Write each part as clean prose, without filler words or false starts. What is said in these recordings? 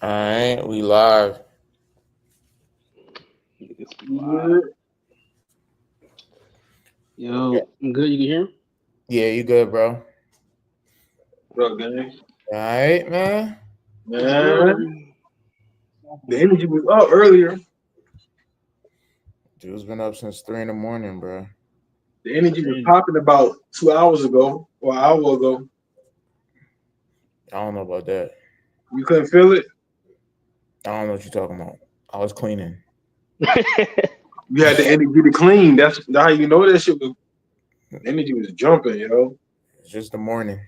All right, we live. Niggas be live. Yo, I'm good. You can hear me? Yeah, you good, bro? What up, gang? All right, man. Man, the energy was up earlier. Dude's been up since 3 in the morning, bro. The energy was popping about 2 hours ago or an hour ago. I don't know about that. You couldn't feel it. I don't know what you're talking about. I was cleaning. You had the energy to clean. That's how you know that shit was. The energy was jumping, yo. It's just the morning.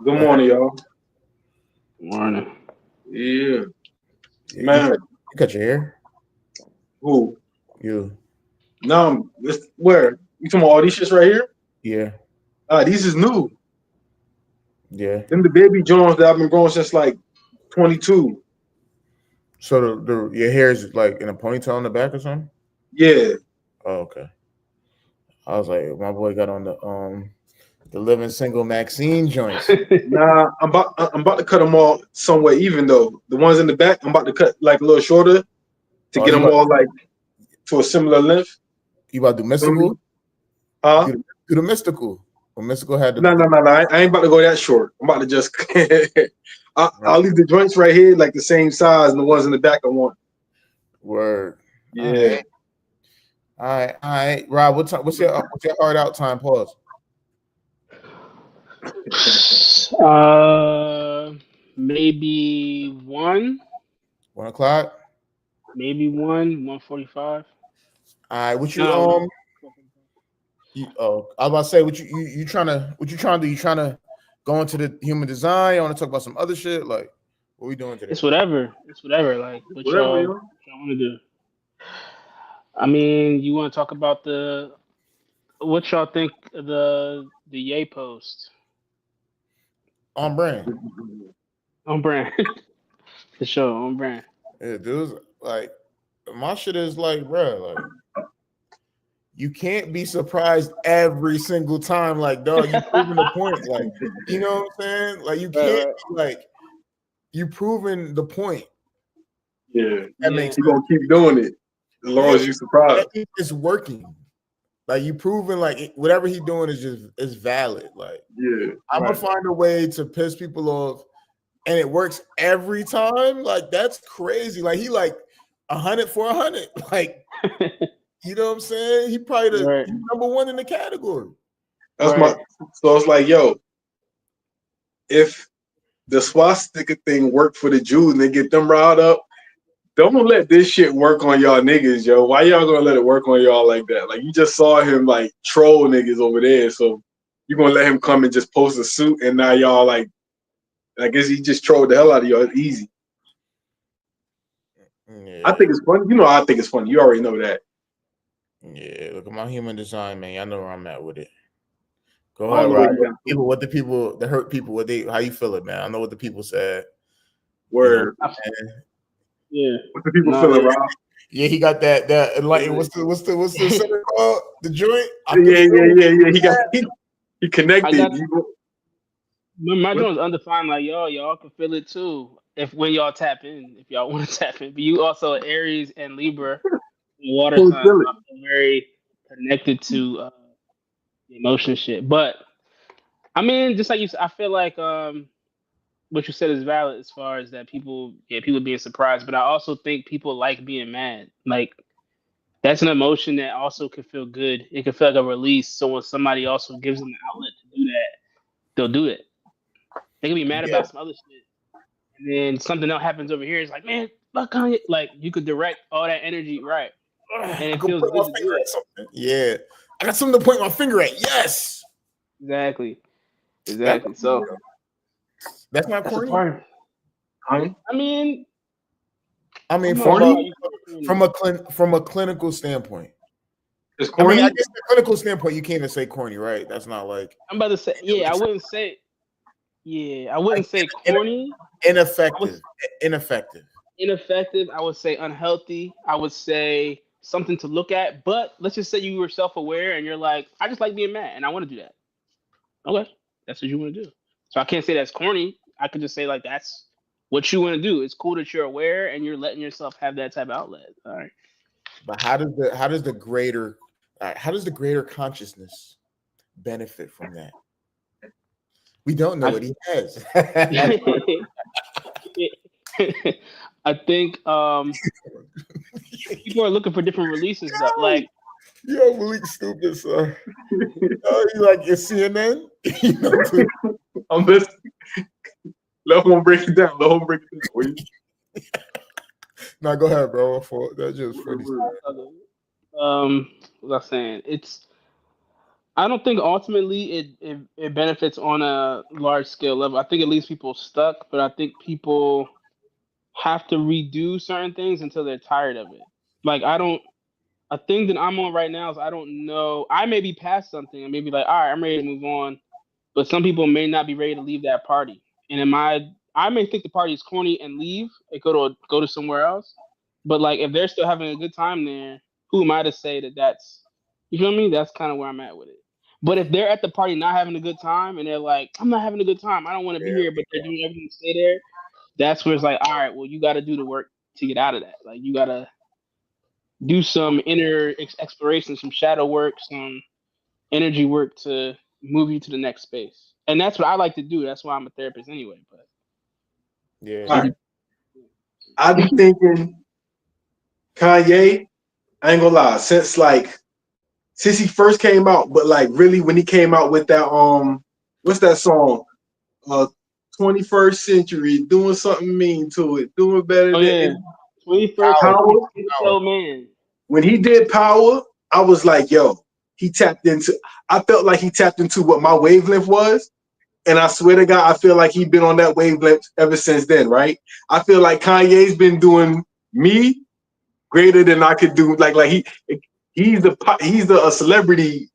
Good morning, y'all. Morning. Yeah, You man. cut your hair? Who? You. No, where? You talking about all these shits right here? Yeah. These is new. Yeah. Them the baby Jones that I've been growing since like 22. So your hair is like in a ponytail in the back or something? Yeah. Oh, okay. I was like, my boy got on the living single Maxine joints. Nah, I'm about to cut them all somewhat even though. The ones in the back, I'm about to cut like a little shorter to get them all like to a similar length. You about to do mystical? Huh? Do the mystical. Well, mystical had the No. I ain't about to go that short. I'm about to just I'll leave the joints right here like the same size and the ones in the back I want. Word. Yeah. All right. Rob, what's your hard out time? Pause. Maybe 1. 1 o'clock. Maybe 1:45. All right. What you No. I was about to say what you trying to do? You trying to go into the human design? You want to talk about some other shit? Like, what we doing today? It's whatever. Like what Whatever, y'all want to do. I mean, you want to talk about what y'all think of the Yay post? On brand. On brand. For sure, on brand. Yeah, dudes. Like, my shit is like, bro, like, you can't be surprised every single time. Like, dog, you proving the point. Like, you know what I'm saying? Like, you can't like you proving the point. Yeah. That makes you gonna keep doing it as long as you surprised. It's working. Like, you proving like whatever he doing is valid. Like, I'm gonna find a way to piss people off, and it works every time. Like, that's crazy. Like, he like 100 for 100. Like, you know what I'm saying? He probably he's number one in the category. That's so it's like, yo, if the swastika thing worked for the Jews and they get them riled up, don't let this shit work on y'all niggas, yo. Why y'all gonna let it work on y'all like that? Like, you just saw him like troll niggas over there, so you gonna let him come and just post a suit and now y'all like, I guess he just trolled the hell out of y'all. It's easy. Yeah. I think it's funny. You know, I think it's funny. You already know that. Yeah, look at my human design, man. I know where I'm at with it. Go ahead, Rob. What the people, the hurt people, how you feel it, man? I know what the people said. Word. Yeah. What the people feeling, Rob? Yeah, he got that like what's the center called? The joint? Yeah. He connected. My joint is undefined. Like, y'all can feel it too. When y'all tap in, if y'all want to tap in. But you also Aries and Libra, water signs, very connected to the emotion shit. But I mean, just like you said, I feel like what you said is valid as far as that people being surprised. But I also think people like being mad. Like, that's an emotion that also can feel good. It can feel like a release. So when somebody also gives them the outlet to do that, they'll do it. They can be mad about some other shit, and then something else happens over here. It's like, man, fuck Kanye. Like, you could direct all that energy right, and it feels good to do it. Yeah, I got something to point my finger at. Yes, exactly. So that's not corny. I mean, from a clinical standpoint. It's corny? I guess the clinical standpoint, you can't even say corny, right? That's not like. I'm about to say, I wouldn't say. Yeah, I wouldn't say corny. Ineffective. I would say unhealthy. I would say something to look at. But let's just say you were self-aware and you're like, I just like being mad and I want to do that. Okay, that's what you want to do. So I can't say that's corny. I could just say like that's what you want to do. It's cool that you're aware and you're letting yourself have that type of outlet. All right. But how does the greater consciousness benefit from that? We don't know what he has. I think people are looking for different releases though. Like, yo, Malik stupid, son. Oh, you like your CNN? You know, I'm listening. Let him break it down. No, go ahead, bro. That's just funny. What was I saying? I don't think ultimately it benefits on a large scale level. I think it leaves people stuck, but I think people have to redo certain things until they're tired of it. Like a thing that I'm on right now is I don't know. I may be past something and maybe like, all right, I'm ready to move on. But some people may not be ready to leave that party. And I may think the party is corny and leave and go to somewhere else. But like if they're still having a good time there, who am I to say that that's, you feel me? That's kind of where I'm at with it. But if they're at the party not having a good time and they're like, I'm not having a good time, I don't want to be here, but they're doing everything to stay there, that's where it's like, all right, well, you got to do the work to get out of that. Like you got to do some inner exploration, some shadow work, some energy work to move you to the next space. And that's what I like to do. That's why I'm a therapist anyway. But yeah, right. I be thinking Kanye, I ain't gonna lie, since he first came out, but like really when he came out with that what's that song? 21st Century, doing something mean to it, doing better than 21st Power. Man. When he did Power, I was like, yo, I felt like he tapped into what my wavelength was. And I swear to God, I feel like he's been on that wavelength ever since then, right? I feel like Kanye's been doing me greater than I could do. He's a celebrity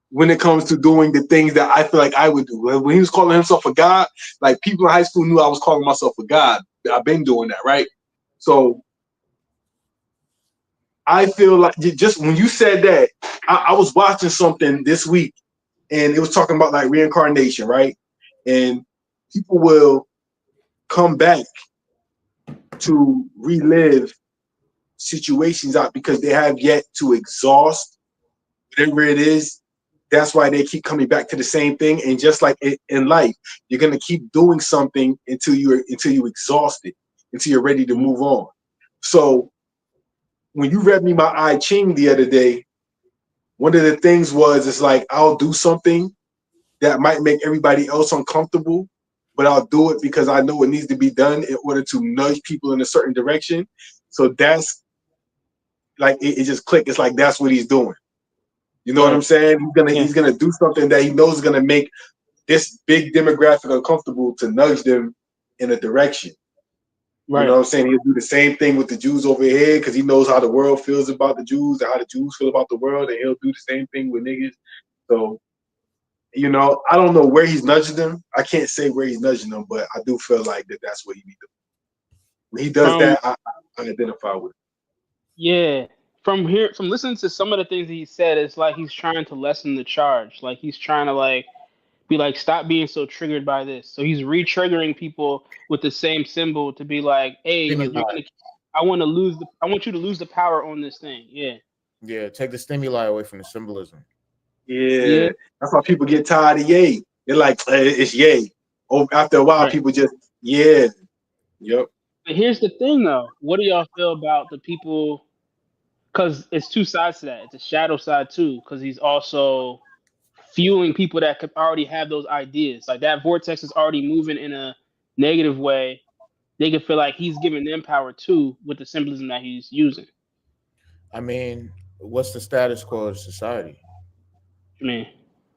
when it comes to doing the things that I feel like I would do. When he was calling himself a god, like people in high school knew I was calling myself a god. I've been doing that, right? So I feel like just when you said that, I was watching something this week and it was talking about like reincarnation, right? And people will come back to relive situations out because they have yet to exhaust whatever it is. That's why they keep coming back to the same thing. And just like in life, you're gonna keep doing something until you exhaust it, until you're ready to move on. So when you read me my I Ching the other day, one of the things was it's like I'll do something that might make everybody else uncomfortable, but I'll do it because I know it needs to be done in order to nudge people in a certain direction. So that's like it just clicked. It's like that's what he's doing. You know what I'm saying? He's gonna do something that he knows is gonna make this big demographic uncomfortable to nudge them in a direction. Right. You know what I'm saying? He'll do the same thing with the Jews over here because he knows how the world feels about the Jews and how the Jews feel about the world, and he'll do the same thing with niggas. So, you know, I don't know where he's nudging them. I can't say where he's nudging them, but I do feel like that's what he needs to do. When he does that, I identify with it. Yeah. From listening to some of the things he said, it's like he's trying to lessen the charge. Like he's trying to be like, stop being so triggered by this. So he's re-triggering people with the same symbol to be like, hey, I want you to lose the power on this thing. Yeah. Yeah, take the stimuli away from the symbolism. Yeah. That's why people get tired of yay. They're like, it's yay. After a while, people just, Yep. But here's the thing, though. What do y'all feel about the people? Because it's two sides to that. It's a shadow side, too, because he's also fueling people that could already have those ideas. Like that vortex is already moving in a negative way. They can feel like he's giving them power, too, with the symbolism that he's using. I mean, what's the status quo of society? I mean,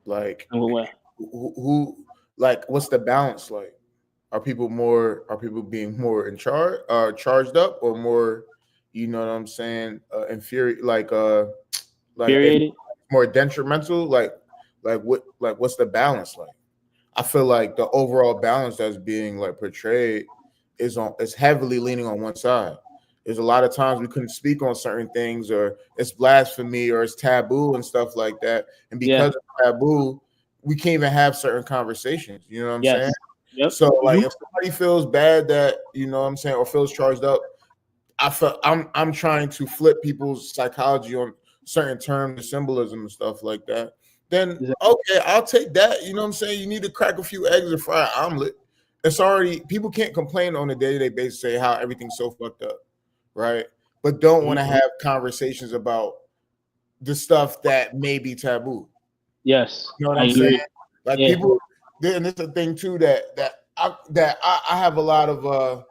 like, in what way? Who what's the balance like? Are people being more in charge, charged up, or more, you know what I'm saying, infuriated, more detrimental? What's the balance like? I feel like the overall balance that's being portrayed is heavily leaning on one side. There's a lot of times we couldn't speak on certain things, or it's blasphemy, or it's taboo and stuff like that. And because of taboo, we can't even have certain conversations. You know what I'm saying? Yep. So like if somebody feels bad that, you know what I'm saying, or feels charged up, I'm trying to flip people's psychology on certain terms and symbolism and stuff like that. Then okay, I'll take that. You know what I'm saying? You need to crack a few eggs and fry an omelet. It's already, people can't complain on a day-to-day basis, say how everything's so fucked up, right? But don't want to have conversations about the stuff that may be taboo. Yes, You know what I'm saying? Like people, and it's a thing too that I have a lot of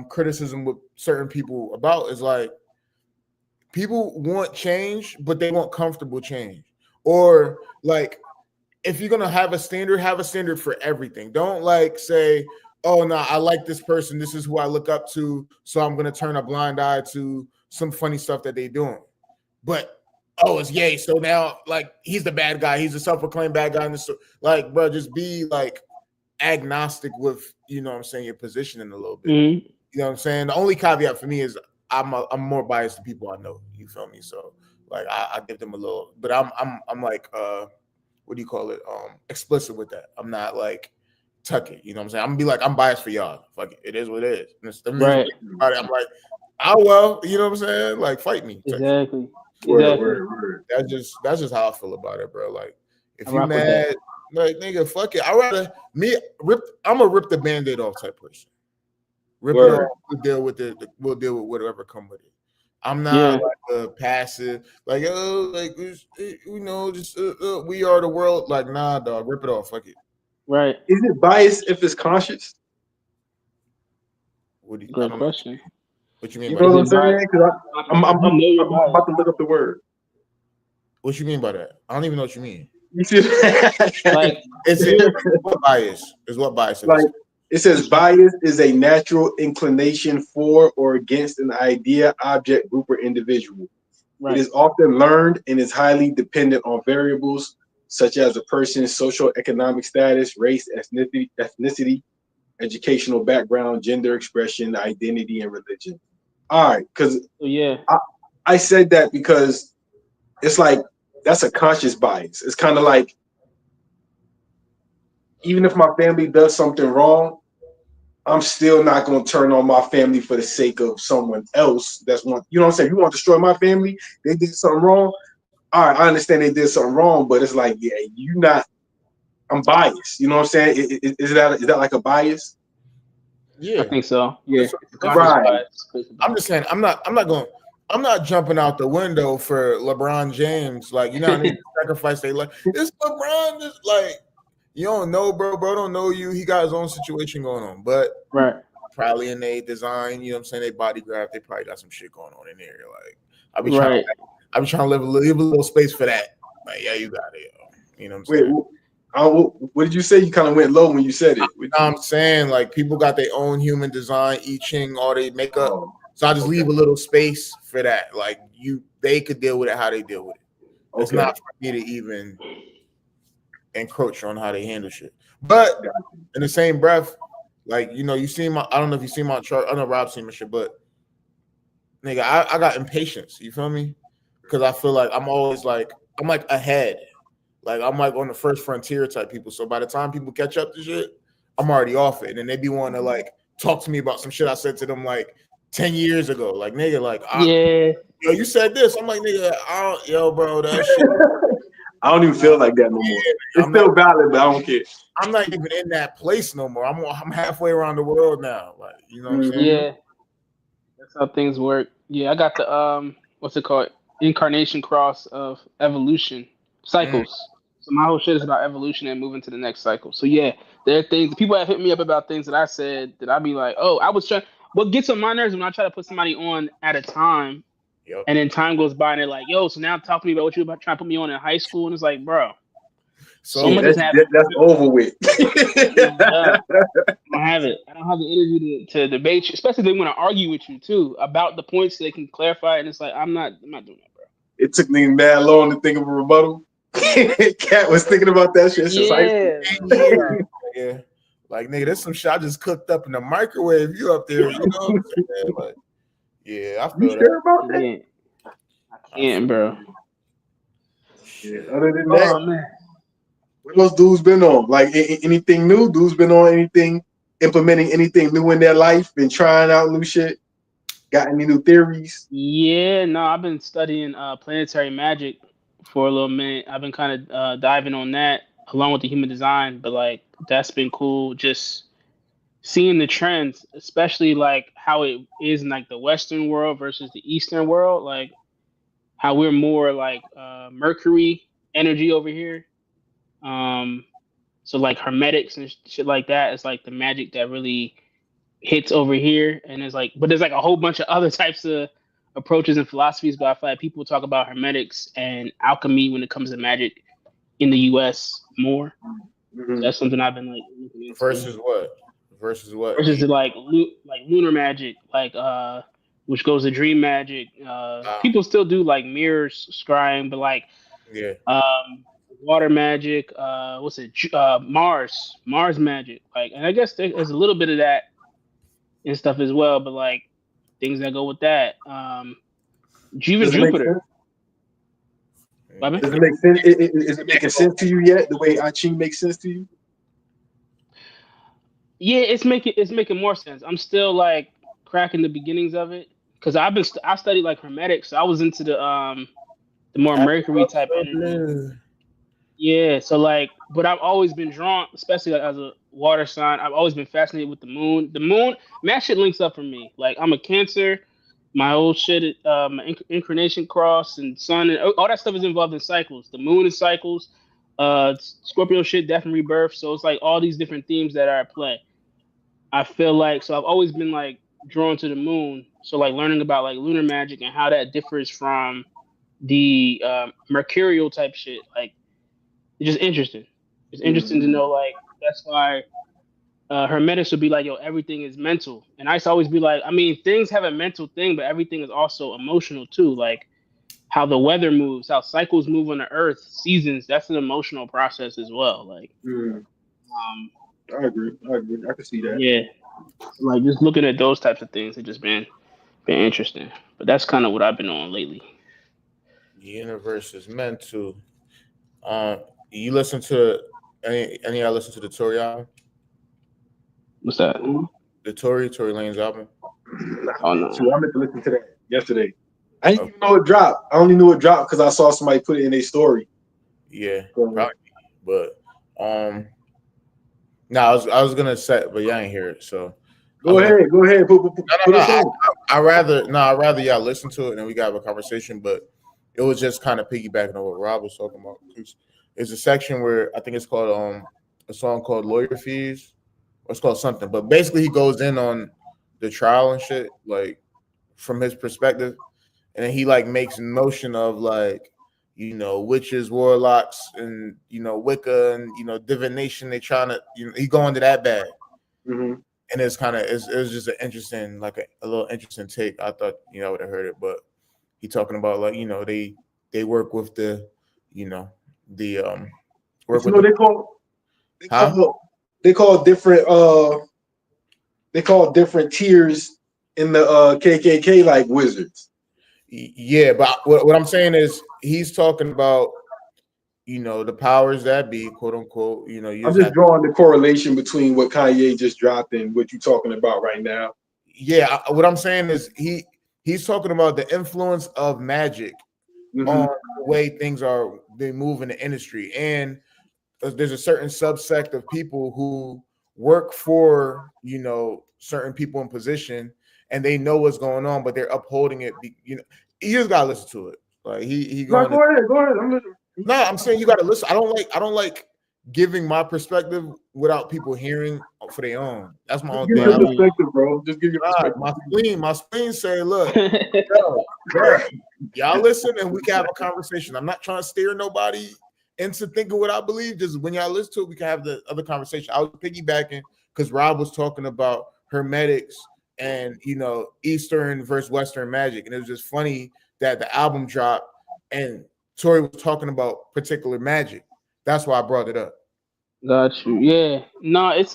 criticism with certain people about, is like people want change, but they want comfortable change. Or like, if you're gonna have a standard for everything. Don't like say, oh no, I like this person, this is who I look up to, so I'm gonna turn a blind eye to some funny stuff that they doing. But oh, it's Ye, so now like he's the bad guy, he's a self-proclaimed bad guy in this. Like, bro, just be like agnostic with, you know what I'm saying, your positioning a little bit. You know what I'm saying? The only caveat for me is I'm more biased to people I know. You feel me? So like I give them a little, but I'm like what do you call it? Explicit with that. I'm not like tuck it. You know what I'm saying? I'm gonna be like, I'm biased for y'all. Fuck it. It is what it is. And it's, right. I'm like, oh well, you know what I'm saying? Like, fight me. Exactly. Word. That's just how I feel about it, bro. Like, if you mad, like nigga, fuck it. I rather I'm gonna rip the band-aid off type person. Rip it off. We'll deal with it. We'll deal with whatever come with it. I'm not like a passive, like, oh, like, you know, just we are the world. Like, nah, dog, rip it off. Fuck it. Right. Is it biased if it's conscious? Great question. What you mean? You know what I'm saying? Because I'm about to look up the word. What you mean by that? I don't even know what you mean. You see, like, what bias is? What bias? Like, it says bias is a natural inclination for or against an idea, object, group, or individual. Right. It is often learned and is highly dependent on variables such as a person's social economic status, race, ethnicity, educational background, gender expression, identity, and religion. All right, because I said that because it's like that's a conscious bias. It's kind of like, even if my family does something wrong, I'm still not going to turn on my family for the sake of someone else. That's one, you know what I'm saying? You want to destroy my family? They did something wrong. All right, I understand they did something wrong, but it's like, yeah, I'm biased. You know what I'm saying? Is that like a bias? Yeah, I think so. Yeah, right. I'm just saying, I'm not jumping out the window for LeBron James. Like, you know, I need to sacrifice their life. It's LeBron. Just like, you don't know, bro. Bro don't know you. He got his own situation going on, but probably in their design, you know what I'm saying, they body graph, they probably got some shit going on in there. Like, I'll be trying to leave a little space for that. Like, yeah, you got it. You know what I'm saying? What did you say? You kind of went low when you said it. I'm saying, like, people got their own human design, I Ching, all they makeup. So I just leave a little space for that. Like, they could deal with it how they deal with it. It's not for me to even encroach on how they handle shit. But in the same breath, like, you know, you see I don't know if you see my chart. I know Rob seen my shit, but nigga, I got impatience. You feel me? Because I feel like I'm always like, I'm like ahead. Like, I'm like on the first frontier type people. So by the time people catch up to shit, I'm already off it. And they be wanting to like talk to me about some shit I said to them like 10 years ago. Like, nigga, like, yo, you said this. I'm like, nigga, yo, bro, that shit. I don't even feel like that no more. It's still valid, but I don't care. I'm not even in that place no more. I'm halfway around the world now. Like, you know what I'm saying? Yeah. That's how things work. Yeah, I got the what's it called? Incarnation cross of evolution cycles. So my whole shit is about evolution and moving to the next cycle. So yeah, there are things, people have hit me up about things that I said that I'd be like, oh, I was trying. What gets on my nerves when I try to put somebody on at a time, and then time goes by and they're like, yo, so now talk to me about what you about trying to put me on in high school, and it's like, bro. So much that's over with. I don't have it. I don't have the energy to debate you, especially if they want to argue with you too about the points so they can clarify. And it's like, I'm not doing that, bro. It took me mad long to think of a rebuttal. Cat was thinking about that shit since yeah. Like, nigga, there's some shit I just cooked up in the microwave. You up there, you know what I'm saying? Like, yeah, I feel you sure about that? I can't, bro. Yeah, other than that, man. What else dudes been on? Like anything new? Dudes been on anything, implementing anything new in their life? Been trying out new shit? Got any new theories? Yeah, no, I've been studying planetary magic for a little minute. I've been kind of diving on that along with the human design, but like that's been cool. Just seeing the trends, especially like how it is in like the Western world versus the Eastern world, like how we're more like Mercury energy over here. Um, so like hermetics and shit like that is like the magic that really hits over here, and it's like, but there's like a whole bunch of other types of approaches and philosophies. But I feel like people talk about hermetics and alchemy when it comes to magic in the U.S. more. Mm-hmm. So that's something I've been like looking into. Versus what? Versus like lunar magic, like which goes to dream magic. People still do like mirrors scrying, but like yeah, water magic. What's it? Mars magic. Like, and I guess there's a little bit of that and stuff as well, but like things that go with that. Even Jupiter. Does it make sense? Is it making sense to you yet? The way I Ching makes sense to you? Yeah, it's making more sense. I'm still like cracking the beginnings of it because I studied like hermetics. So I was into the more Mercury type energy. Yeah, so like, but I've always been drawn, especially like as a water sign. I've always been fascinated with the moon. The moon, man, shit links up for me. Like I'm a Cancer, my whole shit, my incarnation cross and sun and all that stuff is involved in cycles. The moon is cycles. Scorpio shit, death and rebirth. So it's like all these different themes that are at play. I feel like so I've always been like drawn to the moon. So like learning about like lunar magic and how that differs from the mercurial type shit. Like it's just interesting. It's interesting to know like that's why hermetics would be like, yo, everything is mental. And I used to always be like, I mean, things have a mental thing, but everything is also emotional too. Like how the weather moves, how cycles move on the earth, seasons, that's an emotional process as well. Like I agree. I can see that. Yeah. So like just looking at those types of things, it just been interesting. But that's kind of what I've been on lately. The universe is meant to. You listen to any of y'all listen to the Tory album? What's that? The Tory Lanez album? Oh no. So I meant to listen to that yesterday. I didn't even know it dropped. I only knew it dropped because I saw somebody put it in a story. Yeah, probably. But no, I was gonna say, but y'all ain't hear it, so go ahead. I'd rather y'all listen to it and we got a conversation. But it was just kind of piggybacking on what Rob was talking about. It's a section where I think it's called a song called "Lawyer Fees," or it's called something. But basically, he goes in on the trial and shit, like from his perspective, and then he like makes notion of like, you know, witches, warlocks, and you know, Wicca, and you know, divination. They trying to, you know, he go into that bag, and it's kind of it was just an interesting, like a little interesting take. I thought, you know, I would have heard it, but he talking about like, you know, they work with the, you know, the work with they call different tiers in the KKK like wizards. Yeah, but what I'm saying is he's talking about, you know, the powers that be, quote unquote. You know, I'm just drawing the correlation between what Kanye just dropped and what you're talking about right now. Yeah, what I'm saying is he's talking about the influence of magic on the way they move in the industry, and there's a certain subsect of people who work for, you know, certain people in position, and they know what's going on, but they're upholding it. You know, you just gotta listen to it. Like he going. Go ahead. I'm listening. No, I'm saying you gotta listen. I don't like giving my perspective without people hearing for their own. That's my own thing. Your perspective, bro. Just give your perspective. My spleen say, look, y'all listen and we can have a conversation. I'm not trying to steer nobody into thinking what I believe. Just when y'all listen to it, we can have the other conversation. I was piggybacking because Rob was talking about hermetics and, you know, Eastern versus Western magic. And it was just funny that the album dropped and Tory was talking about particular magic. That's why I brought it up. Got you. Yeah. No, it's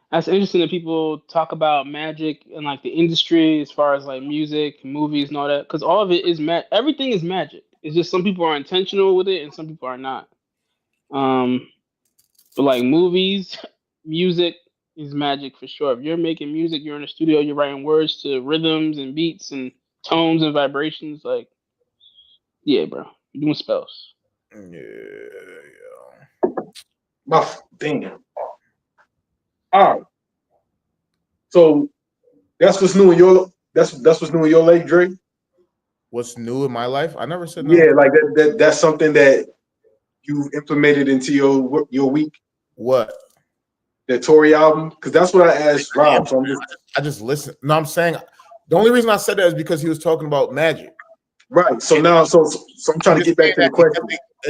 that's interesting that people talk about magic and like the industry as far as like music, movies, and all that. Because all of it is everything is magic. It's just some people are intentional with it and some people are not. But like movies, music is magic for sure. If you're making music, you're in the studio, you're writing words to rhythms and beats and tones and vibrations. Like, yeah, bro, you're doing spells. Yeah. My damn. All right. So that's what's new in your that's what's new in your life, Dre. What's new in my life? I never said Yeah, no. like that's something that you've implemented into your week. What? The Tory album, because that's what I asked Rob. So I just listen. No, I'm saying the only reason I said that is because he was talking about magic. Right. So now, so I'm trying to get back to the question.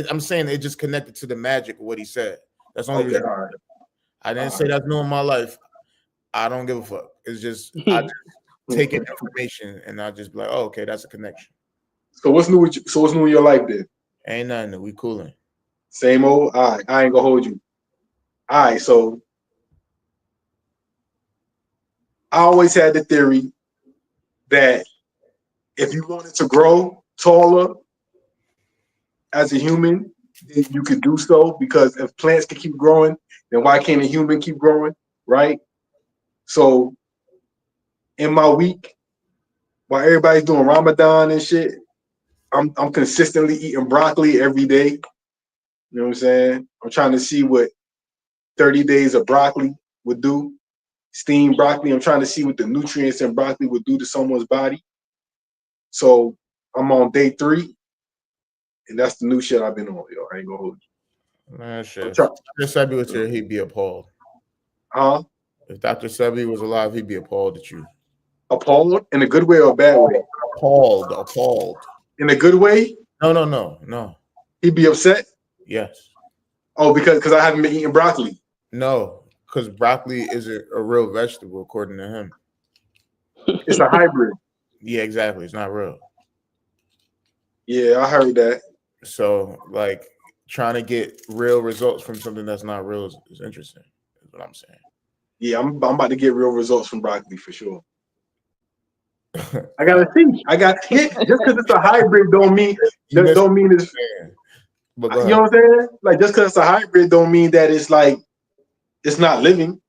I'm saying it just connected to the magic of what he said. That's the only reason. All right. I didn't say that's new in my life. I don't give a fuck. It's just I just take in information and I just be like, oh, okay, that's a connection. So what's new with you? So what's new in your life then? Ain't nothing new. We cooling. Same old. All right. I ain't gonna hold you. All right. So I always had the theory that if you wanted to grow taller as a human, then you could do so, because if plants can keep growing, then why can't a human keep growing? Right. So in my week, while everybody's doing Ramadan and shit, I'm consistently eating broccoli every day. You know what I'm saying? I'm trying to see what 30 days of broccoli would do. Steamed broccoli. I'm trying to see what the nutrients in broccoli would do to someone's body. So I'm on day 3, and that's the new shit I've been on, yo. I ain't gonna hold you. Man, shit. If Dr. Sebi was here, he'd be appalled. Huh? If Dr. Sebi was alive, he'd be appalled at you. Appalled? In a good way or a bad way? Appalled. In a good way? No. He'd be upset? Yes. Oh, because I haven't been eating broccoli? No, because broccoli isn't a real vegetable, according to him. It's a hybrid. Yeah, exactly. It's not real. Yeah, I heard that. So, like, trying to get real results from something that's not real is interesting, is what I'm saying. Yeah, I'm about to get real results from broccoli for sure. I gotta see. Just because it's a hybrid don't mean it's. But you know what I'm saying? Like, just because it's a hybrid don't mean that it's like it's not living.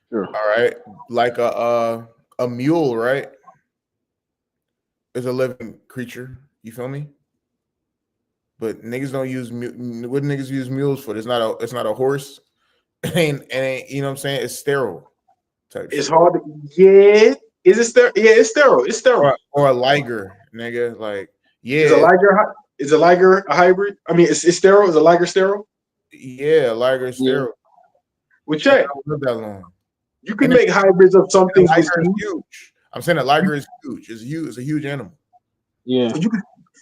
Sure. All right, like a mule, right? Is a living creature. You feel me? But niggas don't use what niggas use mules for. It's not a horse. It ain't you know what I'm saying? It's sterile. It's hard to, yeah. Is it sterile? Yeah, it's sterile. It's sterile. Or a liger, nigga. Like, yeah. Is a liger a hybrid? I mean, it's sterile. Is a liger sterile? Yeah, a liger is sterile. Well, check. Live that long. You can make hybrids of some things. Huge. I'm saying a liger is huge. It's a huge animal. Yeah. So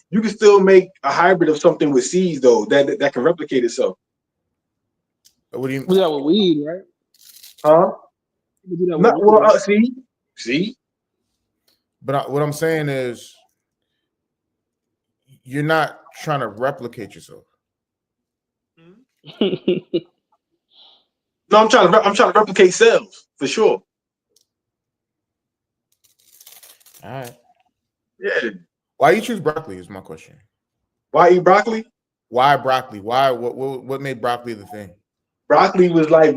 you can still make a hybrid of something with seeds though that can replicate itself. What do you? We do that with weed, right? Huh? We do that with weed, see. But what I'm saying is, you're not trying to replicate yourself. No, I'm trying to replicate cells for sure. All right. Yeah. Why you choose broccoli is my question. Why eat broccoli? Why broccoli? Why what made broccoli the thing? Broccoli was like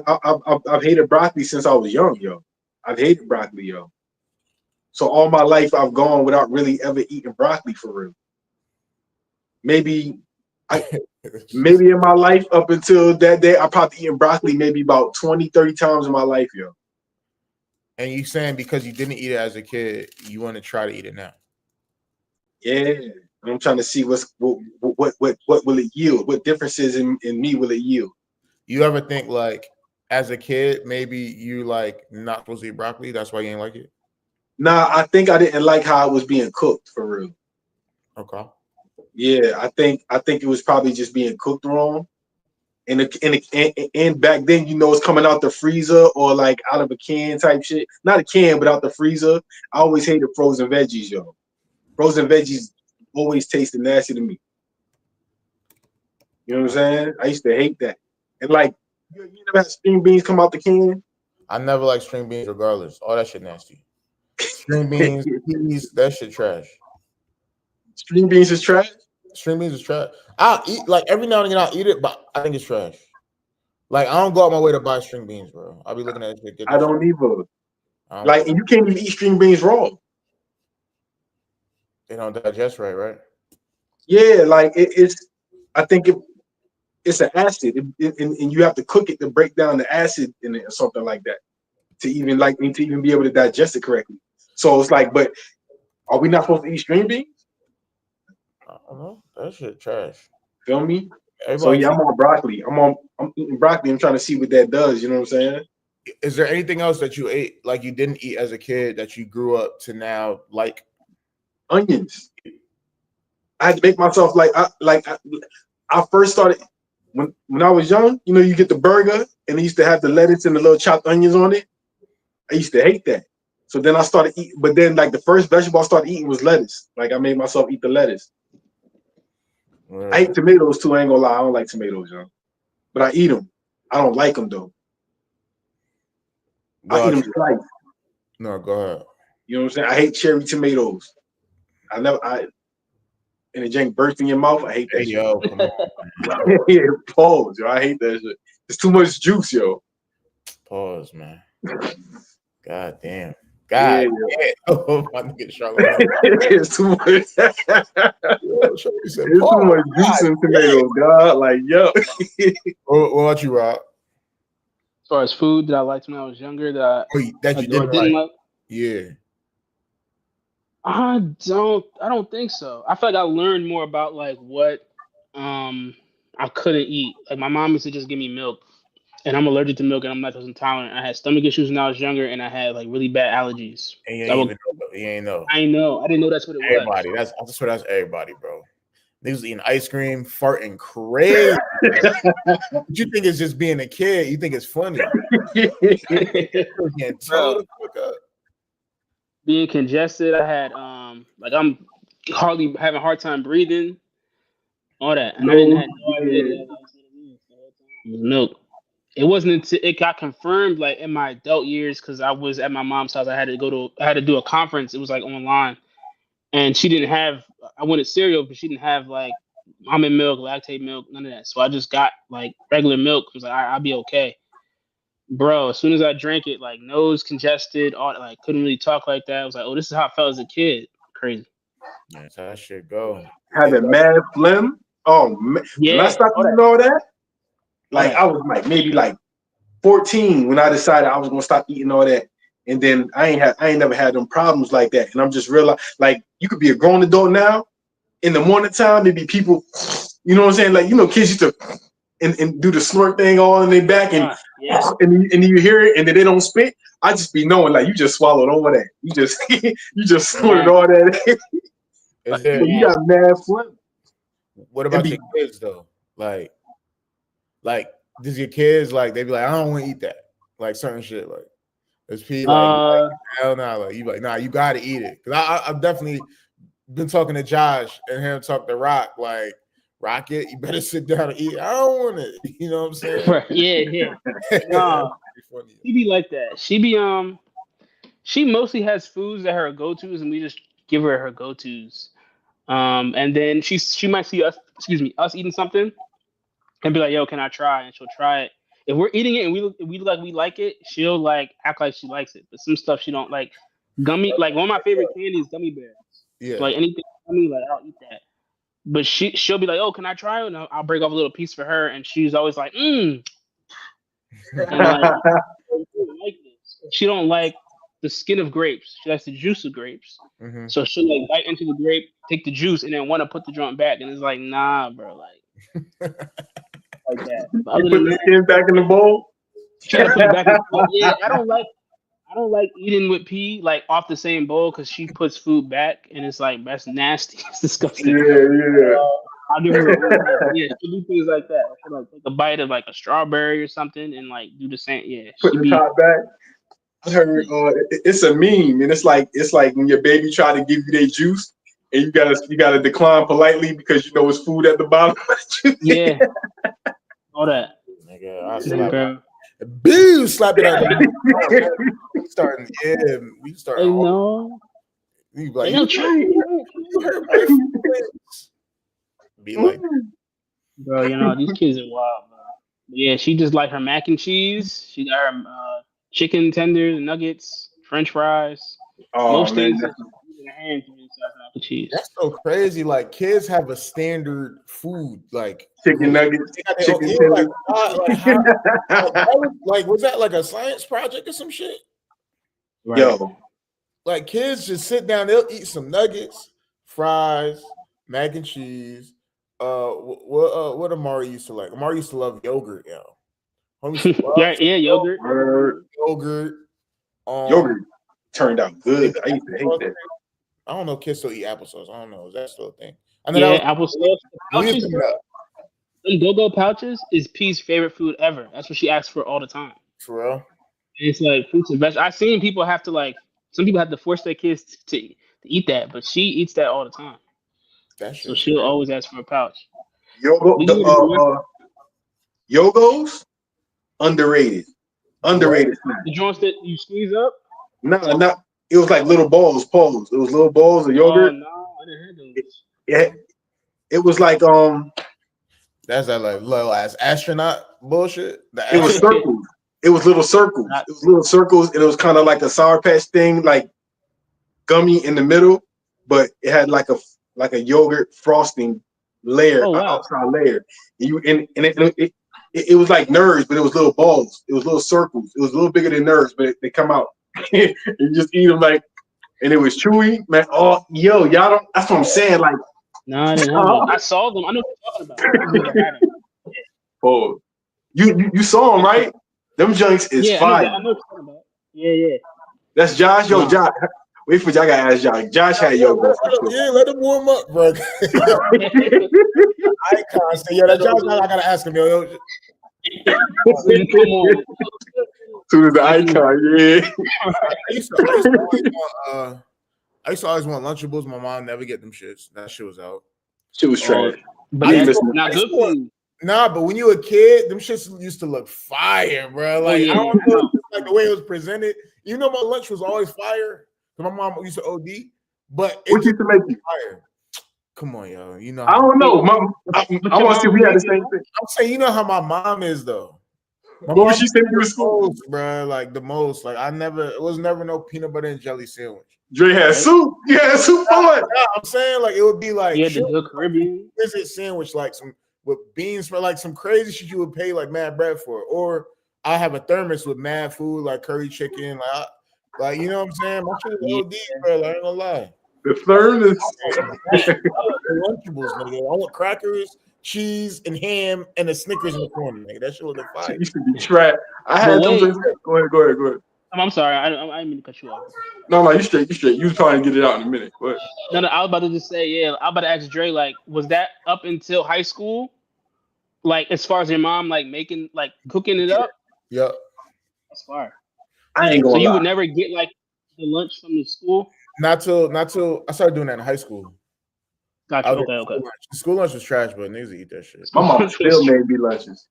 I've hated broccoli since I was young, yo. I've hated broccoli, yo. So all my life I've gone without really ever eating broccoli for real. Maybe in my life up until that day, I probably eaten broccoli maybe about 20, 30 times in my life, yo. And you saying because you didn't eat it as a kid, you want to try to eat it now? Yeah. I'm trying to see what will it yield? What differences in me will it yield? You ever think like as a kid, maybe you like not supposed to eat broccoli? That's why you ain't like it? Nah, I think I didn't like how it was being cooked for real. Okay. Yeah, I think it was probably just being cooked wrong. And back then, you know, it's coming out the freezer or like out of a can type shit. Not a can, but out the freezer. I always hated frozen veggies, yo. Frozen veggies always tasted nasty to me. You know what I'm saying? I used to hate that. And like, you never had string beans come out the can? I never liked string beans regardless. All that shit nasty. String beans, peas, that shit trash. String beans is trash? String beans is trash. I'll eat like every now and again. I'll eat it, but I think it's trash. Like I don't go out my way to buy string beans, bro. I'll be looking at it. I don't either. Like, and you can't even eat string beans raw. They don't digest right? Yeah, like it's. I think it's an acid, and you have to cook it to break down the acid in it or something like that to even be able to digest it correctly. So it's like, but are we not supposed to eat string beans? I don't know. That shit trash. Feel me? So yeah, I'm on broccoli. I'm eating broccoli. I'm trying to see what that does. You know what I'm saying? Is there anything else that you ate, like you didn't eat as a kid, that you grew up to now like? Onions. I had to make myself I first started when I was young. You know, you get the burger and they used to have the lettuce and the little chopped onions on it. I used to hate that. So then I started eating, but then like the first vegetable I started eating was lettuce. Like I made myself eat the lettuce. Right. I hate tomatoes too. I ain't gonna lie, I don't like tomatoes, young. But I eat them. I don't like them though. I eat them sliced. No, go ahead. You know what I'm saying? I hate cherry tomatoes. And the jank burst in your mouth. I hate that shit. Yo, come on. Yeah, pause, yo. I hate that shit. It's too much juice, yo. Pause, man. God damn. God damn. Oh, my nigga Charlotte. It's too much. It's too much juice in tomatoes, God. Like, yo. What about you, Rob? As far as food that I liked when I was younger, that you didn't like? Yeah. I don't think so. I feel like I learned more about like what I couldn't eat. Like my mom used to just give me milk, and I'm allergic to milk and I'm lactose intolerant. I had stomach issues when I was younger, and I had like really bad allergies. And you ain't know. I know. I didn't know that's what it was. That's everybody, bro. Niggas eating ice cream, farting crazy. You think it's just being a kid? You think it's funny? Being congested, I had like I'm hardly having a hard time breathing, all that, and I didn't have no idea that was milk. It wasn't until it got confirmed like in my adult years, because I was at my mom's house. I had to do a conference. It was like online, and she didn't have. I wanted cereal, but she didn't have like almond milk, lactate milk, none of that. So I just got like regular milk. I was like, I'll be okay. Bro, as soon as I drank it, like nose congested, all like couldn't really talk like that. I was like, oh, this is how I felt as a kid. Crazy. That's how that shit go. Had a mad phlegm. Oh man. Yeah. When I stopped eating all that, like I was like maybe like 14 when I decided I was gonna stop eating all that. And then I ain't never had them problems like that. And I'm just realizing like you could be a grown adult now. In the morning time, maybe people, you know what I'm saying? Like, you know, kids used to and do the snort thing all in their back and you hear it and then they don't spit. I just be knowing like you just swallowed all that. You just snorted all that. You got mad phlegm. What about your kids though? Like does your kids like they be like, I don't want to eat that, like certain shit, like there's people like hell no, like you like nah, you gotta eat it. Because I've definitely been talking to Josh and him talk to Rock, like Rocket, you better sit down and eat. I don't want it. You know what I'm saying? Right. Yeah. No, she be like that. She mostly has foods that are her go-tos, and we just give her go-tos. And then she might see us eating something and be like, yo, can I try? And she'll try it. If we're eating it and we like it, she'll like act like she likes it. But some stuff she don't like. Gummy, like one of my favorite candies, gummy bears. Yeah. Like anything gummy, like I'll eat that. But she'll be like, oh, can I try it? And I'll break off a little piece for her, and she's always like, And like, she don't like the skin of grapes. She likes the juice of grapes. Mm-hmm. So she'll like bite into the grape, take the juice, and then want to put the joint back. And it's like, nah, bro, like that. But you put the skin back in the bowl? Try to put it back in the bowl. Yeah, I don't like eating with P like off the same bowl because she puts food back and it's like that's nasty. It's disgusting. Yeah. I'll give her she do things like that. She'll like take a bite of like a strawberry or something and like do the same. Yeah. Put the top back. I heard it's a meme and it's like when your baby try to give you their juice and you gotta decline politely because you know it's food at the bottom. Yeah. All that. Nigga, I'll slap Boo! Slap it out. We starting. I know. You like, you hurt my feelings. be like. Bro, you know, these kids are wild, bro. Yeah, she just like her mac and cheese. She got her chicken tenders, nuggets, French fries. Most things that in her hands besides mac and cheese. That's so crazy. Like kids have a standard food, like chicken nuggets, chicken tenders. Like, was that like a science project or some shit? Right. Yo, like kids just sit down, they'll eat some nuggets, fries, mac and cheese. What Amari used to like? Amari used to love yogurt, yo. Yeah, yogurt. Yogurt. Yogurt turned out good. I used to hate that. I don't know. Kids still eat applesauce. I don't know. Is that still a thing? Applesauce. Pouches, them go-go pouches is P's favorite food ever. That's what she asks for all the time. For real? It's like fruits and vegetables. I've seen people have to some people have to force their kids to eat that, but she eats that all the time. So she'll always ask for a pouch. Yogos, underrated. Underrated. The joints that you squeeze up? No, not. It was like little balls. It was little balls of yogurt. Oh, no, I didn't hear those. It was like That's that like little ass astronaut bullshit. It was circles. It was little circles. It was little circles, and it was kind of like a Sour Patch thing, like gummy in the middle, but it had like a yogurt frosting layer, outside layer. It was like nerds, but it was little balls. It was little circles. It was a little bigger than nerds, but they come out. You just eat them like, and it was chewy, man. Oh, yo, y'all don't. That's what I'm saying. Like, no, I didn't have them. I saw them. I know what you're talking about. Oh, you saw them, right? Them joints is fire. I know what you're talking about. Yeah. That's Josh. Yo, Josh. Wait for y'all. Gotta ask Josh. Josh had yoga. Yeah, let him warm up, bro. Icon say, yo, that Josh. I gotta ask him, yo. Come on. To the icon, yeah. I used to always want Lunchables. My mom never get them shits. That shit was out. Shit was trash. But that's not good food. Nah, but when you were a kid, them shits used to look fire, bro. Like I don't know, like the way it was presented. You know, my lunch was always fire. My mom used to OD, but what used to make you fire? Come on, yo. You know, I don't know. I want to see if we had the same thing. I'm saying, you know how my mom is though. What was she saying to school, bro? Like the most. Like it was never no peanut butter and jelly sandwich. Dre had soup. Yeah, soup for it. I'm saying like it would be like the good Caribbean visit sandwich, like some with beans, for like some crazy shit you would pay like mad bread for. Or I have a thermos with mad food like curry chicken, like you know what I'm saying. My shit is OD, bro. Like, I ain't gonna lie. The thermos. Lunchables, nigga. I want crackers, cheese, and ham, and a Snickers in the corner, nigga. That shit was the fire. You should be trapped. I had them. Go ahead. I'm sorry. I didn't mean to cut you off. No, you straight. You was trying to get it out in a minute. But no, I was about to just say, I was about to ask Dre, like, was that up until high school? Like, as far as your mom, like, making, like, cooking it up? Yep. That's fire. I ain't gonna lie. So you would never get, like, the lunch from the school? Not till I started doing that in high school. Gotcha. Okay. School lunch was trash, but niggas eat that shit. My mom still made me lunches.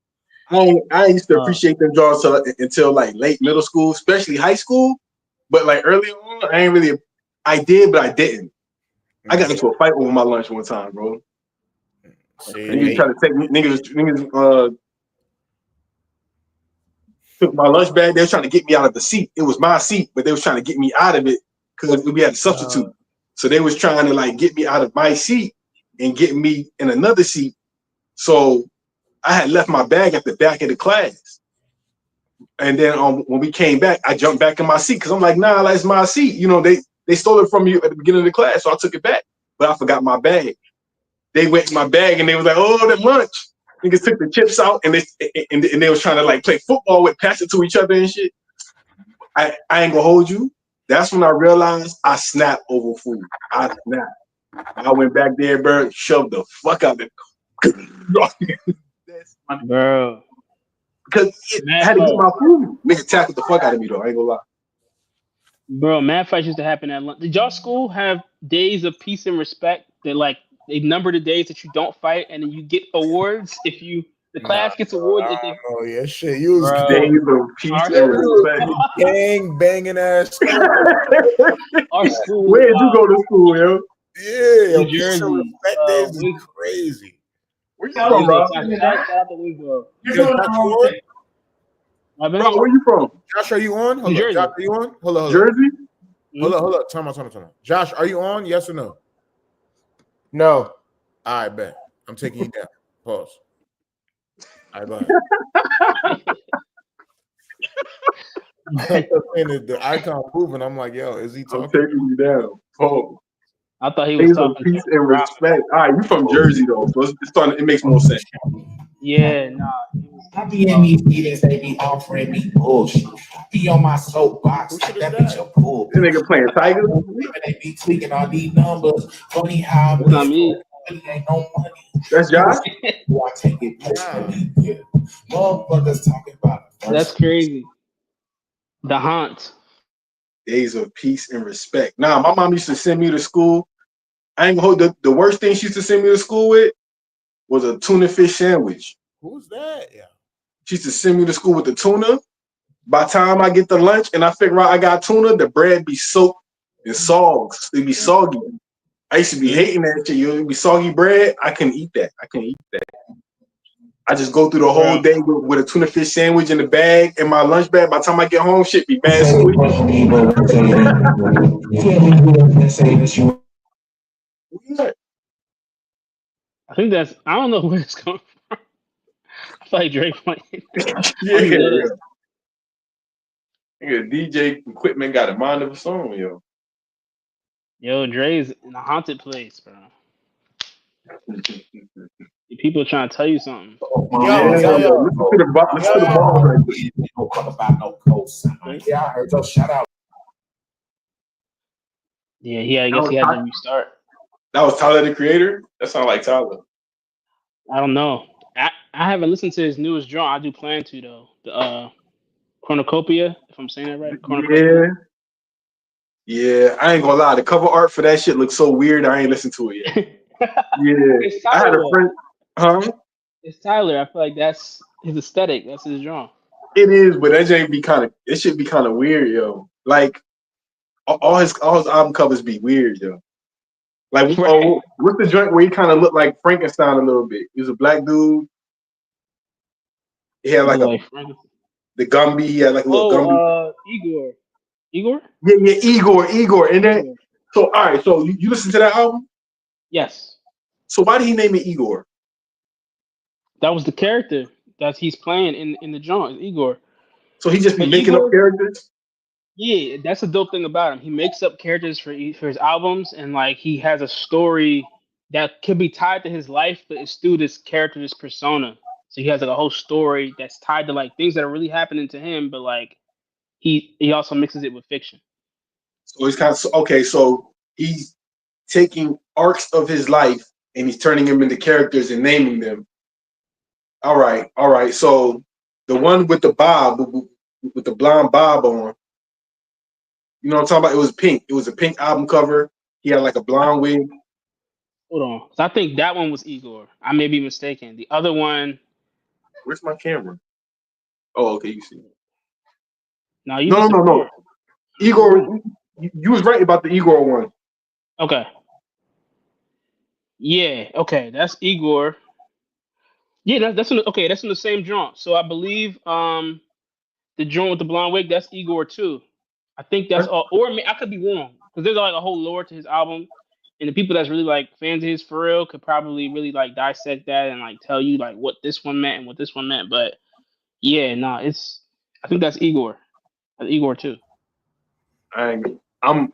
I used to appreciate them jobs until like late middle school, especially high school. But like early on, I did, but I didn't. I got into a fight over my lunch one time, bro. Niggas trying to take me, niggas took my lunch bag. They were trying to get me out of the seat. It was my seat, but they was trying to get me out of it because we had a substitute. So they was trying to like get me out of my seat and get me in another seat. So I had left my bag at the back of the class. And then when we came back, I jumped back in my seat because I'm like, nah, that's my seat. You know, they stole it from you at the beginning of the class, so I took it back. But I forgot my bag. They went in my bag and they was like, oh, that lunch. Niggas took the chips out and they was trying to like play football with, pass it to each other and shit. I ain't gonna hold you. That's when I realized I snapped over food. I snapped. I went back there, bro, shoved the fuck out of it. Bro. Because I had to get my food. Nigga tackled the fuck out of me though. I ain't gonna lie. Bro, mad fights used to happen at lunch. Did y'all school have days of peace and respect that like they number the days that you don't fight and then you get awards if the class gets awards if they oh yeah, shit. You was days of peace and respect. Gang banging ass. Our school. Where did you go to school, yo? Yeah, New Jersey. Respect days is crazy. Where you from, Rob? Shout out to Louisville. Rob, where you from? Josh, are you on? Hold up. Josh, are you on? Hold up. Jersey? Hold up. Time out. Josh, are you on? Yes or no? No. All right, bet. I'm taking you down. Pause. All right, go ahead. The icon moving. I'm like, yo, is he talking? I'm taking you down. Pause. I thought he was talking. Peace and respect. All right, you from Jersey though, so it's starting. It makes more sense. Yeah, nah. I be in these meetings, they be offering me bullshit. Be on my soapbox, like that bitch a bull. This nigga playing Tiger. They be tweaking all these numbers. Funny how it's not me. Ain't no money. That's Josh. I take it personally. Yeah. Motherfuckers talking about it. That's crazy. The haunt. Days of peace and respect. Nah, my mom used to send me to school. I ain't gonna hold the worst thing she used to send me to school with was a tuna fish sandwich. Who's that? Yeah. She used to send me to school with the tuna. By the time I get to lunch and I figure out I got tuna, the bread be soaked in sogs. It'd be soggy. I used to be hating that shit. It'd be soggy bread. I couldn't eat that. I just go through the whole day with a tuna fish sandwich in the bag, in my lunch bag. By the time I get home, shit be bad sweet. I think that's. I don't know where it's coming from. I feel like Drake playing. Yeah. DJ equipment got a mind of its own, yo. Yo, Dre's in a haunted place, bro. People are trying to tell you something. Yo. Listen to the ball right there. Yeah, I heard those shout out. Yeah, I guess he had to restart. That was Tyler, the Creator? That sounds like Tyler. I don't know. I haven't listened to his newest drawing. I do plan to, though. The Cornucopia, if I'm saying that right. Yeah, I ain't gonna lie. The cover art for that shit looks so weird. I ain't listened to it yet. Yeah, I had a friend. Huh? It's Tyler. I feel like that's his aesthetic. That's his drawing. It is, but that should be kind of weird, yo. Like all his album covers be weird, yo. Like, what's the joint where he kind of looked like Frankenstein a little bit? He was a black dude. He had like the Gumby. He had like a little Gumby. Igor? Yeah, Igor. And then, so all right, so you listen to that album? Yes. So why did he name it Igor? That was the character that he's playing in the drawing, Igor. So he just be making up characters? Yeah, that's the dope thing about him. He makes up characters for his albums, and like he has a story that could be tied to his life, but it's through this character, this persona. So he has like a whole story that's tied to like things that are really happening to him, but like he also mixes it with fiction. So he's kind of okay. So he's taking arcs of his life and he's turning them into characters and naming them. All right. So the one with the bob, with the blonde bob on, you know what I'm talking about? It was pink. It was a pink album cover. He had like a blonde wig. Hold on. So I think that one was Igor. I may be mistaken. The other one. Where's my camera? Oh, okay. You see. No. Igor, you was right about the Igor one. Okay. Yeah. Okay. That's Igor. Yeah. That's in the same drawing. So I believe the drawing with the blonde wig, that's Igor too. I think that's all. Or I could be wrong because there's like a whole lore to his album, and the people that's really like fans of his for real could probably really like dissect that and like tell you like what this one meant and what this one meant. But yeah, I think that's Igor. That's Igor too. I'm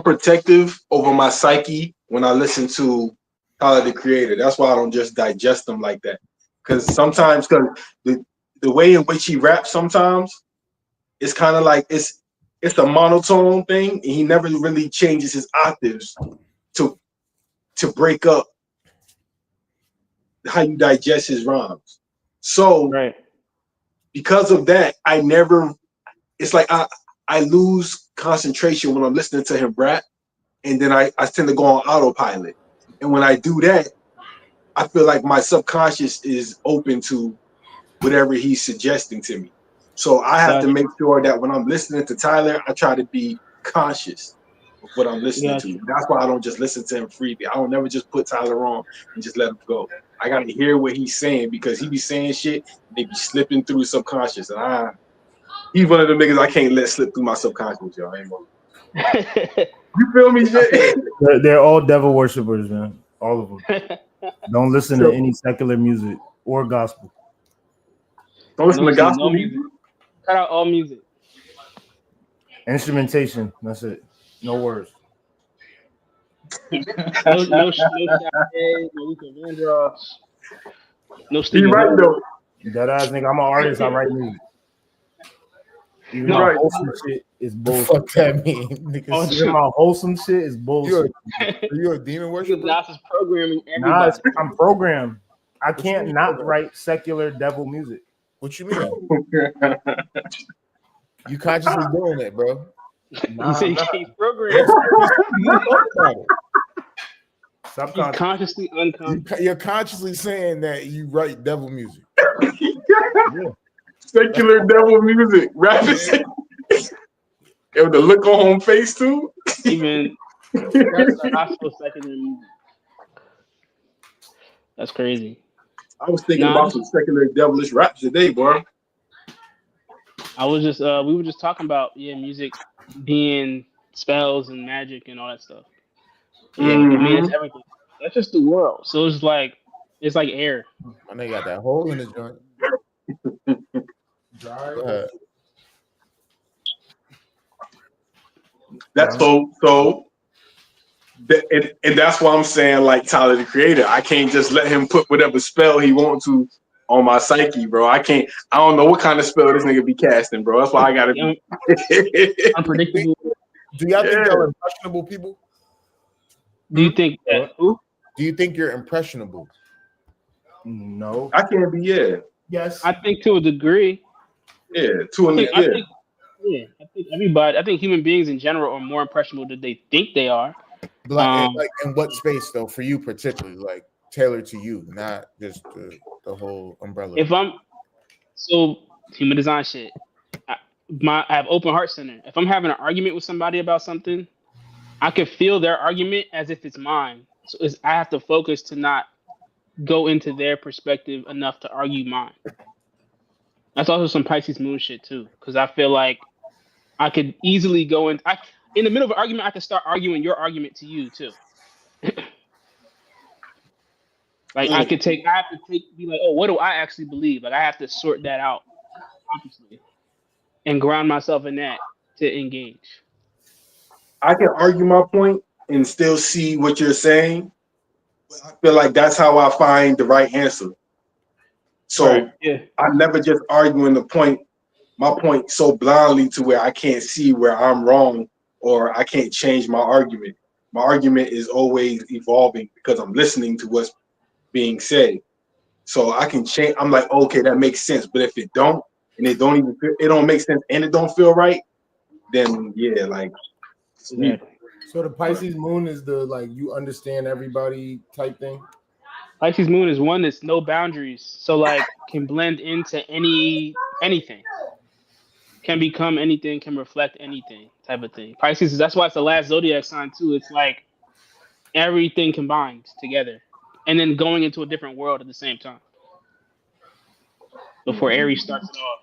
protective over my psyche when I listen to Tyler, the Creator. That's why I don't just digest them like that. Because sometimes, the way in which he raps, sometimes it's kind of like it's a monotone thing, and he never really changes his octaves to break up how you digest his rhymes. So because of that, it's like I lose concentration when I'm listening to him rap, and then I tend to go on autopilot. And when I do that, I feel like my subconscious is open to whatever he's suggesting to me. So I have to make sure that when I'm listening to Tyler, I try to be conscious of what I'm listening to. That's why I don't just listen to him freely. I don't never just put Tyler on and just let him go. I gotta hear what he's saying because he be saying shit and they be slipping through the subconscious. And he's one of the niggas I can't let slip through my subconscious, y'all. You feel me, shit? They're all devil worshippers, man. All of them. Don't listen to any secular music or gospel. Don't listen to gospel music. Cut out all music. Instrumentation. That's it. No words. no Luther Vandross. No Stevie. Right though. That ass nigga. I'm an artist. I write music. Even my wholesome shit is bullshit. Fuck that mean? Even my wholesome shit is bullshit. You're a demon worshiper? Nas is programming everybody. Nah, I'm programmed. I can't not write secular devil music. What you mean? You consciously doing it, bro. Nah, he's programmed. He's consciously unconscious. You're consciously saying that you write devil music. Yeah. Secular devil music. Rapping. With the look on face too. Even that's also secular music. That's crazy. I was thinking about some secular devilish raps today, bro. I was just we were just talking about music being spells and magic and all that stuff. Yeah, I mean it's everything. That's just the world. So it's like air. And they got that hole in the joint. That's and that's why I'm saying like Tyler the Creator. I can't just let him put whatever spell he wants to on my psyche, bro. I don't know what kind of spell this nigga be casting, bro. That's why I gotta be unpredictable. Do y'all think y'all impressionable people? Do you think that who? Do you think you're impressionable? No. I can't be, Yes. I think to a degree. Yeah, to a degree. I think everybody, I think human beings in general are more impressionable than they think they are. Like in what space though, for you particularly, like tailored to you, not just the whole umbrella. If I'm human design shit, I have open heart center. If I'm having an argument with somebody about something, I can feel their argument as if it's mine. So I have to focus to not go into their perspective enough to argue mine. That's also some Pisces moon shit too, because I feel like I could easily go in the middle of an argument. I could start arguing your argument to you too. Like I have to be like, oh, what do I actually believe? Like I have to sort that out consciously and ground myself in that to engage. I can argue my point and still see what you're saying. I feel like that's how I find the right answer. So I'm never just arguing my point so blindly to where I can't see where I'm wrong or I can't change my argument. My argument is always evolving because I'm listening to what's being said. So I can change. I'm like, okay, that makes sense. But if it don't, and it don't make sense and it don't feel right, then like. So the Pisces moon is the like you understand everybody type thing. Pisces moon is one that's no boundaries, so like can blend into anything, can become anything, can reflect anything type of thing. Pisces, that's why it's the last zodiac sign too. It's like everything combined together, and then going into a different world at the same time. Before Aries starts it off.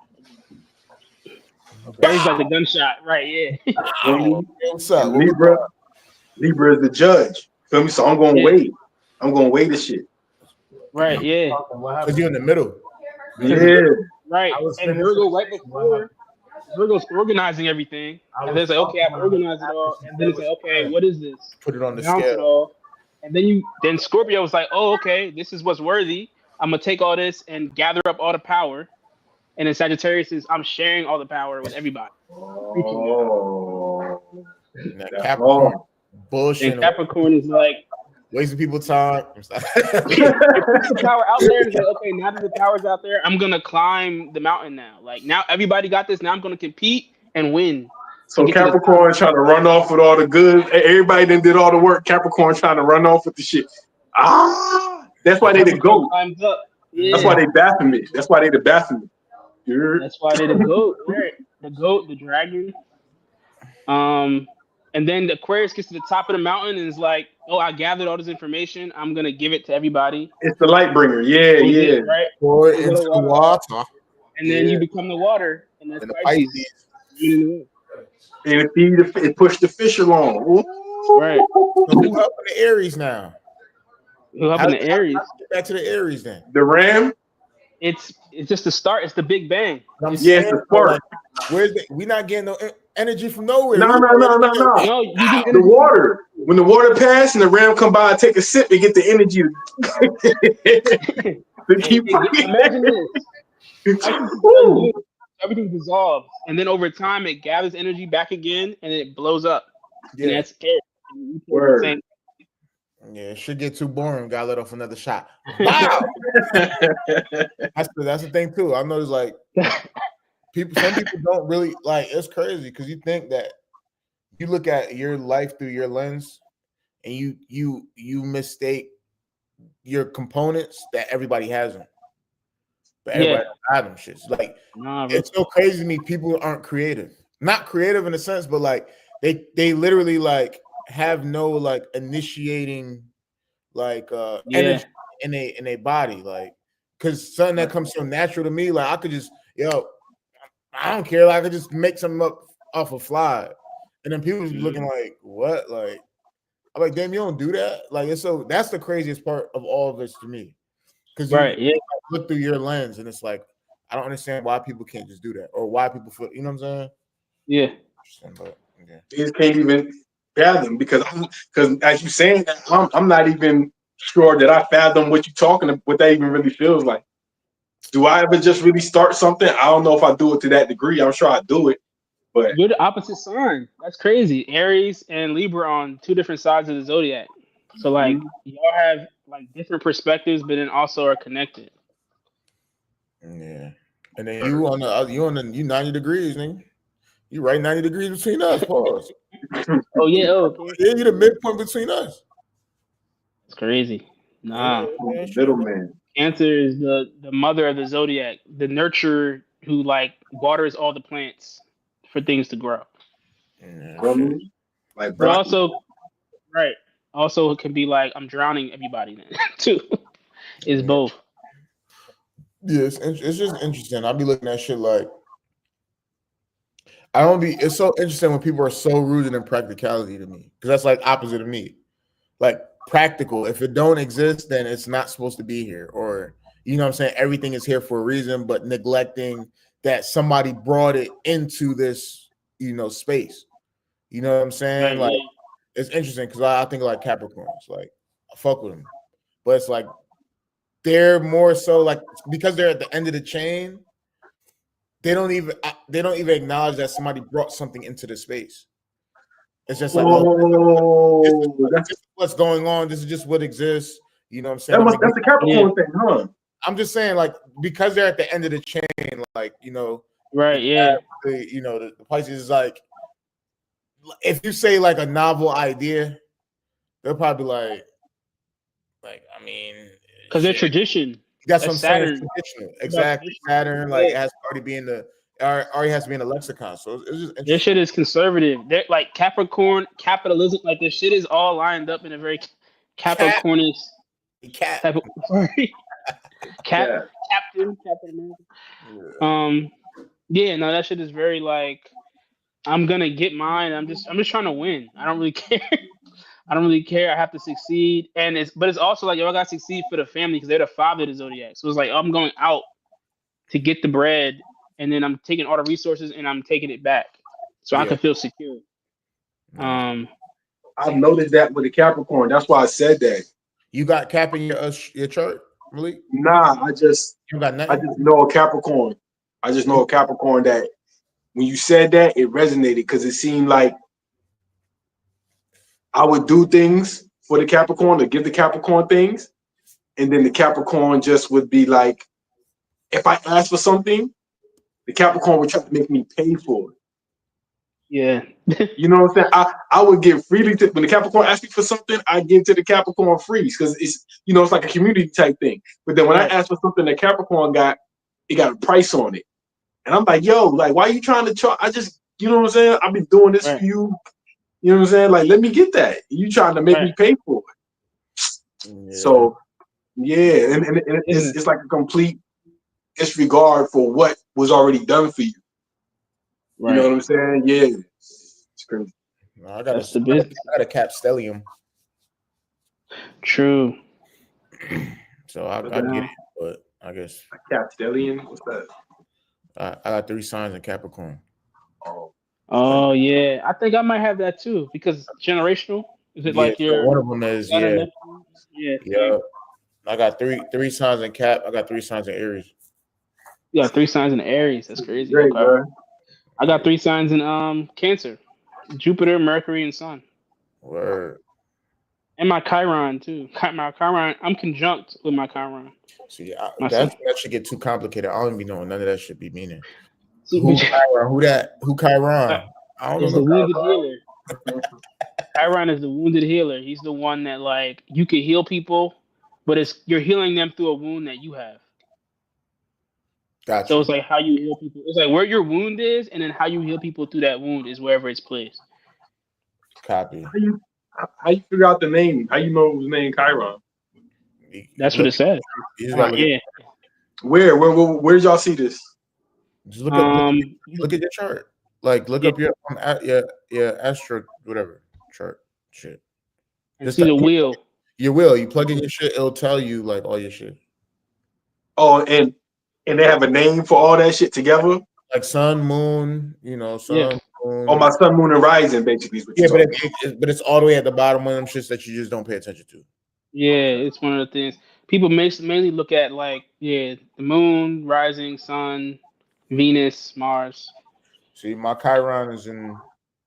Aries like the gunshot, right? Yeah. What's up? Libra is the judge. Feel me? So I'm gonna wait. I'm gonna weigh the shit. Right, yeah. Because you're in the middle. Yeah. Right. And Virgo right before Virgo's organizing everything. And then it's like, okay, I've organized it all. And then it's like, okay, what is this? Put it on the Balance scale. It all. And then Scorpio was like, oh, okay, this is what's worthy. I'm gonna take all this and gather up all the power. And then Sagittarius is I'm sharing all the power with everybody. Oh. Capricorn. Bullshit. And Capricorn is like wasting people's time. The power out there is like, okay, now that the power's out there, I'm gonna climb the mountain now. Like now everybody got this. Now I'm gonna compete and win. So Capricorn trying to run off with all the good. Everybody then did all the work. Capricorn trying to run off with the shit. That's why they the GOAT. Yeah. That's why they Baphomet. That's why they the Baphomet. That's why they the GOAT. Right. The GOAT, the dragon. And then the Aquarius gets to the top of the mountain and is like, "Oh, I gathered all this information. I'm gonna give it to everybody." It's the light bringer. Yeah. Right. Pour it into the water. And then you become the water, and that's Pisces. And it pushed the fish along. Ooh. Right. So who helping the Aries now? Who helping the Aries? Get back to the Aries then. The Ram. It's just the start. It's the Big Bang. It's the spark. We not getting no energy from nowhere. No. The water. When the water passes and the Ram come by and take a sip, they get the energy to keep. Imagine this. Everything dissolves, and then over time it gathers energy back again, and it blows up. Yeah, and that's scary. Word. Yeah, it should get too boring. Gotta let off another shot. Wow. that's the thing too. I noticed like some people don't really like. It's crazy because you think that you look at your life through your lens, and you mistake your components that everybody has them. But everybody don't have them shits. Like it's so crazy to me. People aren't creative. Not creative in a sense, but like they literally like have no like initiating like energy in a body. Like because something that comes so natural to me, like I could just I don't care. Like, I could just make something up off a fly. And then people be looking like, what? Like I'm like, damn, you don't do that. Like it's so that's the craziest part of all of this to me. Because you look through your lens and it's like, I don't understand why people can't just do that or why people feel, you know what I'm saying? Yeah. But, you just can't even fathom because as you saying that, I'm not even sure that I fathom what you're talking about, what that even really feels like. Do I ever just really start something? I don't know if I do it to that degree. I'm sure I do it, but you're the opposite sign. That's crazy. Aries and Libra on two different sides of the zodiac. So like y'all have like different perspectives, but then also are connected. Yeah, and then you 90 degrees, nigga. You right 90 degrees between us, pause. Oh yeah, yeah, you the midpoint between us. It's crazy. Nah, middleman. Cancer is the mother of the zodiac, the nurturer who like waters all the plants for things to grow. Like, but also, right. Also, it can be like I'm drowning everybody then too. It's both. Yes, it's just interesting. I'll be looking at shit like it's so interesting when people are so rooted in practicality to me because that's like opposite of me. Like practical, if it don't exist, then it's not supposed to be here, or you know what I'm saying, everything is here for a reason, but neglecting that somebody brought it into this, space. You know what I'm saying? Like it's interesting because I think like Capricorns, like I fuck with them, but it's like they're more so like because they're at the end of the chain, they don't even acknowledge that somebody brought something into the space. It's just like, this is what's going on. This is just what exists. You know what I'm saying? That's the Capricorn thing, huh? I'm just saying, like, because they're at the end of the chain, like, right? Yeah. The Pisces is like, if you say like a novel idea, they'll probably like, I mean, because they're tradition. That's what I'm saying. Traditional, exactly. Saturn, like, it has to already has to be in the lexicon. So it's just interesting. This shit is conservative. They're like Capricorn, capitalism. Like this shit is all lined up in a very Capricornish type of Captain America. Yeah, no, that shit is very like I'm gonna get mine. I'm just trying to win. I don't really care. I don't really care. I have to succeed, but it's also like, yo, I gotta succeed for the family because they're the father of the zodiac. So it's like I'm going out to get the bread, and then I'm taking all the resources and I'm taking it back, so I can feel secure. I've noticed that with the Capricorn. That's why I said that. You got Cap in your chart, really? Nah, I just know a Capricorn. I just know a Capricorn that when you said that, it resonated because it seemed like I would do things for the Capricorn to give the Capricorn things. And then the Capricorn just would be like, if I ask for something, the Capricorn would try to make me pay for it. Yeah. You know what I'm saying? I would give freely when the Capricorn asks me for something, I give to the Capricorn free because it's like a community type thing. But then when I ask for something the Capricorn got, it got a price on it. And I'm like, yo, like, why are you trying to charge? I just, you know what I'm saying? I've been doing this for you. You know what I'm saying? Like, let me get that. You trying to make me pay for it. Yeah. So, yeah, and it's like a complete disregard for what was already done for you. Right. You know what I'm saying? Yeah. It's crazy. No, I got a Capstellium. True. So I get it, but I guess a Capstellium. What's that? I got 3 signs in Capricorn. Oh yeah, I think I might have that too because generational. Is it like your one of them is yeah. I got three signs in Cap. I got 3 signs in Aries. You got 3 signs in Aries. That's crazy. Great, okay. Bro. I got 3 signs in Cancer, Jupiter, Mercury, and Sun. Word. And my Chiron too. My Chiron, I'm conjunct with my Chiron. See, that should get too complicated. I don't even know what none of that should be meaning. Who Chiron? Who that? Who Chiron? I don't know. The wounded healer. Chiron is the wounded healer. He's the one that like you can heal people, but you're healing them through a wound that you have. Gotcha. So it's like how you heal people. It's like where your wound is, and then how you heal people through that wound is wherever it's placed. Copy. How you figure out the name? How you know it was named Chiron? That's what it says. Yeah. Where did y'all see this? Just look at your chart. Like look up your astro whatever chart shit. Just see the wheel. Your wheel. You plug in your shit. It'll tell you like all your shit. Oh, and they have a name for all that shit together. Like sun, moon. You know, sun. Moon. Oh, my sun, moon, and rising basically. Is what but it's all the way at the bottom. One of them shits that you just don't pay attention to. Yeah, it's one of the things people mainly look at. Like the moon, rising, sun, Venus, Mars. See, my Chiron is in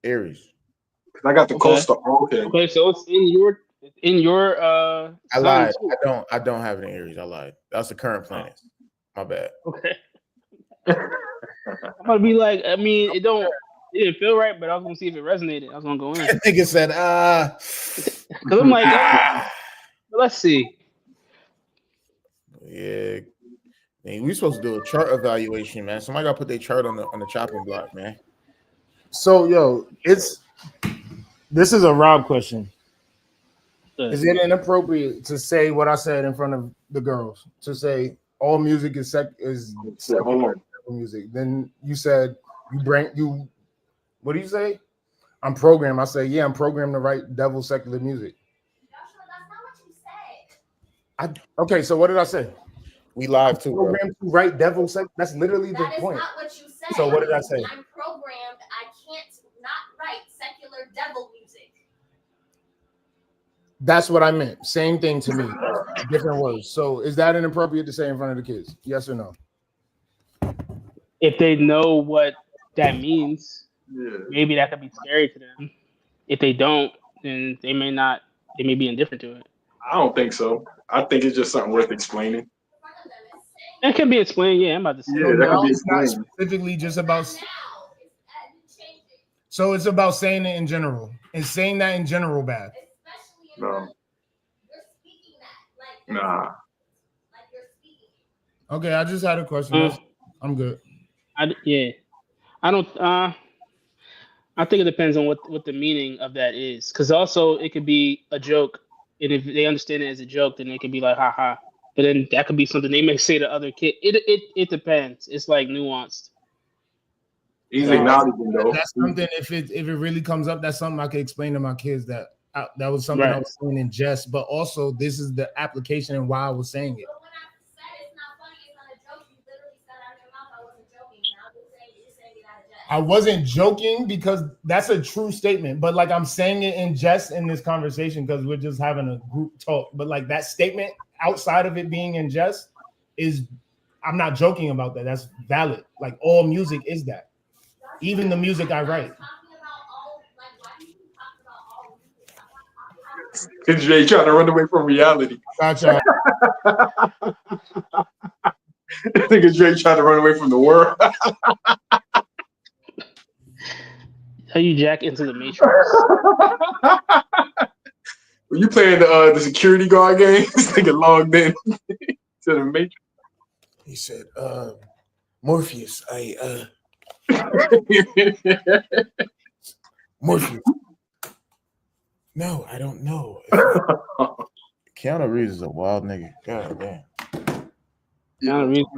Aries. I got the coastal. Okay, so it's in your I lied. Too. I don't have it in Aries. I lied. That's the current planet. My bad. Okay. I'm gonna be like, I mean, it didn't feel right, but I was gonna see if it resonated. I was gonna go in. I think it said because I'm like, let's see. Yeah. Man, we supposed to do a chart evaluation, man. Somebody gotta put their chart on the chopping block, man. So this is a Rob question. Is it inappropriate to say what I said in front of the girls? To say all music is secular music. Then you said what do you say? I'm programmed. I say, I'm programmed to write devil secular music. Joshua, that's not what you said. Okay, so what did I say? We live too. Programmed to write devil secular. That's literally the point. That is not what you said. So what did I say? I'm programmed. I can't not write secular devil music. That's what I meant. Same thing to me. Different words. So is that inappropriate to say in front of the kids? Yes or no? If they know what that means, maybe that could be scary to them. If they don't, then they may not. They may be indifferent to it. I don't think so. I think it's just something worth explaining. It can be explained. Yeah, I'm about to say. Yeah, that can be it's not explained. specifically just about. So it's about saying it in general. Is saying that in general bad? No. Nah. Okay, I just had a question. I'm good. I don't. I think it depends on what the meaning of that is, because also it could be a joke, and if they understand it as a joke, then it could be like ha ha. But then that could be something they may say to other kids. It depends. It's like nuanced. He's acknowledging though. That's something. If it really comes up, that's something I could explain to my kids. That was something I was saying in jest, but also this is the application and why I was saying it. But when I said it's not funny, it's not a joke, you literally said out of your mouth I wasn't joking. Now you're saying it out of jest. I wasn't joking because that's a true statement, but like I'm saying it in jest in this conversation because we're just having a group talk. But like that statement outside of it being in jest I'm not joking about that. That's valid. Like all music is that. Even the music I write. Jay trying to run away from reality. Gotcha. I think it's Jay trying to run away from the world. How you jack into the Matrix? When you playing the security guard game, this nigga logged in to the Matrix. He said, Morpheus, Morpheus, No, I don't know. Keanu Reeves is a wild nigga. God damn. Keanu Reeves.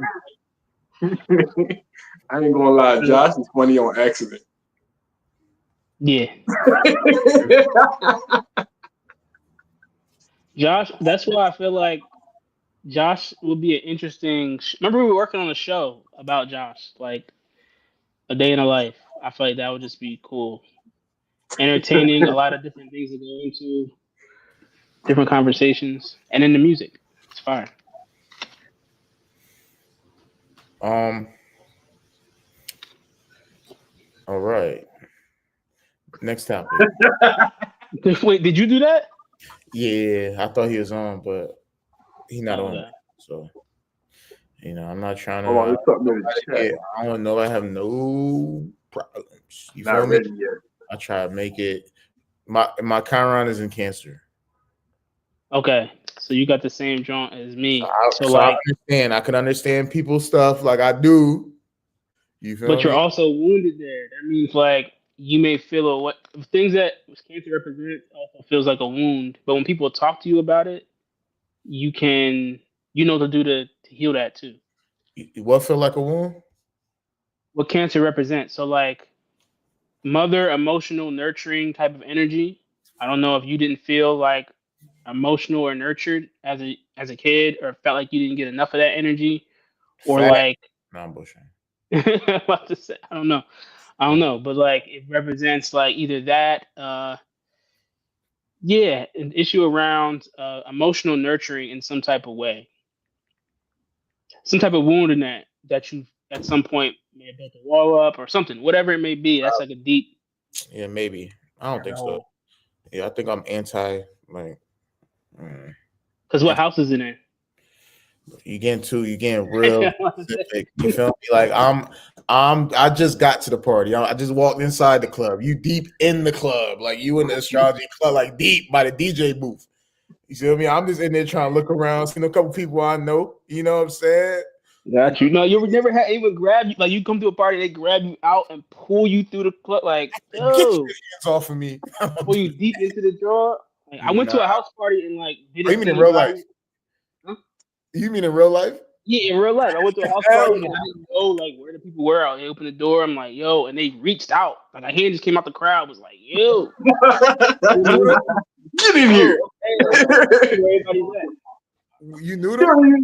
I ain't gonna lie, Josh is funny on accident. Yeah. Josh, that's why I feel like Josh would be an interesting. Remember, we were working on a show about Josh, like A Day in a Life. I feel like that would just be cool, entertaining. A lot of different things to go into, different conversations, and then the music. It's fire. All right. Next topic. Wait, did you do that? Yeah, I thought he was on, but he's not on. Okay. So, I'm not trying to. I don't know. I have no problems. You not feel ready me? yet. I try to make it. My Chiron is in Cancer. Okay, so you got the same joint as me. So I understand. I can understand people's stuff like I do. You feel but you're me? also wounded there. That means like you may feel what things that cancer represents also feels like a wound. But when people talk to you about it, you know to do to heal that too. What feel like a wound? What cancer represents. So like mother emotional nurturing type of energy. I don't know if you didn't feel like emotional or nurtured as a kid, or felt like you didn't get enough of that energy, or Fat. like No, I'm bullshit. I'm about to say, I don't know, but like it represents like either that, an issue around emotional nurturing in some type of way, some type of wound in that you at some point may have built a wall up or something, whatever it may be. That's like a deep. Yeah, maybe. I don't think so. Yeah, I think I'm anti. Like, because what house is it in? You getting real specific. You feel me? Like I just got to the party. I just walked inside the club. You deep in the club, like you in the astrology club, like deep by the DJ booth. You see what I mean? I'm just in there trying to look around, seeing a couple people I know. You know what I'm saying? Got you. No, you would never had anyone grab you. Like you come to a party, they grab you out and pull you through the club. Like, get your hands off of me. Pull you deep into the drawer. Like, I went to a house party and like didn't. You mean in real life? Huh? You mean in real life? Yeah, in real life. I went to a house party and I didn't know like where the people were. They opened the door. I'm like, yo, and they reached out. Like a hand just came out the crowd. Was like, yo, get in here. You knew them?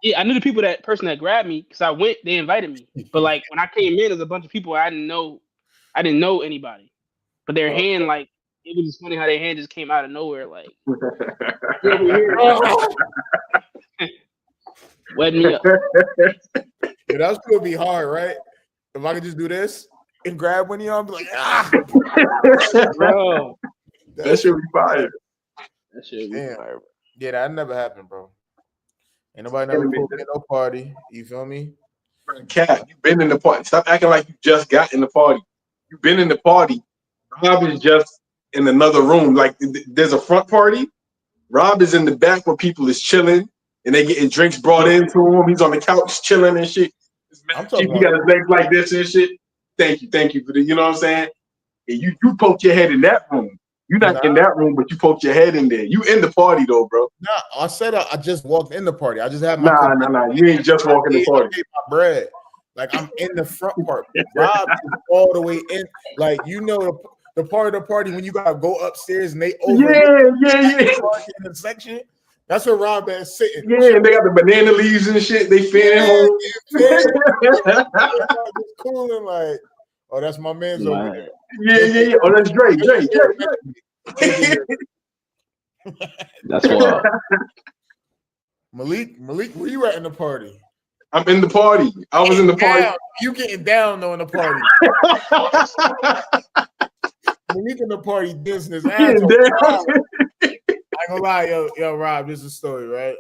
Yeah, I knew the people. That person that grabbed me because I went. They invited me. But like when I came in, there's a bunch of people I didn't know. I didn't know anybody. But their hand, like, it was just funny how their hand just came out of nowhere. Like, wet me up. Yeah, that's gonna be hard, right? If I could just do this and grab one of y'all, I'd be like, bro, that should be fire. That should be fire. Yeah, that never happened, bro. Ain't nobody never pulled me in no party. You feel me? Cat, you've been in the party. Stop acting like you just got in the party. You've been in the party. Rob is just in another room. Like there's a front party. Rob is in the back where people is chilling and they getting drinks brought into him. He's on the couch chilling and shit. He got his legs like this and shit. Thank you for the, you know what I'm saying? And you poked your head in that room. You're not in that room, but you poked your head in there. You in the party though, bro. Nah, I said I just walked in the party. I just had my Nah. You ain't just walking the party. My bread. Like I'm in the front part. Rob is all the way in. Like the part of the party when you gotta go upstairs and they over in the section. That's where Rob is sitting. Yeah, and they got the banana leaves and shit. They fan just cooling like, oh, that's my man's over there. Yeah. Oh, that's Drake. That's wild. Malik, where you at in the party? I'm in the party. I was in the party. You getting down though in the party. Malik in the party business. I ain't gonna lie, yo, Rob, this is a story, right?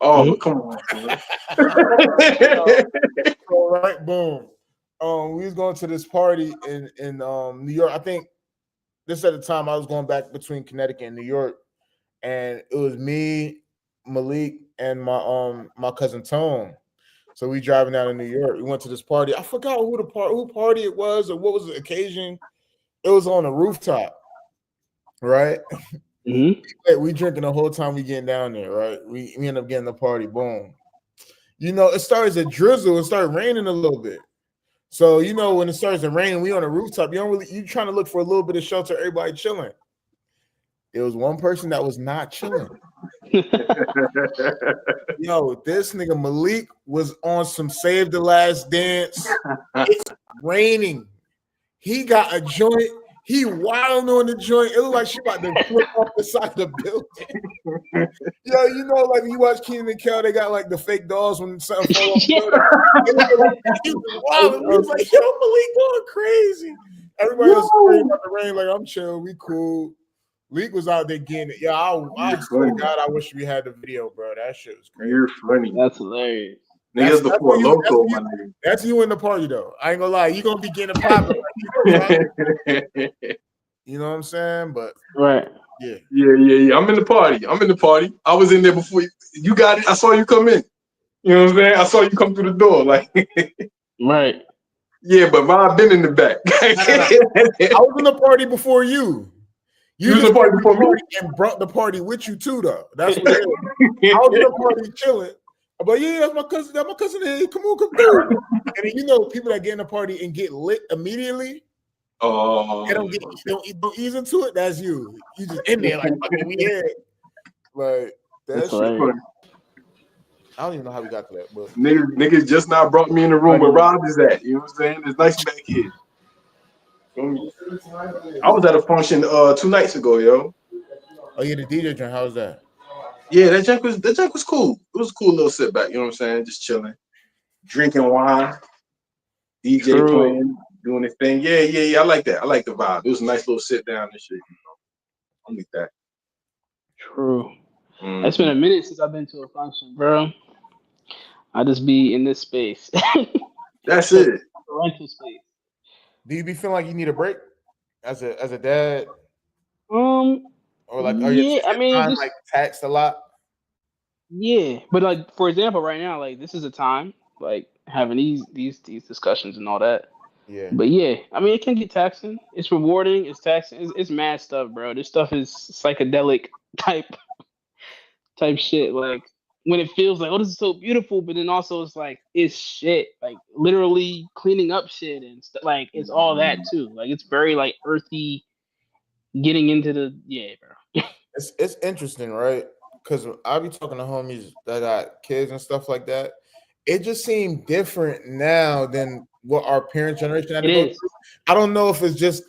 Oh, come on. All right, boom. We was going to this party in New York. I think this at the time I was going back between Connecticut and New York, and it was me, Malik, and my cousin Tone. So we driving down to New York. We went to this party. I forgot who party it was or what was the occasion. It was on a rooftop. right? Mm-hmm. We drinking the whole time we getting down there, right? We end up getting the party, boom. You know, it starts to drizzle, it started raining a little bit. So you know, when it starts to rain, we on a rooftop. You trying to look for a little bit of shelter, everybody chilling. There was one person that was not chilling. Yo, this nigga Malik was on some Save the Last Dance. It's raining. He got a joint. He wilding on the joint. It looked like she about to flip off the side of the building. Yo, you know, like when you watch Keenan and Kel, they got like the fake dolls when something fall off the building. He was wild. He was like, yo, Malik going crazy. Everybody else screaming about the rain, like, I'm chill, we cool. Leak was out there getting it. Yeah, I swear to God, I wish we had the video, bro. That shit was crazy. You're funny. That's hilarious. Niggas the Four Loco, my nigga. That's you in the party, though. I ain't gonna lie. You gonna be getting popping. You know what I'm saying? But right. Yeah. I'm in the party. I was in there before you got it. I saw you come in. You know what I'm saying? I saw you come through the door. Like, right. Yeah, but I've been in the back. I was in the party before you. You was in the party before me and brought the party with you too, though. That's what it is. I was in the party chilling. But yeah, that's my cousin. That's my cousin. Hey, come on, come through. And then, you know, people that get in the party and get lit immediately. Oh, they don't ease into it. That's you. You just in there like fucking we had. Like that's shit. I don't even know how we got to that, but niggas just now brought me in the room where Rob is at. You know what I'm saying? It's nice back here. I was at a function 2 nights ago, yo. Oh yeah, the DJ joint. How was that? Yeah, that junk was cool. It was a cool little sit back. You know what I'm saying? Just chilling, drinking wine, DJ playing, doing his thing. Yeah. I like that. I like the vibe. It was a nice little sit down and shit. You know? I like that. True. Mm-hmm. It's been a minute since I've been to a function, bro. I just be in this space. That's it. Rental space. Do you be feeling like you need a break as a dad? Or like, are yeah, I mean, time, like taxed a lot? Yeah, but like for example, right now, like this is a time like having these discussions and all that. Yeah. But yeah, I mean, it can get taxing. It's rewarding. It's taxing. It's mad stuff, bro. This stuff is psychedelic type shit. Like when it feels like, oh, this is so beautiful, but then also it's like it's shit. Like literally cleaning up shit and stuff. Like it's all that too. Like it's very like earthy. Getting into the bro. It's interesting, right? Because I be talking to homies that got kids and stuff like that. It just seemed different now than what our parent generation had to go through. I don't know if it's just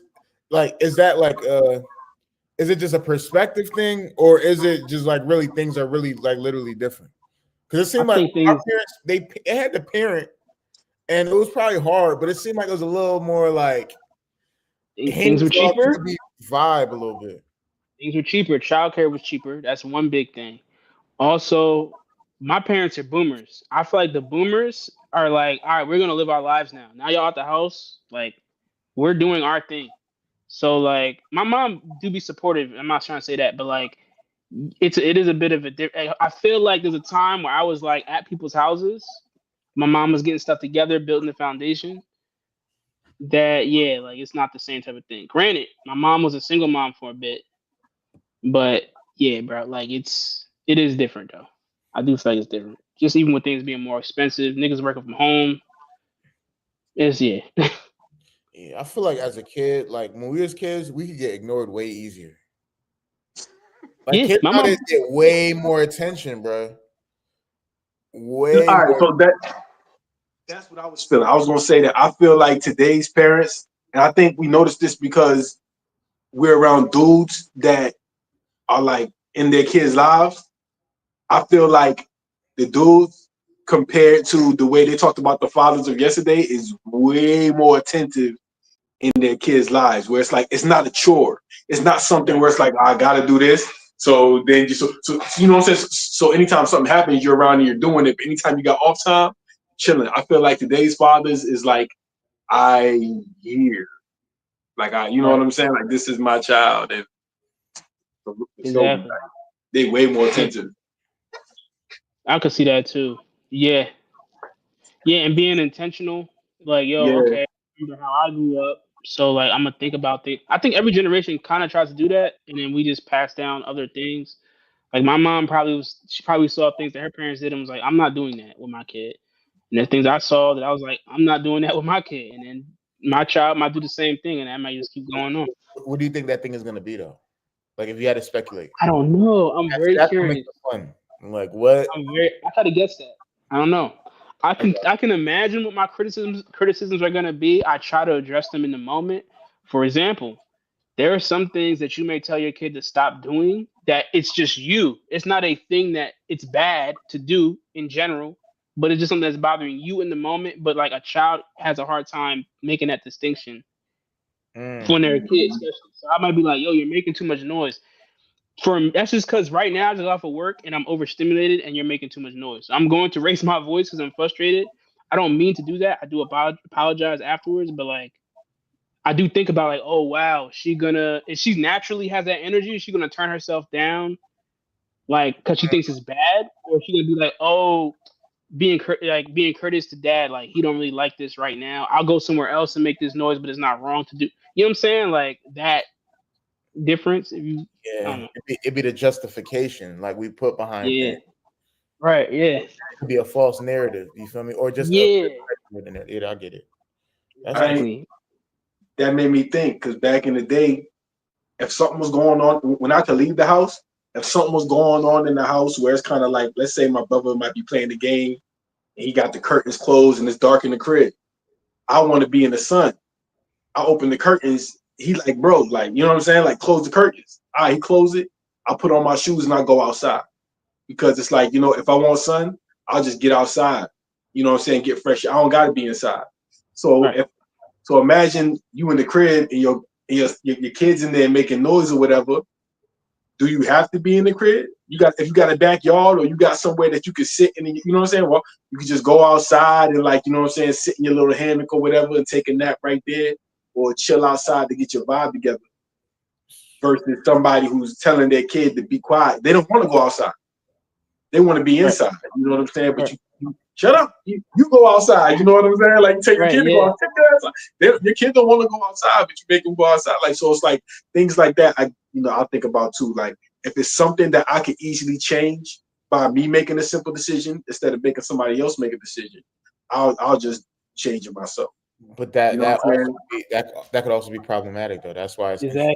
like, is that like is it just a perspective thing, or is it just like really things are really like literally different? Because it seemed like our parents they had to parent, and it was probably hard, but it seemed like it was a little more like things were cheaper. Vibe a little bit. Things were cheaper. Childcare was cheaper. That's one big thing. Also, my parents are boomers. I feel like the boomers are like, all right, we're gonna live our lives now. Now y'all at the house, like we're doing our thing. So like, my mom do be supportive. I'm not trying to say that, but like, it is a bit of a. I feel like there's a time where I was like at people's houses. My mom was getting stuff together, building the foundation. That like it's not the same type of thing. Granted, my mom was a single mom for a bit, but yeah, bro, like it is different though. I do feel like it's different. Just even with things being more expensive, niggas working from home. It's yeah, I feel like as a kid, like when we was kids, we could get ignored way easier. Like kids nowadays get way more attention, bro. Way. All right, so that's what I was feeling. I was gonna say that I feel like today's parents, and I think we noticed this because we're around dudes that are like in their kids' lives. I feel like the dudes compared to the way they talked about the fathers of yesterday is way more attentive in their kids' lives, where it's like it's not a chore. It's not something where it's like, I gotta do this. So then so you know what I'm saying? So anytime something happens, you're around and you're doing it. But anytime you got off time, chilling. I feel like today's fathers is like, I hear. Like you know what I'm saying? Like this is my child. And exactly. They way more attentive. I could see that too. Yeah, and being intentional. Like, okay, I remember how I grew up. So like I'm gonna think about things. I think every generation kind of tries to do that, and then we just pass down other things. Like my mom she probably saw things that her parents did and was like, I'm not doing that with my kid. And there's things I saw that I was like, I'm not doing that with my kid. And then my child might do the same thing, and that might just keep going on. What do you think that thing is gonna be though? Like if you had to speculate. I don't know. I'm very curious. Fun. Like what? I try to guess that. I don't know. I can imagine what my criticisms are gonna be. I try to address them in the moment. For example, there are some things that you may tell your kid to stop doing that it's just you. It's not a thing that it's bad to do in general, but it's just something that's bothering you in the moment. But like a child has a hard time making that distinction when they're a kid, especially. So I might be like, yo, you're making too much noise. That's just because right now I just off of work and I'm overstimulated and you're making too much noise. I'm going to raise my voice because I'm frustrated. I don't mean to do that. I do apologize afterwards, but like I do think about like, oh wow, if she naturally has that energy, is she gonna turn herself down, like because she thinks it's bad, or is she gonna be like, oh, being courteous to dad, like he don't really like this right now. I'll go somewhere else and make this noise, but it's not wrong to do. You know what I'm saying? Like that difference. It'd be the justification like we put behind things. Right. Yeah. It could be a false narrative. You feel me? Or just I get it. That made me think because back in the day, if something was going on when I could leave the house, if something was going on in the house where it's kind of like, let's say my brother might be playing the game and he got the curtains closed and it's dark in the crib, I want to be in the sun. I open the curtains. He like, bro, like, you know what I'm saying? Like, close the curtains. All right, he close it. I put on my shoes and I go outside because it's like, you know, if I want sun, I'll just get outside. You know what I'm saying? Get fresh. I don't got to be inside. So So imagine you in the crib and your kids in there making noise or whatever. Do you have to be in the crib? If you got a backyard or you got somewhere that you can sit in, you know what I'm saying? Well, you can just go outside and like, you know what I'm saying, sit in your little hammock or whatever and take a nap right there, or chill outside to get your vibe together. Versus somebody who's telling their kid to be quiet. They don't want to go outside. They want to be inside. You know what I'm saying? But you shut up. You go outside. You know what I'm saying? Like take your kid to go outside. Your kid don't want to go outside, but you make them go outside. Like so, it's like things like that. I'll think about too. Like if it's something that I could easily change by me making a simple decision instead of making somebody else make a decision, I'll just change it myself. But that could also be problematic though. That's why it's exactly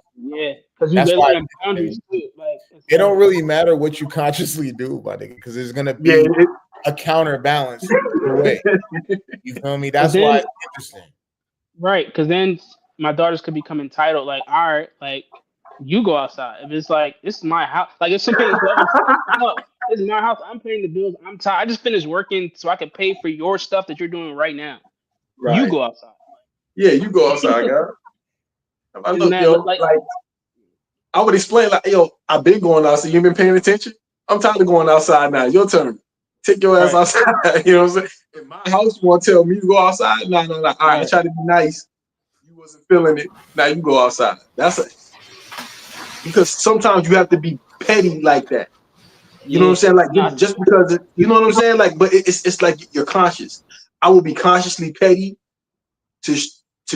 because that's why boundaries too. Like it don't really matter what you consciously do, buddy, because there's gonna be a counterbalance way. You feel me? That's why it's interesting. Right, because then my daughters could become entitled. Like, all right, like you go outside. If it's like this is my house, like if something this is my house, I'm paying the bills. I'm tired. I just finished working so I can pay for your stuff that you're doing right now. Right. You go outside. Yeah, you go outside, girl. I would explain like, yo, I've been going outside. You been paying attention? I'm tired of going outside now. Your turn. Take your ass outside. You know what I'm saying? In my house, you want to tell me to go outside? No. All right, I try to be nice. You wasn't feeling it. Now you go outside. Because sometimes you have to be petty like that. You know what I'm saying? Like just because you know what I'm saying? Like, but it's like you're conscious. I will be consciously petty to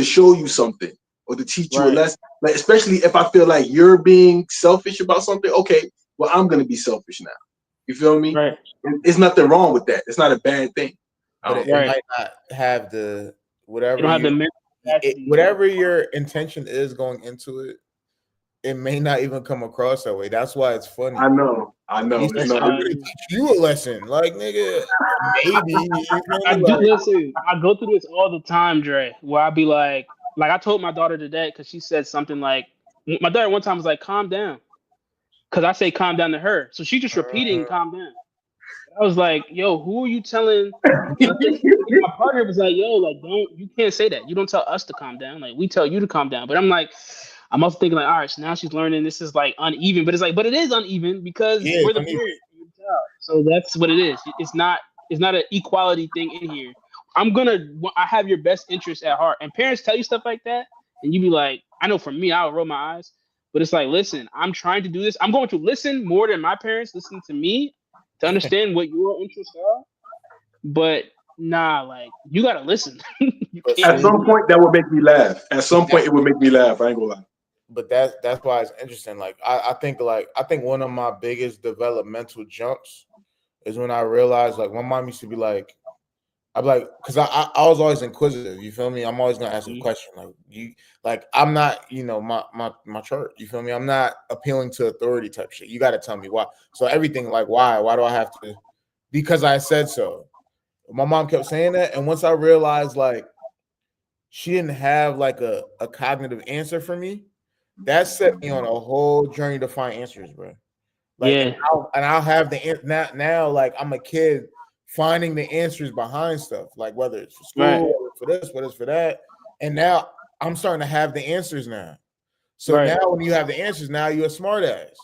show you something or to teach you a lesson. Like especially if I feel like you're being selfish about something. Okay, well I'm gonna be selfish now. You feel me? Right. It's nothing wrong with that. It's not a bad thing. But it might not have the whatever your intention is going into it. It may not even come across that way. That's why it's funny. I know. I'm gonna teach you a lesson, like nigga. Maybe listen. I go through this all the time, Dre. Where I be like I told my daughter today because she said something like, my daughter one time was like, "Calm down," because I say "calm down" to her, so she just repeating "calm down." I was like, "Yo, who are you telling?" My partner was like, "Yo, like you can't say that. You don't tell us to calm down. Like we tell you to calm down." But I'm like. I'm also thinking like, all right, so now she's learning this is like uneven, but it is uneven because we're the parent. So that's what it is. It's not an equality thing in here. I have your best interest at heart. And parents tell you stuff like that, and you be like, I know for me, I'll roll my eyes, but it's like, listen, I'm trying to do this. I'm going to listen more than my parents listen to me to understand what your interests are. But nah, like you gotta listen. You At some point, that would make me laugh. At some point, it would make me laugh. I ain't gonna lie. But that's why it's interesting. Like I think one of my biggest developmental jumps is when I realized, like, my mom used to be like, I'm like, because I was always inquisitive. You feel me? I'm always gonna ask a question. I'm not, my church. You feel me? I'm not appealing to authority type shit. You got to tell me why. So everything, like, why? Why do I have to? Because I said so. My mom kept saying that, and once I realized, like, she didn't have like a cognitive answer for me, that set me on a whole journey to find answers, bro. Like, yeah. and I'll have the now, like, I'm a kid finding the answers behind stuff, like whether it's for school, whether it's for this, whether it's for that. And now I'm starting to have the answers now. So now when you have the answers, now you're a smart ass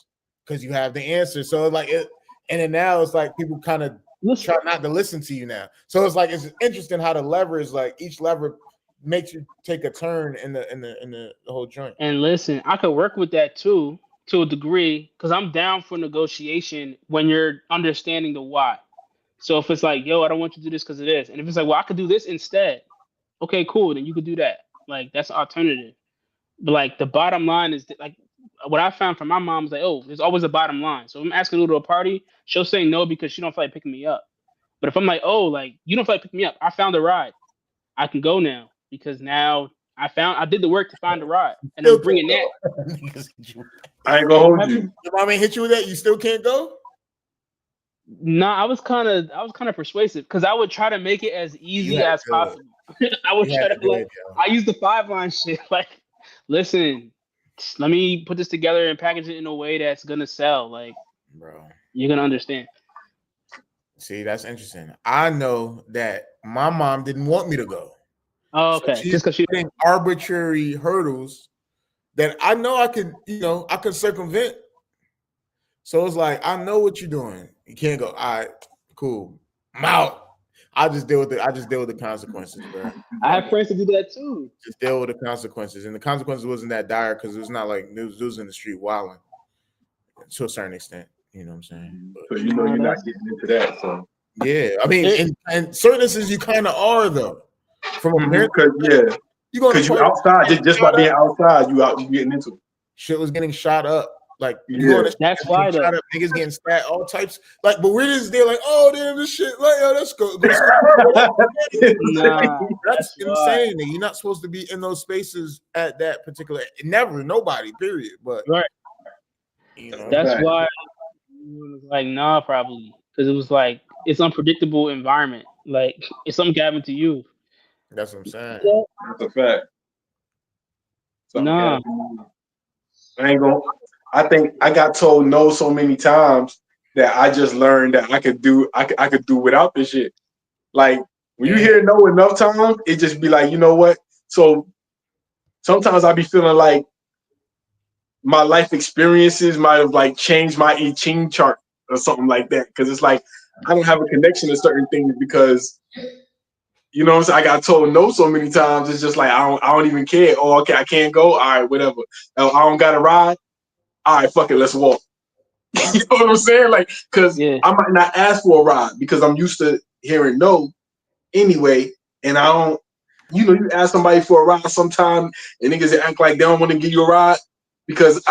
because you have the answers. So like it, and then now it's like people kind of try not to listen to you now. So it's like it's interesting how the lever is like each lever makes you take a turn in the whole joint. And listen, I could work with that too to a degree because I'm down for negotiation when you're understanding the why. So if it's like, yo, I don't want you to do this because of this, and if it's like, well, I could do this instead. Okay, cool. Then you could do that. Like that's an alternative. But like the bottom line is that, like what I found from my mom is like, oh, there's always a bottom line. So if I'm asking her to go to a party, she'll say no because she don't feel like picking me up. But if I'm like, oh, like you don't feel like picking me up, I found a ride. I can go now because now I did the work to find a ride, and I'm bringing that. I ain't gonna hold you. Your mom ain't hit you with that. You still can't go. Nah, I was kind of persuasive because I would try to make it as easy as possible. I would try to I use the 5-line shit. Like, listen, let me put this together and package it in a way that's gonna sell. Like, bro, you're gonna understand. See, that's interesting. I know that my mom didn't want me to go. Oh, okay. So just because she's putting arbitrary hurdles that I know I could, I could circumvent. So it's like, I know what you're doing. You can't go. All right, cool. I'm out. I just deal with the consequences, bro. I have friends to do that too. Just deal with the consequences, and the consequences wasn't that dire because it was not like it was in the street wilding to a certain extent. You know what I'm saying? But, so you're not getting into that. So yeah, I mean, in certain instances, you kind of are though. From a parent, because you outside just by being outside, you getting into it. Shit was getting shot up. Like, that's why though. Niggas getting spat, all types. Like, but we're just there, like, oh damn, this shit, like, yo, let's go. Nah, that's insane. You're not supposed to be in those spaces at that particular. Never, nobody. Period. But that's why. Like, nah, probably because it was like it's unpredictable environment. Like, it's something happened to you. That's what I'm saying. That's a fact. Nah. I ain't gonna. I think I got told no so many times that I just learned that I could do without this shit. Like when you hear no enough times, it just be like, you know what? So sometimes I be feeling like my life experiences might have like changed my I Ching chart or something like that. Cause it's like I don't have a connection to certain things because you know what I'm saying? I got told no so many times. It's just like I don't even care. Oh, okay, I can't go. All right, whatever. I don't got a ride. All right, fuck it, let's walk. You know what I'm saying? Like, because I might not ask for a ride because I'm used to hearing no anyway. And I don't, you ask somebody for a ride sometime and niggas act like they don't want to give you a ride because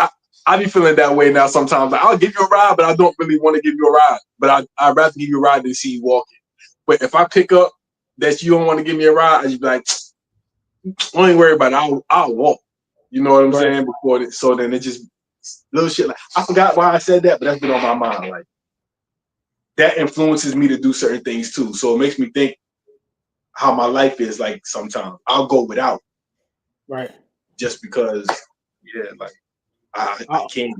I be feeling that way now sometimes. Like, I'll give you a ride, but I don't really want to give you a ride. But I'd rather give you a ride than see you walking. But if I pick up that you don't want to give me a ride, I just be like, don't even worry about it. I'll walk. You know what I'm saying? Before it, so then it just little shit like I forgot why I said that, but that's been on my mind. Like that influences me to do certain things too. So it makes me think how my life is. Like sometimes I'll go without, right? Just because, like I can't.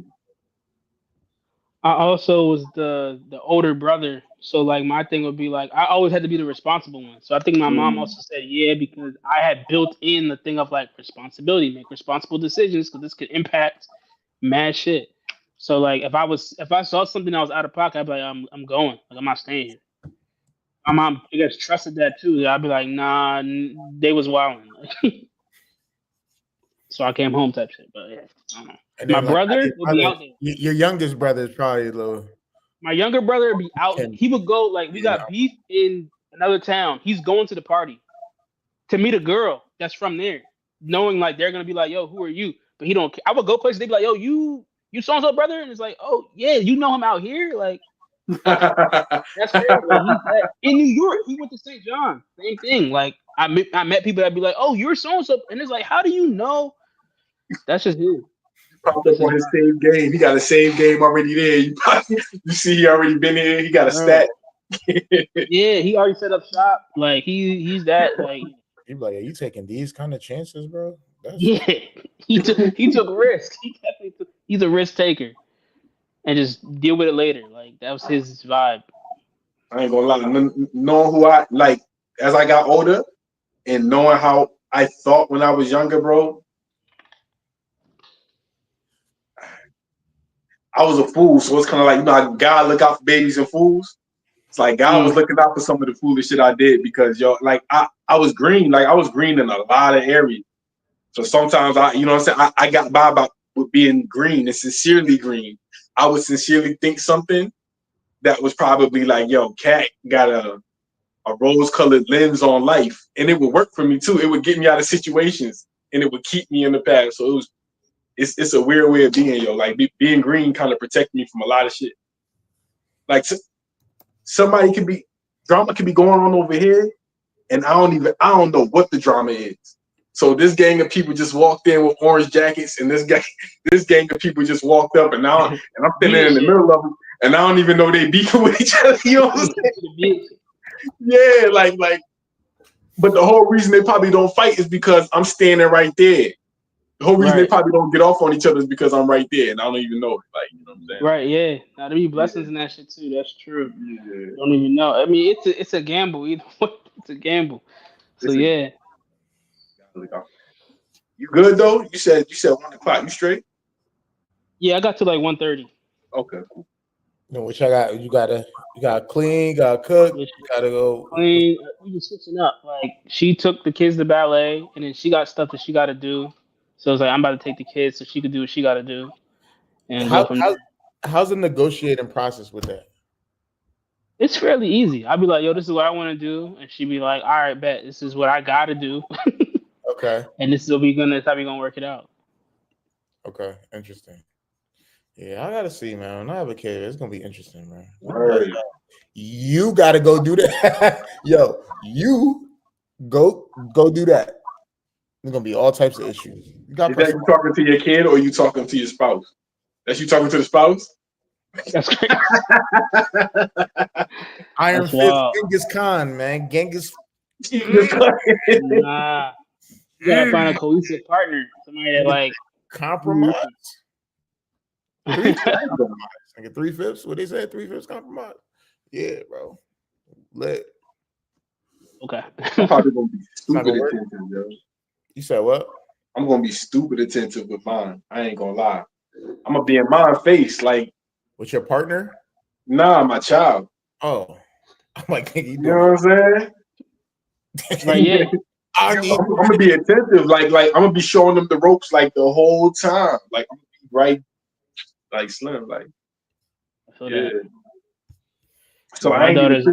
I also was the older brother, so like my thing would be like I always had to be the responsible one. So I think my mom also said because I had built in the thing of like responsibility, make responsible decisions because this could impact mad shit. So like if I saw something that was out of pocket, I'd be like I'm going, like I'm not staying here. My mom, I guess, trusted that too. I'd be like, nah, they was wilding. So I came home type shit, but yeah, I don't know. And my brother would be out there. Your youngest brother is probably a little. My younger brother would be out. He would go like we got beef in another town. He's going to the party. to meet a girl that's from there, knowing like they're gonna be like, yo, who are you? But he don't. I would go places. They be like, yo, you so and so brother, and it's like, oh yeah, you know him out here, like. That's crazy. Like, he's in New York. He went to St. John. Same thing. Like I met people that be like, "Oh, you're so and so," and it's like, how do you know? That's just him. Popped up on his save game. He got a save game already there. You see, he already been here. He got a stat. Yeah, he already set up shop. Like he's that. Like you're like, are you taking these kind of chances, bro? Yeah, he took risk. He's a risk taker, and just deal with it later. Like that was his vibe. I ain't gonna lie. Knowing who I like as I got older, and knowing how I thought when I was younger, bro. I was a fool, so it's kind of like, how God look out for babies and fools. It's like God was looking out for some of the foolish shit I did because like I was green, like I was green in a lot of areas. So sometimes I got by about with being green and sincerely green. I would sincerely think something that was probably like, yo, Cat got a rose-colored lens on life, and it would work for me too. It would get me out of situations, and it would keep me in the past. So it's a weird way of being, yo. Like being green kind of protect me from a lot of shit. Like drama could be going on over here, and I don't know what the drama is. So this gang of people just walked in with orange jackets, and this gang of people just walked up, and I'm sitting there in the middle of them, and I don't even know they beefing with each other. You know what I'm saying? Yeah, like. But the whole reason they probably don't fight is because I'm standing right there. The whole reason they probably don't get off on each other is because I'm right there, and I don't even know it. Like, you know what I'm saying? Right? Yeah. Now there be blessings in that shit too. That's true. Yeah. Don't even know. I mean, it's a gamble either way. It's a gamble. So yeah. You good though? You said 1 o'clock. You straight? Yeah, I got to like 1:30. Okay, cool. No, which I got. You gotta clean, gotta cook, you gotta go clean. We just switching up. Like she took the kids to ballet, and then she got stuff that she got to do. So it's like I'm about to take the kids so she could do what she got to do. And how's the negotiating process with that? It's fairly easy. I'd be like, yo, this is what I want to do. And she'd be like, all right, bet. This is what I got to do. Okay. And this is how we gonna work it out. Okay. Interesting. Yeah, I gotta see, man. When I have a kid, it's gonna be interesting, man. Right. You gotta go do that. Yo, you go do that. There's gonna be all types of issues. Is that you talking to your kid or you talking to your spouse? That's you talking to the spouse? That's crazy. Iron Fist, Genghis Khan, man. Genghis. Nah. You gotta find a cohesive partner. Somebody that like compromise. 3/5. What they say? 3/5 compromise. Yeah, bro. Lit. Okay. I'm probably gonna be stupid attentive, yo. You said what? I'm gonna be stupid attentive with mine. I ain't gonna lie. I'm gonna be in my face, like with your partner. Nah, my child. Oh, I'm like, you know what I'm saying? Right, yeah. I'm gonna be attentive, like I'm gonna be showing them the ropes like the whole time, like I'm gonna be right, like Slim, like yeah. So my daughter's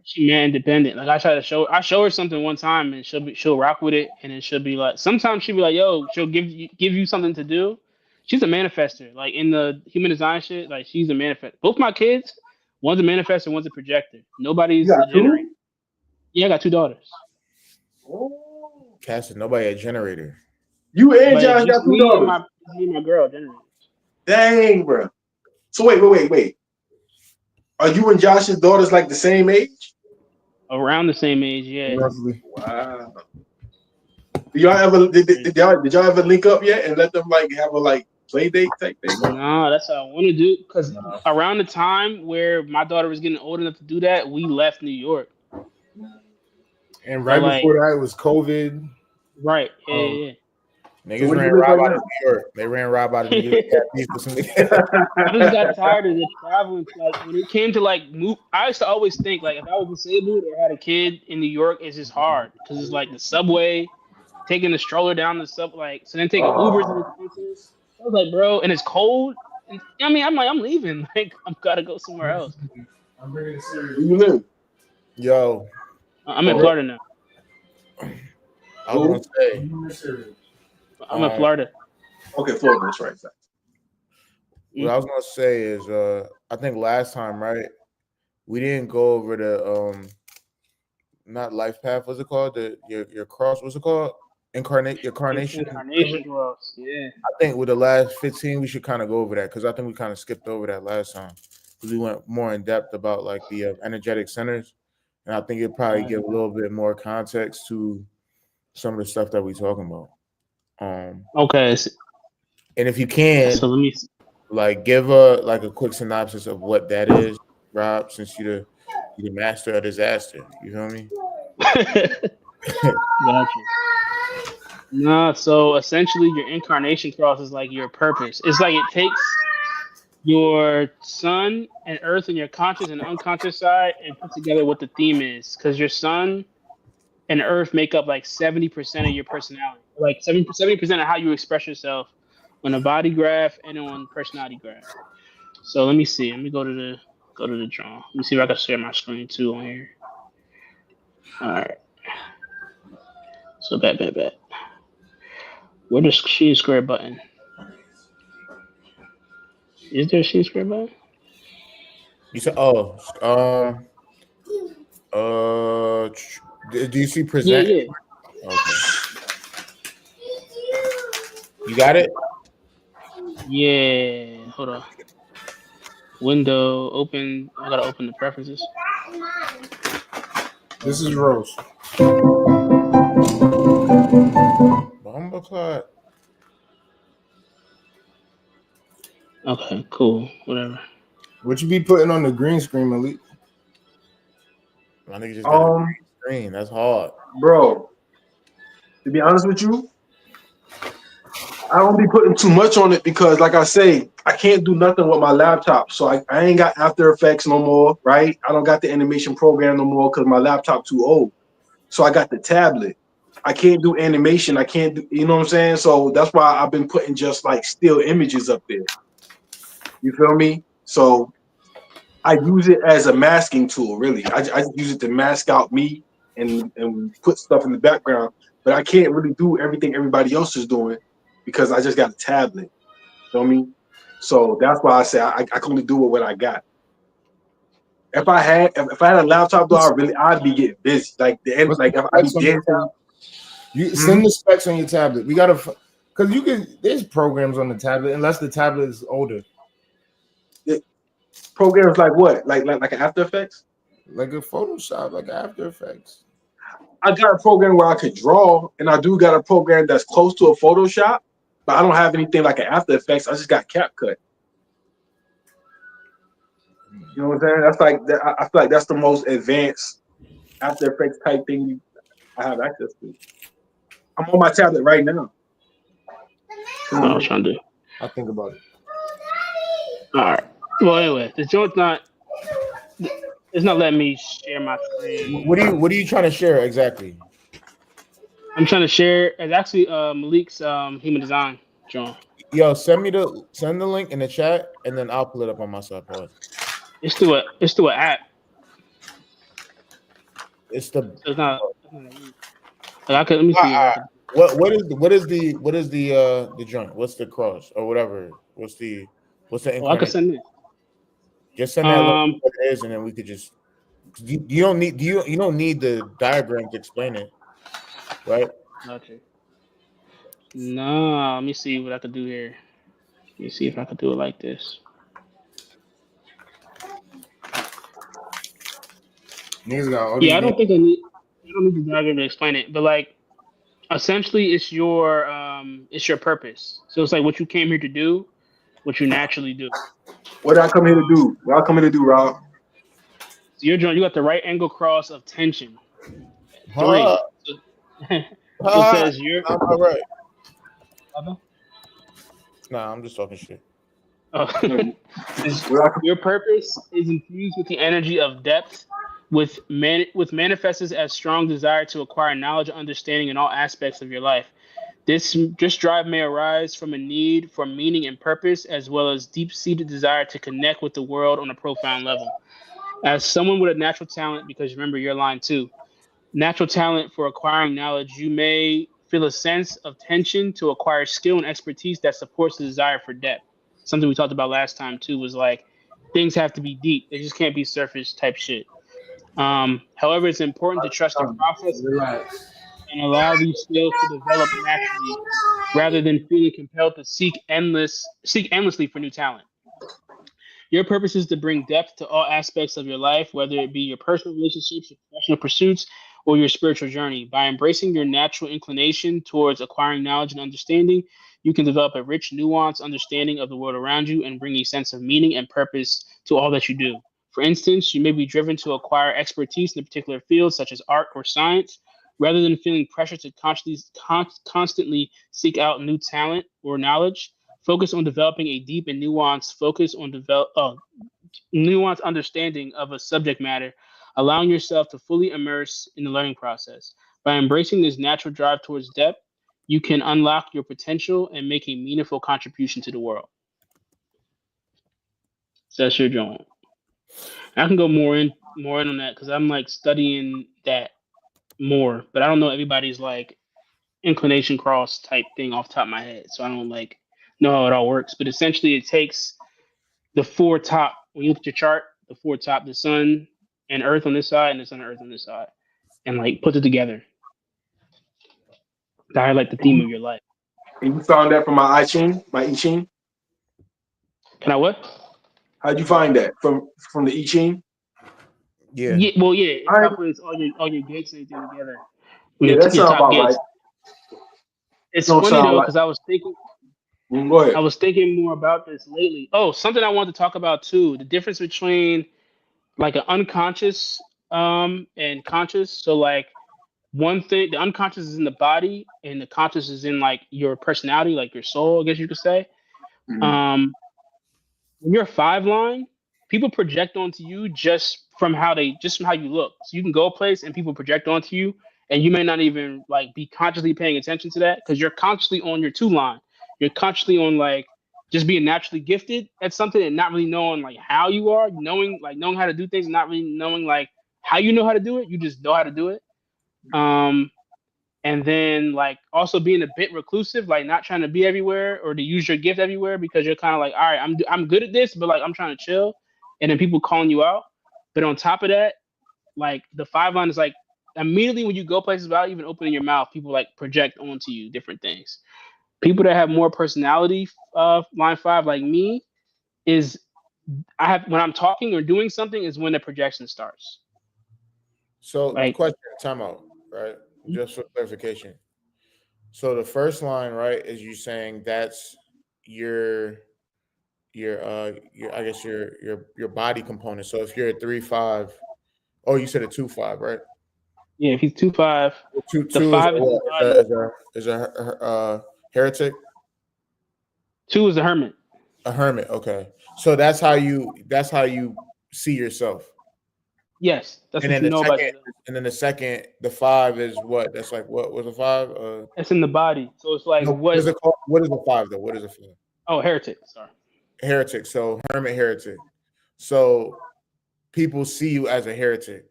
she man independent. Like I show her something one time and she'll rock with it, and then she'll be like, sometimes she'll be like, yo, she'll give you something to do. She's a manifester, like in the human design shit. Like she's a manifester. Both my kids, one's a manifester, one's a projector. Nobody's a generator. Yeah, I got 2 daughters. Oh, Cassie, nobody a generator. You and Josh got 2 daughters. Me and my girl generators. Dang, bro. So wait. Are you and Josh's daughters like the same age? Around the same age, yeah. Wow. Did y'all ever link up yet and let them like have a like play date type thing? No, that's what I want to do. Because around the time where my daughter was getting old enough to do that, we left New York. And right before that, it was COVID. Right. Yeah. Niggas ran Rob out of New York. They ran Rob out of New York. I just got tired of the traveling. Like when it came to like move, I used to always think like if I was disabled or had a kid in New York, it's just hard because it's like the subway, taking the stroller down the sub, like so then taking Ubers and expenses. I was like, bro, and it's cold. And, I mean, I'm like, I'm leaving. Like I've got to go somewhere else. Where you live? Yo, I'm in Florida now. I was gonna say. I'm in Florida. Okay, Florida. That's right. What I was gonna say is, I think last time, right, we didn't go over the not life path. What's it called? Your cross. What's it called? Incarnation. Cross. Yeah. I think with the last 15, we should kind of go over that because I think we kind of skipped over that last time because we went more in depth about like the energetic centers, and I think it probably give a little bit more context to some of the stuff that we talking about. Okay. And if you can, so let me like give a quick synopsis of what that is, Rob, since you're the master of disaster. You feel me? Gotcha. Nah, so essentially your incarnation cross is like your purpose. It's like it takes your sun and earth and your conscious and unconscious side and put together what the theme is. Because your sun and earth make up like 70% of your personality. Like 70% of how you express yourself on a body graph and on personality graph. So let me see. Let me go to the drawing. Let me see if I can share my screen too on here. Alright. So bet. Where the sheet square button? Is there a sheet square button? You said, do you see present? Yeah. Okay. You got it? Yeah. Hold on. Window open. I gotta open the preferences. This is Rose. Bumbleclot. Okay, cool. Whatever. What you be putting on the green screen, Malik? My nigga just got a green screen. That's hard. Bro, to be honest with you, I don't be putting too much on it because, like I say, I can't do nothing with my laptop. So I ain't got After Effects no more, right? I don't got the animation program no more because my laptop too old. So I got the tablet. I can't do animation. I can't do, you know what I'm saying? So that's why I've been putting just like still images up there. You feel me? So I use it as a masking tool, really. I just use it to mask out me and put stuff in the background. But I can't really do everything everybody else is doing because I just got a tablet. Feel me? So that's why I say I can only do it what I got. If I had a laptop, though, I'd be getting busy. Like if I be dancing. You send the specs on your tablet. We gotta, because you can. There's programs on the tablet, unless the tablet is older. Programs like what? Like After Effects? Like a Photoshop, like After Effects. I got a program where I could draw, and I do got a program that's close to a Photoshop, but I don't have anything like an After Effects. I just got CapCut. You know what I'm saying? That's like I feel like that's the most advanced After Effects type thing I have access to. I'm on my tablet right now. What I was trying to do. I'll think about it. All right. Well, anyway, the joint's not. It's not letting me share my screen. What are you trying to share exactly? I'm trying to share. It's actually Malik's human design drawing. Yo, send the link in the chat, and then I'll pull it up on my side. It's through an app. It's the. So it's not. Like let me see. What is the joint? What's the cross or whatever? What's the incarnation? I can send it. Just send that what it is, and then we could just. You don't need the diagram to explain it, right? Gotcha. No, let me see what I could do here. Let me see if I could do it like this. Yeah, I don't need the diagram to explain it, but like essentially it's your purpose. So it's like what you came here to do, what you naturally do. What did I come here to do? What I come here to do, Rob? So you're drawing. You got the right angle cross of tension. 3. So it says you're. I'm all right. Nah, I'm just talking shit. Oh. Your purpose is infused with the energy of depth, with manifests as strong desire to acquire knowledge and understanding in all aspects of your life. This drive may arise from a need for meaning and purpose, as well as deep-seated desire to connect with the world on a profound level. As someone with a natural talent, because remember, you're line 2, Natural talent for acquiring knowledge. You may feel a sense of tension to acquire skill and expertise that supports the desire for depth. Something we talked about last time too was like things have to be deep. They just can't be surface type shit. However, it's important to trust the process Relax. and allow these skills to develop naturally rather than feeling compelled to seek endlessly for new talent. Your purpose is to bring depth to all aspects of your life, whether it be your personal relationships, your professional pursuits, or your spiritual journey. By embracing your natural inclination towards acquiring knowledge and understanding, you can develop a rich, nuanced understanding of the world around you and bring a sense of meaning and purpose to all that you do. For instance, you may be driven to acquire expertise in a particular field, such as art or science, rather than feeling pressure to constantly seek out new talent or knowledge. Focus on developing a deep and nuanced understanding of a subject matter, allowing yourself to fully immerse in the learning process. By embracing this natural drive towards depth, you can unlock your potential and make a meaningful contribution to the world. So that's your joint. I can go more in on that because I'm like studying that more, but I don't know everybody's like inclination cross type thing off the top of my head, so I don't like know how it all works. But essentially, it takes the four top. When you look at your chart, the four top, the sun and Earth on this side, and the sun and Earth on this side, and like put it together to highlight the theme of your life. And you found that from my I Ching, my I Ching? Can I what? How'd you find that from the I Ching? Yeah. Well, yeah. It All right. calculates all your gates and everything together. Yeah, that sounds about right. It's funny though because I was thinking. Go ahead. I was thinking more about this lately. Oh, something I wanted to talk about too: the difference between like an unconscious and conscious. So like one thing, the unconscious is in the body, and the conscious is in like your personality, like your soul, I guess you could say. Mm-hmm. When you're 5 line, people project onto you just from how you look. So you can go a place and people project onto you, and you may not even like be consciously paying attention to that because you're consciously on your 2 line. You're consciously on like just being naturally gifted at something and not really knowing like how you are, knowing how to do things, and not really knowing like how you know how to do it. You just know how to do it. And then like also being a bit reclusive, like not trying to be everywhere or to use your gift everywhere because you're kind of like, all right, I'm good at this, but like I'm trying to chill, and then people calling you out. But on top of that, like the 5 line is like immediately when you go places without even opening your mouth, people like project onto you different things. People that have more personality, line 5 like me, is I have when I'm talking or doing something is when the projection starts. So like, question, timeout, right? Just for clarification. So the first line, right, is you saying that's your I guess your body component. So if you're a 3-5, oh, you said a 2-5, right? Yeah, if he's 2-5, the 5 is a heretic. 2 is a hermit. A hermit, okay. So that's how you see yourself. Yes, that's what you know about yourself. And then the second, the 5 is what? That's like what was a 5? It's in the body. So it's like what is it called? What is a 5 though? What is a 5? Oh, heretic. Sorry. Heretic. So hermit, heretic. So people see you as a heretic,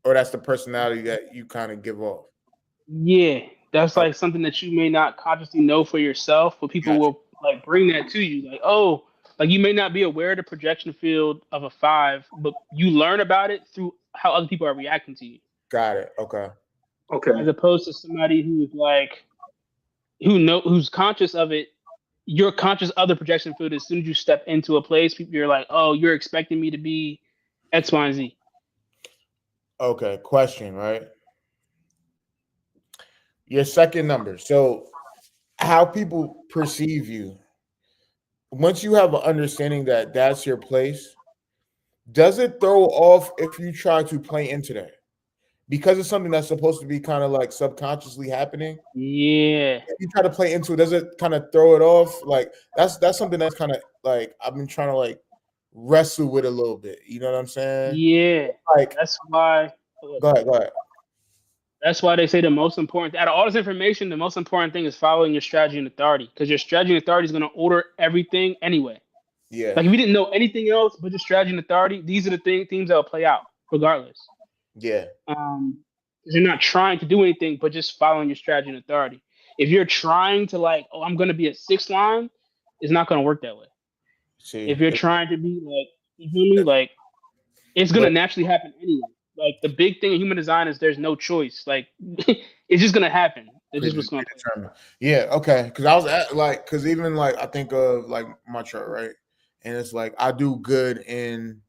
or that's the personality that you kind of give off. Yeah, that's like something that you may not consciously know for yourself, but people will like bring that to you. Like, oh, like you may not be aware of the projection field of a 5, but you learn about it through how other people are reacting to you. Got it. Okay. As opposed to somebody who is like, who's conscious of it. You're conscious of the projection field as soon as you step into a place. People are like, oh, you're expecting me to be X, Y, and Z. Okay. Question, right? Your second number. So how people perceive you, once you have an understanding that that's your place, does it throw off if you try to play into that? Because it's something that's supposed to be kind of like subconsciously happening. Yeah. If you try to play into it, does it kind of throw it off? Like that's something that's kind of like I've been trying to like wrestle with a little bit. You know what I'm saying? Yeah. Like that's why. Go ahead. That's why they say the most important out of all this information, the most important thing is following your strategy and authority, because your strategy and authority is going to order everything anyway. Yeah. Like if you didn't know anything else but your strategy and authority, these are the themes that will play out regardless. Yeah. because you're not trying to do anything but just following your strategy and authority. If you're trying to like, oh, I'm gonna be a 6 line, it's not gonna work that way. See, If you're trying to be like, you feel me, like it's gonna naturally happen anyway. Like the big thing in human design is there's no choice. Like it's just gonna happen. It's just what's gonna happen. Yeah, okay. Because I was at like, because even like I think of like my chart, right? And it's like I do good in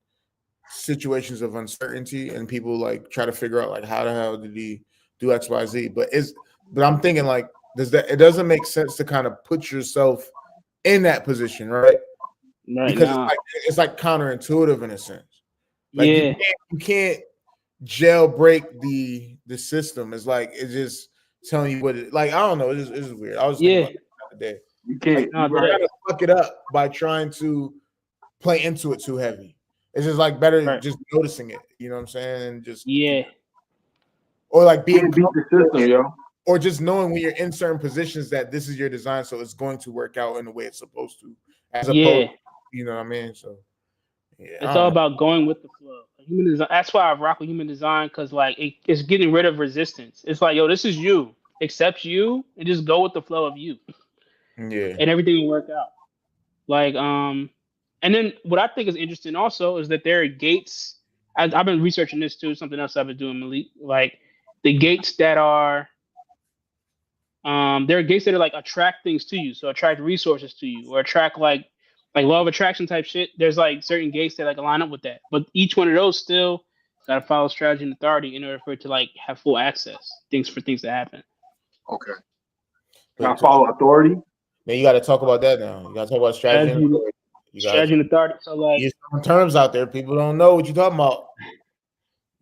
situations of uncertainty, and people like try to figure out like how the hell did he do X, Y, Z? But I'm thinking like, it doesn't make sense to kind of put yourself in that position, right? Because it's like counterintuitive in a sense. Like you can't jailbreak the system. It's like it's just telling you what it like. I don't know. It's just weird. I was thinking about it the other day. You can't try to fuck it up by trying to play into it too heavy. It's just like better just noticing it. You know what I'm saying? And just or like being beat the system, yo. Or just knowing when you're in certain positions that this is your design, so it's going to work out in the way it's supposed to. As opposed, you know what I mean? So it's all about going with the flow. Human design. That's why I rock with human design, because like it's getting rid of resistance. It's like, yo, this is you. Accept you and just go with the flow of you. Yeah. And everything will work out. Like and then what I think is interesting also is that there are gates. I've been researching this too. Something else I've been doing, Malik. Like the gates that are there are gates that are like attract things to you, so attract resources to you, or attract like law of attraction type shit. There's like certain gates that like line up with that, but each one of those still gotta follow strategy and authority in order for it to like have full access for things to happen. Okay. Gotta follow authority. Then you got to talk about that now. You got to talk about strategy and authority. Strategy and authority. So like, there's some terms out there. People don't know what you're talking about.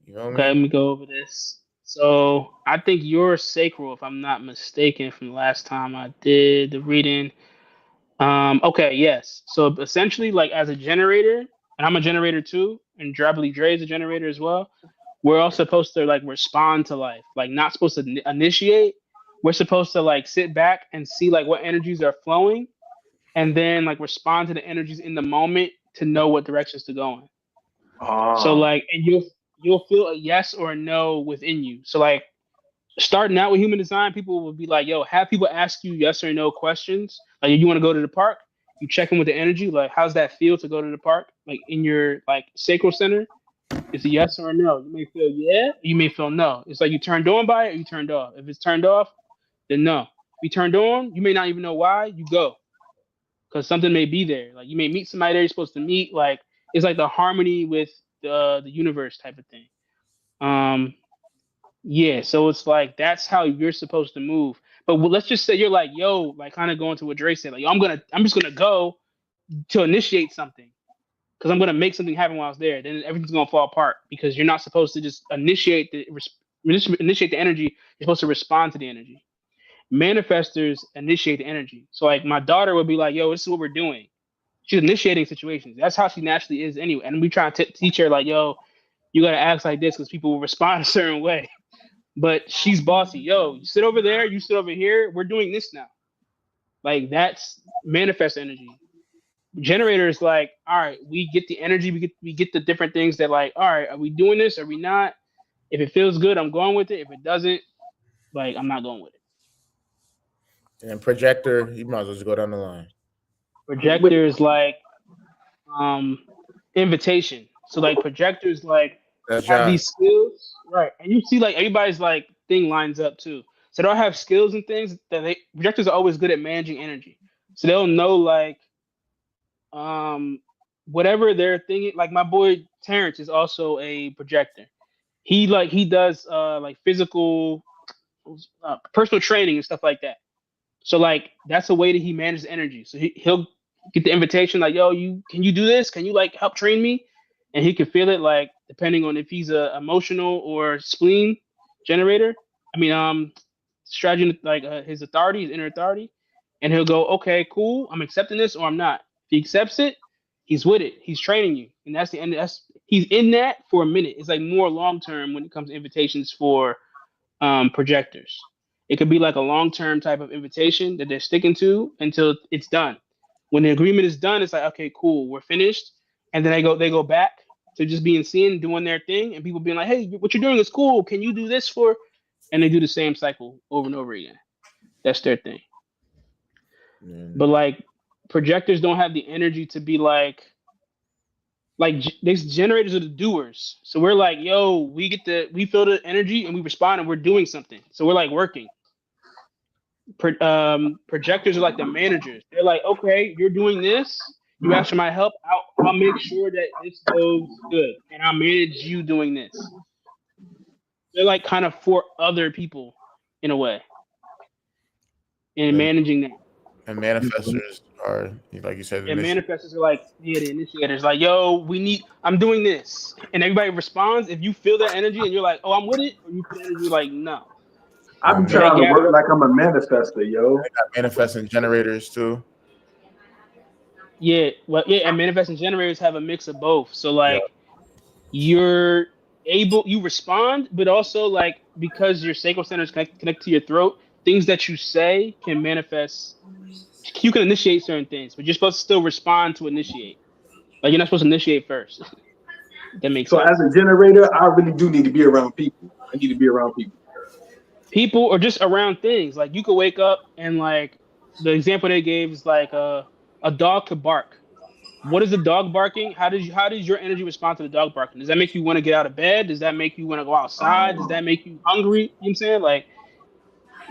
You know what okay, I mean? let me go over this. So I think you're sacral, if I'm not mistaken, from the last time I did the reading. Okay, yes. So essentially, like as a generator, and I'm a generator too, and I believe Dre is a generator as well. We're all supposed to like respond to life, like not supposed to initiate. We're supposed to like sit back and see like what energies are flowing, and then like respond to the energies in the moment to know what directions to go in. So like, and you'll feel a yes or a no within you. So like, starting out with human design, people will be like, yo, have people ask you yes or no questions. Like, you want to go to the park, you check in with the energy. Like, how's that feel to go to the park? Like in your like sacral center, it's a yes or a no. You may feel yeah, you may feel no. It's like you turned on by it or you turned off. If it's turned off, then no. If you turned on, you may not even know why. You go because something may be there. Like you may meet somebody there you're supposed to meet. Like it's like the harmony with the universe type of thing. Yeah, so it's like that's how you're supposed to move. But let's just say you're like, yo, like kind of going to what Dre said, like, yo, I'm just gonna go to initiate something because I'm gonna make something happen while I was there. Then everything's gonna fall apart because you're not supposed to just initiate the energy. You're supposed to respond to the energy. Manifestors initiate the energy. So like my daughter would be like, yo, this is what we're doing. She's initiating situations. That's how she naturally is anyway. And we try to teach her like, yo, you gotta act like this because people will respond a certain way. But she's bossy. Yo, you sit over there, you sit over here. We're doing this now. Like that's manifest energy. Generator is like, all right, we get the energy, we get the different things that like, all right, are we doing this? Are we not? If it feels good, I'm going with it. If it doesn't, like I'm not going with it. And projector, you might as well just go down the line. Projector is like invitation. So like projectors like have these skills, right? And you see like everybody's like thing lines up too. So they'll have skills and things that projectors are always good at managing energy. So they'll know like whatever they're thinking. Like my boy Terrence is also a projector. He does like physical personal training and stuff like that. So like that's a way that he manages energy. So he'll get the invitation like, yo, can you do this? Can you like help train me? And he can feel it like depending on if he's a emotional or spleen generator. I mean, strategy like his authority, his inner authority, and he'll go, okay, cool, I'm accepting this or I'm not. If he accepts it, he's with it. He's training you, and that's the end. He's in that for a minute. It's like more long term when it comes to invitations for projectors. It could be like a long-term type of invitation that they're sticking to until it's done. When the agreement is done, it's like, okay, cool, we're finished. And then they go back to just being seen, doing their thing, and people being like, "Hey, what you're doing is cool. Can you do this for?" And they do the same cycle over and over again. That's their thing. But like projectors don't have the energy to be like these generators are the doers. So we're like, yo, we feel the energy and we respond and we're doing something. So we're like working. Projectors are like the managers. They're like, okay, you're doing this. You ask for my help. I'll make sure that this goes good, and I'll manage you doing this. They're like kind of for other people in a way, and managing that. And manifestors are, like you said, and manifestors are like, yeah, the initiators. Like, yo, I'm doing this, and everybody responds. If you feel that energy and you're like, oh, I'm with it, or you feel energy like, no. I'm trying to work like I'm a manifester, yo. They got manifesting generators too. Yeah, well, yeah, and manifesting generators have a mix of both. So like, you respond, but also like because your sacral center is connected to your throat, things that you say can manifest. You can initiate certain things, but you're supposed to still respond to initiate. Like you're not supposed to initiate first. That makes sense. So as a generator, I really do need to be around people. I need to be around people. People or just around things. Like you could wake up and like the example they gave is like a dog could bark. What is the dog barking? How does your energy respond to the dog barking? Does that make you want to get out of bed? Does that make you want to go outside? Does that make you hungry? You know what I'm saying? Like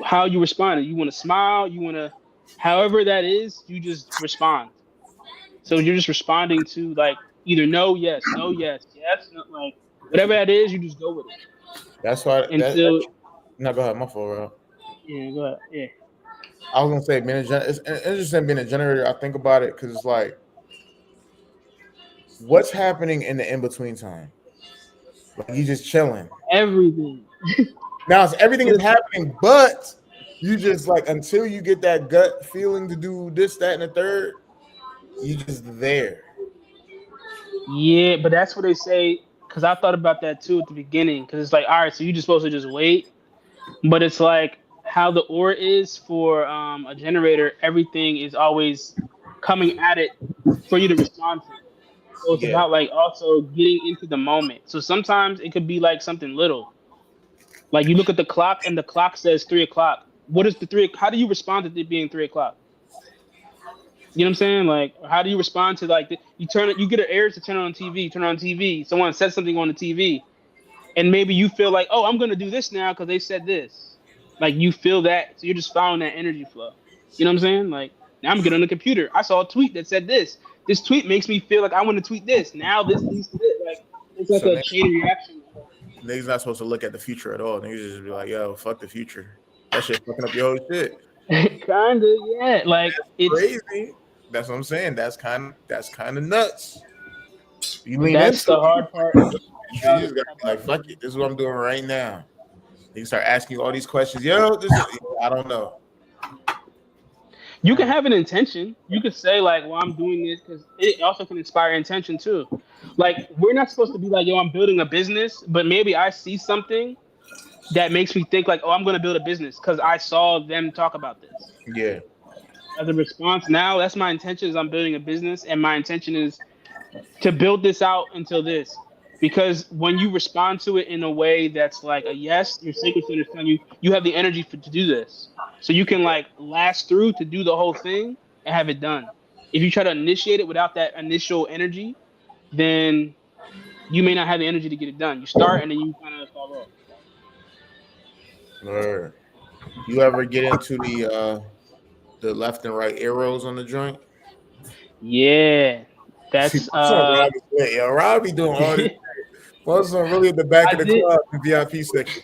how you respond. You want to smile, you want to however that is, you just respond. So you're just responding to like either no, yes, no, yes, yes, no, like whatever that is, you just go with it. That's why until no, go ahead, my fault, bro. Yeah, go ahead. Yeah. I was gonna say, it's interesting being a generator. I think about it because it's like, what's happening in the in between time? Like you just chilling. Everything. Now everything is happening, but you just like until you get that gut feeling to do this, that, and the third, you just there. Yeah, but that's what they say. Because I thought about that too at the beginning. Because it's like, all right, so you're just supposed to just wait. But it's like how the aura is for a generator. Everything is always coming at it for you to respond to. So it's about like also getting into the moment. So sometimes it could be like something little. Like you look at the clock and the clock says 3:00. What is the 3? How do you respond to it being 3:00? You know what I'm saying? Like, how do you respond to like you get an urge to turn on TV, Someone says something on the TV, and maybe you feel like, oh, I'm gonna do this now because they said this. Like you feel that, so you're just following that energy flow. You know what I'm saying? Like now I'm getting on the computer. I saw a tweet that said this. This tweet makes me feel like I want to tweet this. Now this leads to this. Like it's like a chain reaction. Niggas not supposed to look at the future at all. Niggas just be like, yo, fuck the future. That shit fucking up your whole shit. Kinda, yeah. Like it's crazy. That's what I'm saying. That's kind of nuts. You lean That's into the hard part. You just gotta be like, fuck it. This is what I'm doing right now. You start asking you all these questions. Yo, I don't know. You can have an intention. You could say like, "Well, I'm doing this because it also can inspire intention too." Like, we're not supposed to be like, "Yo, I'm building a business," but maybe I see something that makes me think like, "Oh, I'm going to build a business because I saw them talk about this." Yeah. As a response, now that's my intention is I'm building a business, and my intention is to build this out until this. Because when you respond to it in a way that's like a yes, your sacred center is telling you have the energy to do this. So you can like last through to do the whole thing and have it done. If you try to initiate it without that initial energy, then you may not have the energy to get it done. You start and then you kind of fall off. Word. You ever get into the left and right arrows on the joint? Yeah. That's Robbie doing all this. What's really at the back of the club, the VIP section?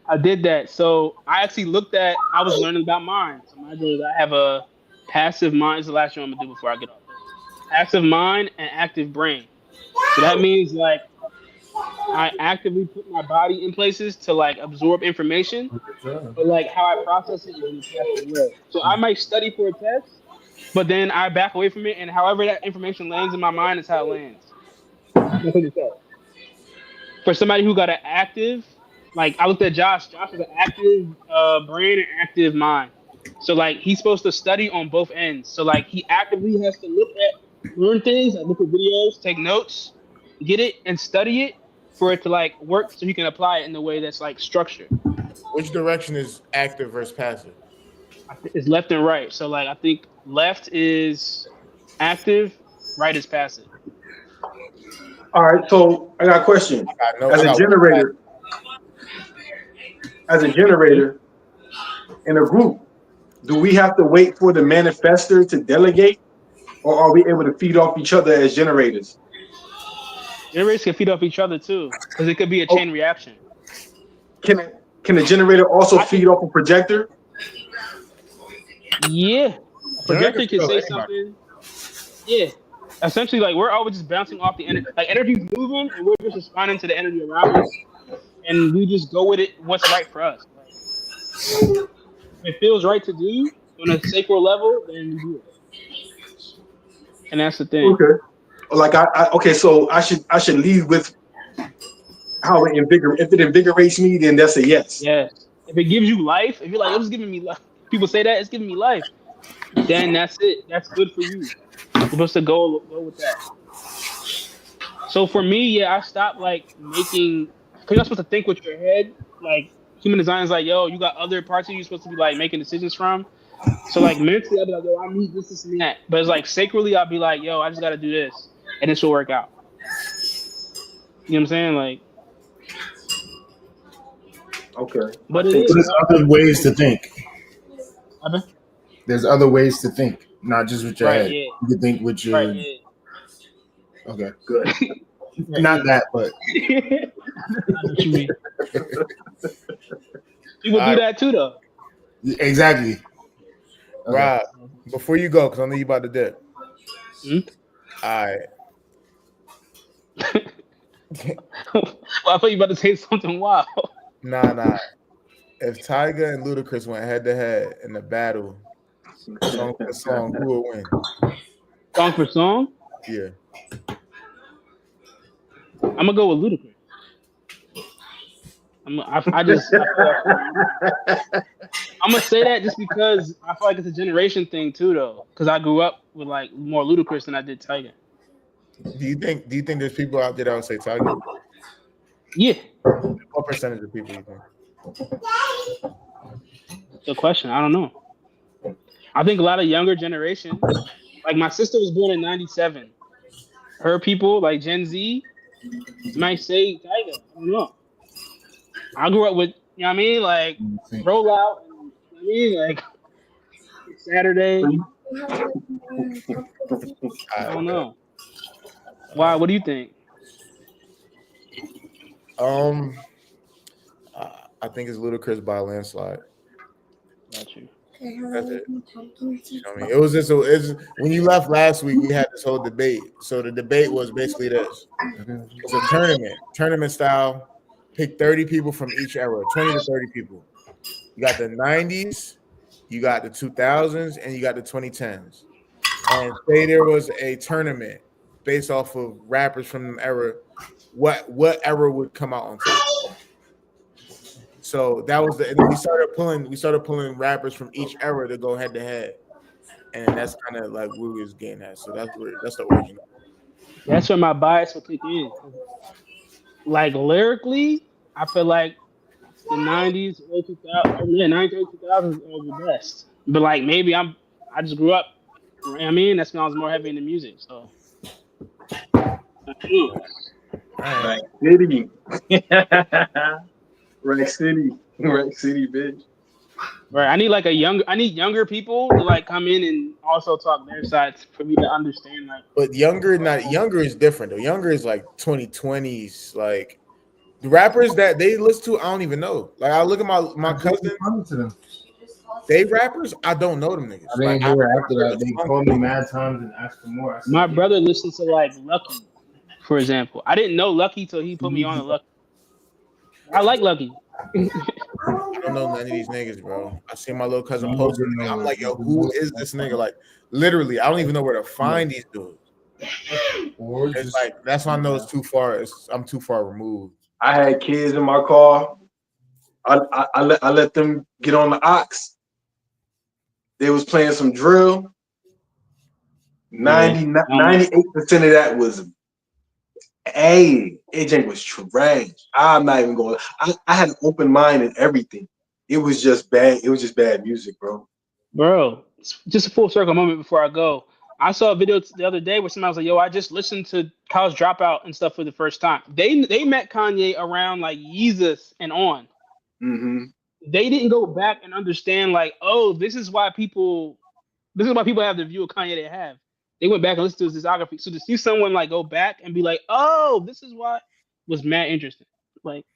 I did that. So I was learning about mind. So my goal is I have a passive mind. It's the last one I'm gonna do before I get off. Passive mind and active brain. So that means like I actively put my body in places to like absorb information, but like how I process it is in a passive way. So I might study for a test, but then I back away from it, and however that information lands in my mind is how it lands. For somebody who got an active, like I looked at Josh. Josh has an active brain and active mind. So like he's supposed to study on both ends. So like he actively has to learn things, like look at videos, take notes, get it and study it for it to like work, so he can apply it in the way that's like structured. Which direction is active versus passive? It's left and right. So like I think left is active, right is passive. All right, so I got a question. As a generator in a group, do we have to wait for the manifester to delegate, or are we able to feed off each other as generators? Generators can feed off each other too, because it could be a chain reaction. Can the generator also feed off a projector? Yeah, a projector can say something. Yeah, essentially, like we're always just bouncing off the energy. Like energy's moving, and we're just responding to the energy around us, and we just go with it. What's right for us? Like, if it feels right to do on a sacral level, then we do it. And that's the thing. Okay. Like so I should lead with how it invigorates. If it invigorates me, then that's a yes. Yes. If it gives you life, if you're like, it's giving me life. People say that it's giving me life. Then that's it. That's good for you. You're supposed to go with that. So for me, yeah, I stopped like making, because you're supposed to think with your head. Like human design is like, yo, you got other parts of you you're supposed to be like making decisions from. So like mentally, I'll be like, yo, I need this, and that. But it's like sacrally, I'll be like, yo, I just got to do this, and it should work out. You know what I'm saying? Like, okay. But there's other ways to think. Okay. There's other ways to think, not just with your head. Yeah. You can think with your. Right, yeah. Okay. Good. Not that, but. What you mean? People do that too, though. Exactly. Okay. Rob, before you go, because I know you about to dip. All right. Well, I thought you were about to say something wild. Nah. If Tyga and Ludacris went head to head in the battle, song for song, who would win? Song for song? Yeah. I'm gonna go with Ludacris. I'm gonna say that just because I feel like it's a generation thing too, though. Because I grew up with like more Ludacris than I did Tyga. Do you think there's people out there that would say Tyga? Yeah. What percentage of people you think? Good question. I don't know. I think a lot of younger generation, like my sister was born in '97. Her people, like Gen Z, might say Tyga. I don't know. I grew up with, you know what I mean, like Roll Out, and, you know what I mean, like Saturday. I don't know. Why? What do you think? I think it's Ludacris by a landslide. Got you. That's it. You know what I mean? It was just when you left last week, we had this whole debate. So the debate was basically this: it's a tournament style. Pick 30 people from each era, 20 to 30 people. You got the 90s, you got the 2000s, and you got the 2010s. And say there was a tournament based off of rappers from the era. What era would come out on top? So that was and then we started pulling rappers from each era to go head to head, and that's kind of like what we was getting at. So that's the origin. That's where my bias will kick in. Like lyrically, I feel like the '90s, early 2000s are the best. But like maybe I just grew up. You know what I mean, that's when I was more heavy into music. So. Right City. Right City, bitch. Right. I need younger people to like come in and also talk their sides for me to understand. Like, but younger is different though. Younger is like 2020s. Like the rappers that they listen to, I don't even know. Like I look at my cousin. They rappers, I don't know them niggas. I didn't hear after that. They called me mad times and asked for more. My brother listens to like Lucky, for example. I didn't know Lucky till he put me on to Lucky. I like Lucky. I don't know none of these niggas, bro. I see my little cousin posting. I'm like, yo, who is this nigga? Like, literally, I don't even know where to find these dudes. It's like that's why I know it's too far. I'm too far removed. I had kids in my car. I let them get on the aux. They was playing some drill. 98% of that was Hey, AJ was trash. I'm not even going. I had an open mind and everything. It was just bad. It was just bad music, bro. Bro, just a full circle moment before I go. I saw a video the other day where somebody was like, "Yo, I just listened to College Dropout and stuff for the first time." They met Kanye around like Yeezus and on. Mm-hmm. They didn't go back and understand like, oh, this is why people have the view of Kanye they have. They went back and listened to his discography. So to see someone like go back and be like, oh, this is why, was mad interesting. Like,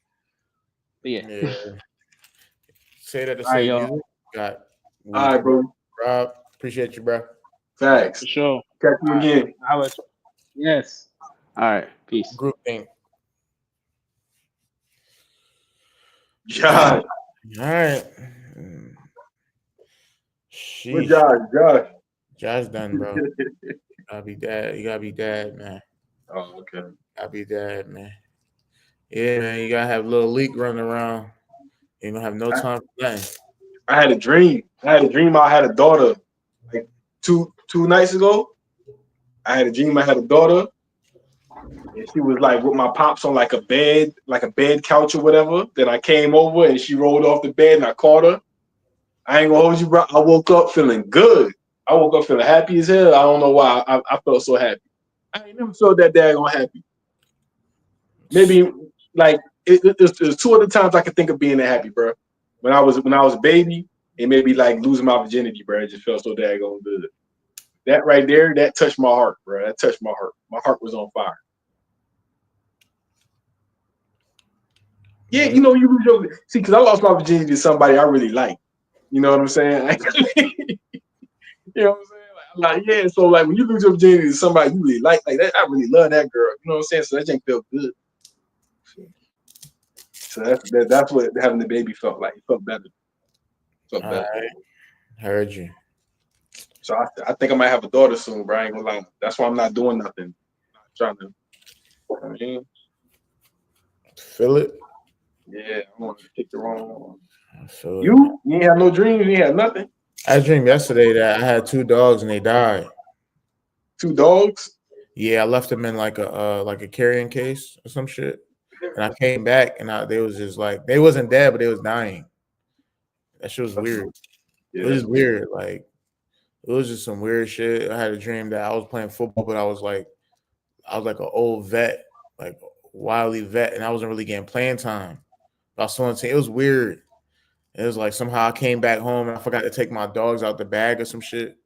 but yeah. Say that to All right, say y'all. music. Got All right, bro. Rob, appreciate you, bro. Facts. For sure. Catch you again. How about you? Yes. All right. Peace. GroupThink. Josh. All right. Good Josh. Josh done, bro. Gotta be dad. You gotta be dad, man. Oh, okay. Gotta be dad, man. Yeah, man. You gotta have a little leak running around. You don't have no time for that. I had a dream. I had a daughter like two nights ago. I had a dream I had a daughter. And she was like with my pops on like a bed couch or whatever. Then I came over and she rolled off the bed and I caught her. I ain't gonna hold you, bro. I woke up feeling good. I woke up feeling happy as hell. I don't know why. I felt so happy. I ain't never felt that daggone happy. Maybe like there's two other times I could think of being that happy, bro. When I was a baby and maybe like losing my virginity, bro. It just felt so daggone good. That right there, that touched my heart, bro. That touched my heart. My heart was on fire. Yeah, you know, you lose your see, because I lost my virginity to somebody I really like. You know what I'm saying? You know what I'm saying? Like, yeah, so like when you lose your virginity to somebody you really like that, I really love that girl. You know what I'm saying? So that just felt good. So that's what having the baby felt like. It felt better. All right. Heard you. So I think I might have a daughter soon, bro. I ain't gonna lie. That's why I'm not doing nothing. I'm trying to. I mean, feel it. Yeah, I want to pick the wrong one. You ain't have no dreams. You ain't have nothing. I dreamed yesterday that I had 2 dogs and they died. 2 dogs? Yeah, I left them in like a carrying case or some shit, and I came back and they was just like they wasn't dead, but they was dying. That shit was weird. Yeah. It was just weird. Like it was just some weird shit. I had a dream that I was playing football, but I was like an old vet, like wily vet, and I wasn't really getting playing time. But I was still on the team. It was weird. It was like somehow I came back home and I forgot to take my dogs out the bag or some shit.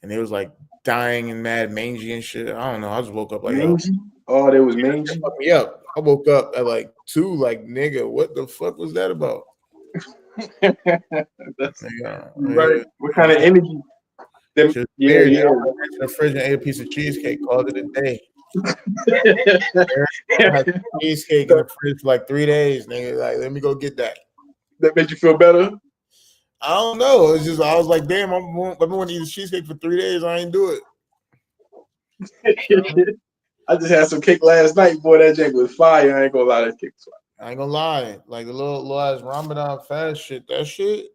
And they was like dying and mad, mangy and shit. I don't know. I just woke up like mangy. Oh, they was mangy. Fuck me up. I woke up at like 2, like nigga, what the fuck was that about? That's right. What kind of energy? Weird. Yeah. I went to the fridge and ate a piece of cheesecake. Called it a day. I had cheesecake in the fridge for like 3 days, nigga. Like, let me go get that. That made you feel better? I don't know. It's just I was like, damn, I've been wanting to eat a cheesecake for 3 days. I ain't do it. I just had some cake last night, boy. That jank was fire. I ain't gonna lie, that cake was fire. I ain't gonna lie. Like the little ass Ramadan fast shit, that shit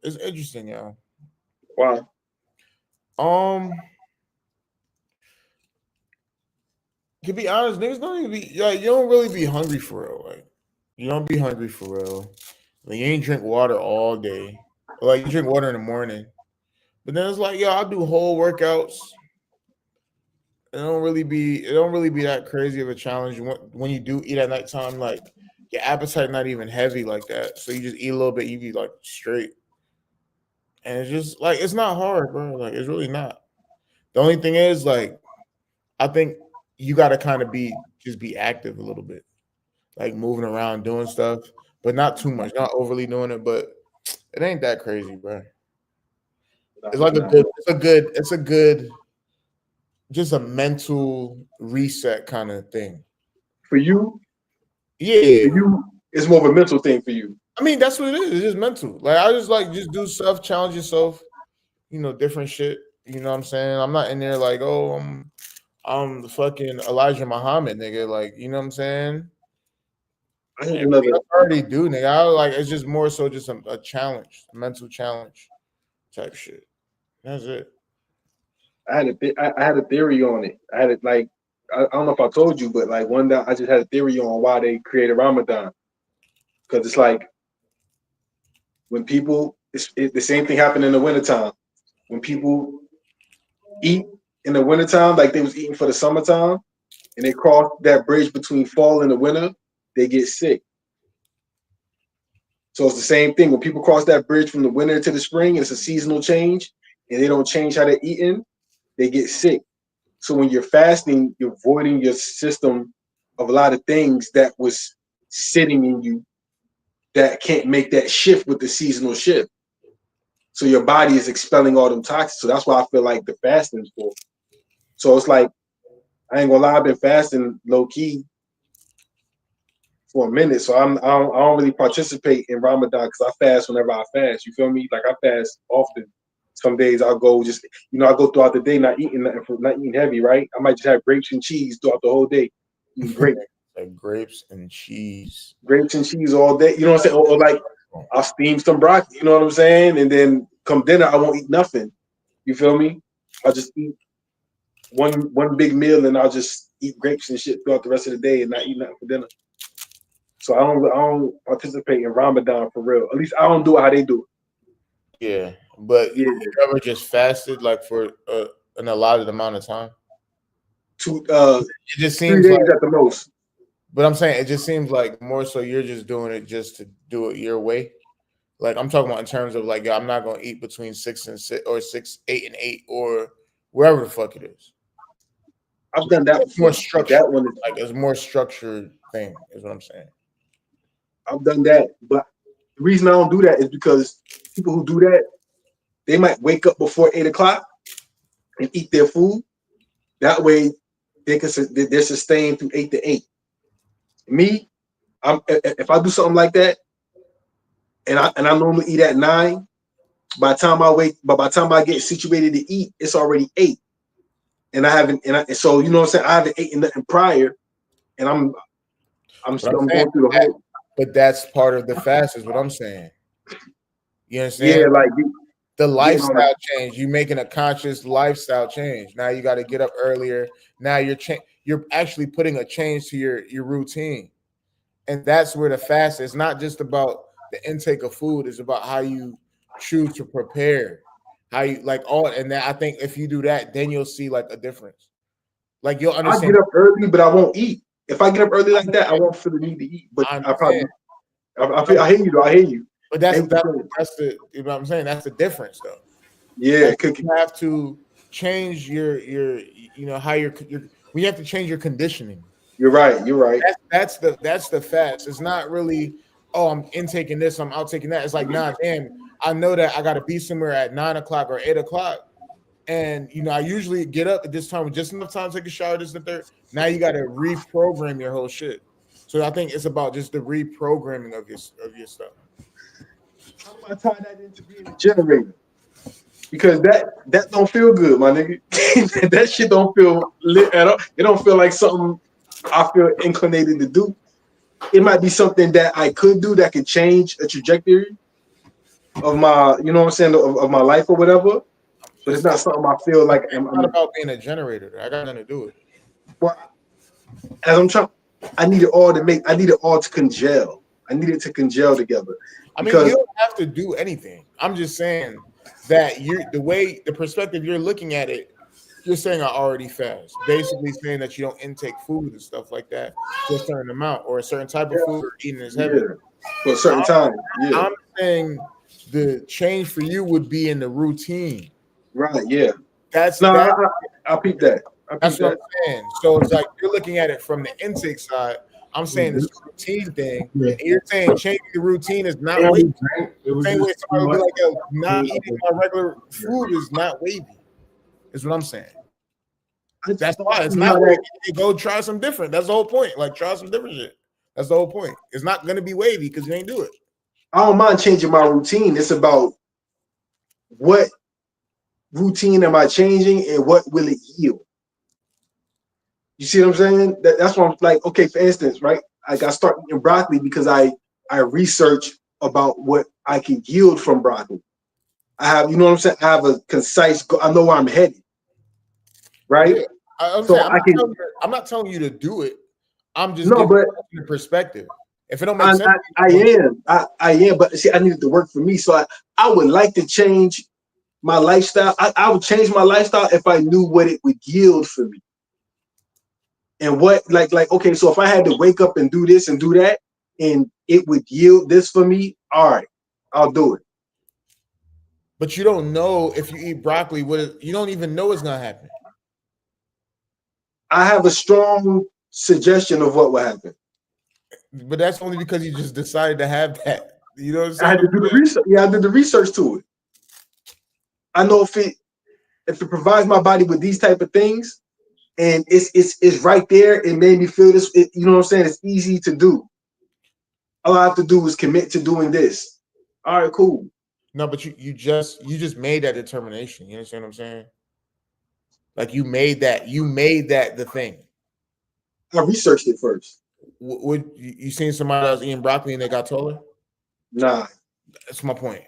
is interesting, y'all. Why? To be honest, niggas don't even be like you don't really be hungry for real. Like you don't be hungry for real. Like you ain't drink water all day. Like you drink water in the morning. But then it's like, yo, I do whole workouts. It don't really be that crazy of a challenge when you do eat at nighttime. Like your appetite not even heavy like that. So you just eat a little bit, you be like straight. And it's just like it's not hard, bro. Like it's really not. The only thing is like I think you gotta kind of be active a little bit. Like moving around, doing stuff, but not too much, not overly doing it, but it ain't that crazy, bro. It's like it's a good just a mental reset kind of thing. For you? Yeah. For you, it's more of a mental thing for you. I mean, that's what it is. It's just mental. Like I just like just do stuff, challenge yourself, different shit. You know what I'm saying? I'm not in there like, oh, I'm the fucking Elijah Muhammad, nigga. Like, you know what I'm saying? I already do, nigga. It's just more so just a challenge, a mental challenge type shit. That's it. I had a theory on it. I I don't know if I told you, but like one day I just had a theory on why they created Ramadan. Because it's like when people, the same thing happened in the wintertime. When people eat in the wintertime, like they was eating for the summertime, and they cross that bridge between fall and the winter, they get sick. So it's the same thing. When people cross that bridge from the winter to the spring, and it's a seasonal change, and they don't change how they're eating, they get sick. So when you're fasting, you're voiding your system of a lot of things that was sitting in you that can't make that shift with the seasonal shift. So your body is expelling all them toxins. So that's why I feel like the fasting is for. So it's like, I ain't gonna lie, I've been fasting low key for a minute. So I don't really participate in Ramadan because I fast whenever I fast. You feel me? Like I fast often. Some days I'll go just, I go throughout the day not eating nothing, not eating heavy, right? I might just have grapes and cheese throughout the whole day. Eating grapes. Like grapes and cheese. Grapes and cheese all day. You know what I'm saying? Or like I'll steam some broccoli, you know what I'm saying? And then come dinner, I won't eat nothing. You feel me? I'll just eat one big meal and I'll just eat grapes and shit throughout the rest of the day and not eat nothing for dinner. So I don't participate in Ramadan for real. At least I don't do it how they do it. Yeah, but you ever just fasted like for an allotted amount of time? It just seems 3 days like, at the most. But I'm saying it just seems like more so you're just doing it just to do it your way. Like I'm talking about in terms of like, I'm not gonna eat between 6 and 6 or 6, 8 and 8 or wherever the fuck it is. I've done that before. More structured. That one is like it's more structured thing, is what I'm saying. I've done that, but the reason I don't do that is because people who do that, they might wake up before 8 o'clock and eat their food. That way, they're sustained through 8 to 8. Me, if I do something like that, and I normally eat at 9, by the time I get situated to eat, it's already 8, and I haven't, so you know what I'm saying, I haven't eaten nothing prior, and I'm going through the whole. But that's part of the fast, is what I'm saying. You understand? Yeah, like the lifestyle change. You're making a conscious lifestyle change. Now you got to get up earlier. Now you're actually putting a change to your routine, and that's where the fast is not just about the intake of food. It's about how you choose to prepare, how you like all. And that, I think if you do that, then you'll see like a difference. Like you'll understand. I get up early, but I won't eat. If I get up early like that, I won't feel the need to eat. But I hear you though. I hear you. But that's the, you know what I'm saying? That's the difference though. Yeah, like you have to change your how we have to change your conditioning. You're right. That's the fast. It's not really, oh, I'm intaking this, I'm outtaking that. It's like, nah, damn, I know that I got to be somewhere at 9 o'clock or 8 o'clock. And I usually get up at this time with just enough time to take a shower, this and the third. Now you got to reprogram your whole shit. So I think it's about just the reprogramming of your stuff. How do I tie that into being a generator? Because that don't feel good, my nigga. That shit don't feel lit at all. It don't feel like something I feel inclinated to do. It might be something that I could do that could change a trajectory of my, you know what I'm saying, of my life or whatever. But it's not something I feel like. It's not about being a generator. I got nothing to do with it. Well, as I'm trying, I need it all to congeal. I need it to congeal together. I mean, you don't have to do anything. I'm just saying that the perspective you're looking at it, you're saying I already fast. Basically saying that you don't intake food and stuff like that to a certain amount or a certain type of food or eating is heavy. For a certain time. Yeah. I'm saying the change for you would be in the routine. Right, yeah. I'll peep that. That's what I'm saying. So it's like you're looking at it from the intake side. I'm saying this routine thing, and you're saying changing the routine is not wavy. Same way somebody would be like, yo, not eating my regular food is not wavy. Is what I'm saying. That's why it's not wavy. Go try some different. That's the whole point. Like try some different shit. That's the whole point. It's not gonna be wavy because you ain't do it. I don't mind changing my routine. It's about what routine am I changing and what will it yield? You see what I'm saying? That's why I'm like, okay, for instance, right? Like I start eating broccoli because I research about what I can yield from broccoli. I have, you know what I'm saying? I have a concise, I know where I'm headed. Right? Yeah. I'm So saying I'm not telling you to do it. I'm just giving you the perspective. If it don't make sense, I am. But see, I need it to work for me. So I would like to change my lifestyle. I would change my lifestyle if I knew what it would yield for me. And what like okay, so if I had to wake up and do this and do that, and it would yield this for me, all right, I'll do it. But you don't know if you eat broccoli, you don't even know it's gonna happen. I have a strong suggestion of what will happen. But that's only because you just decided to have that. You know what I'm saying? I had to do the research. Yeah, I did the research to it. I know if it provides my body with these type of things, and it's right there, it made me feel this. You know what I'm saying? It's easy to do. All I have to do is commit to doing this. All right, cool. No, but you just made that determination. You understand what I'm saying? Like you made that the thing. I researched it first. Would you seen somebody else eating broccoli and they got taller? Nah, that's my point.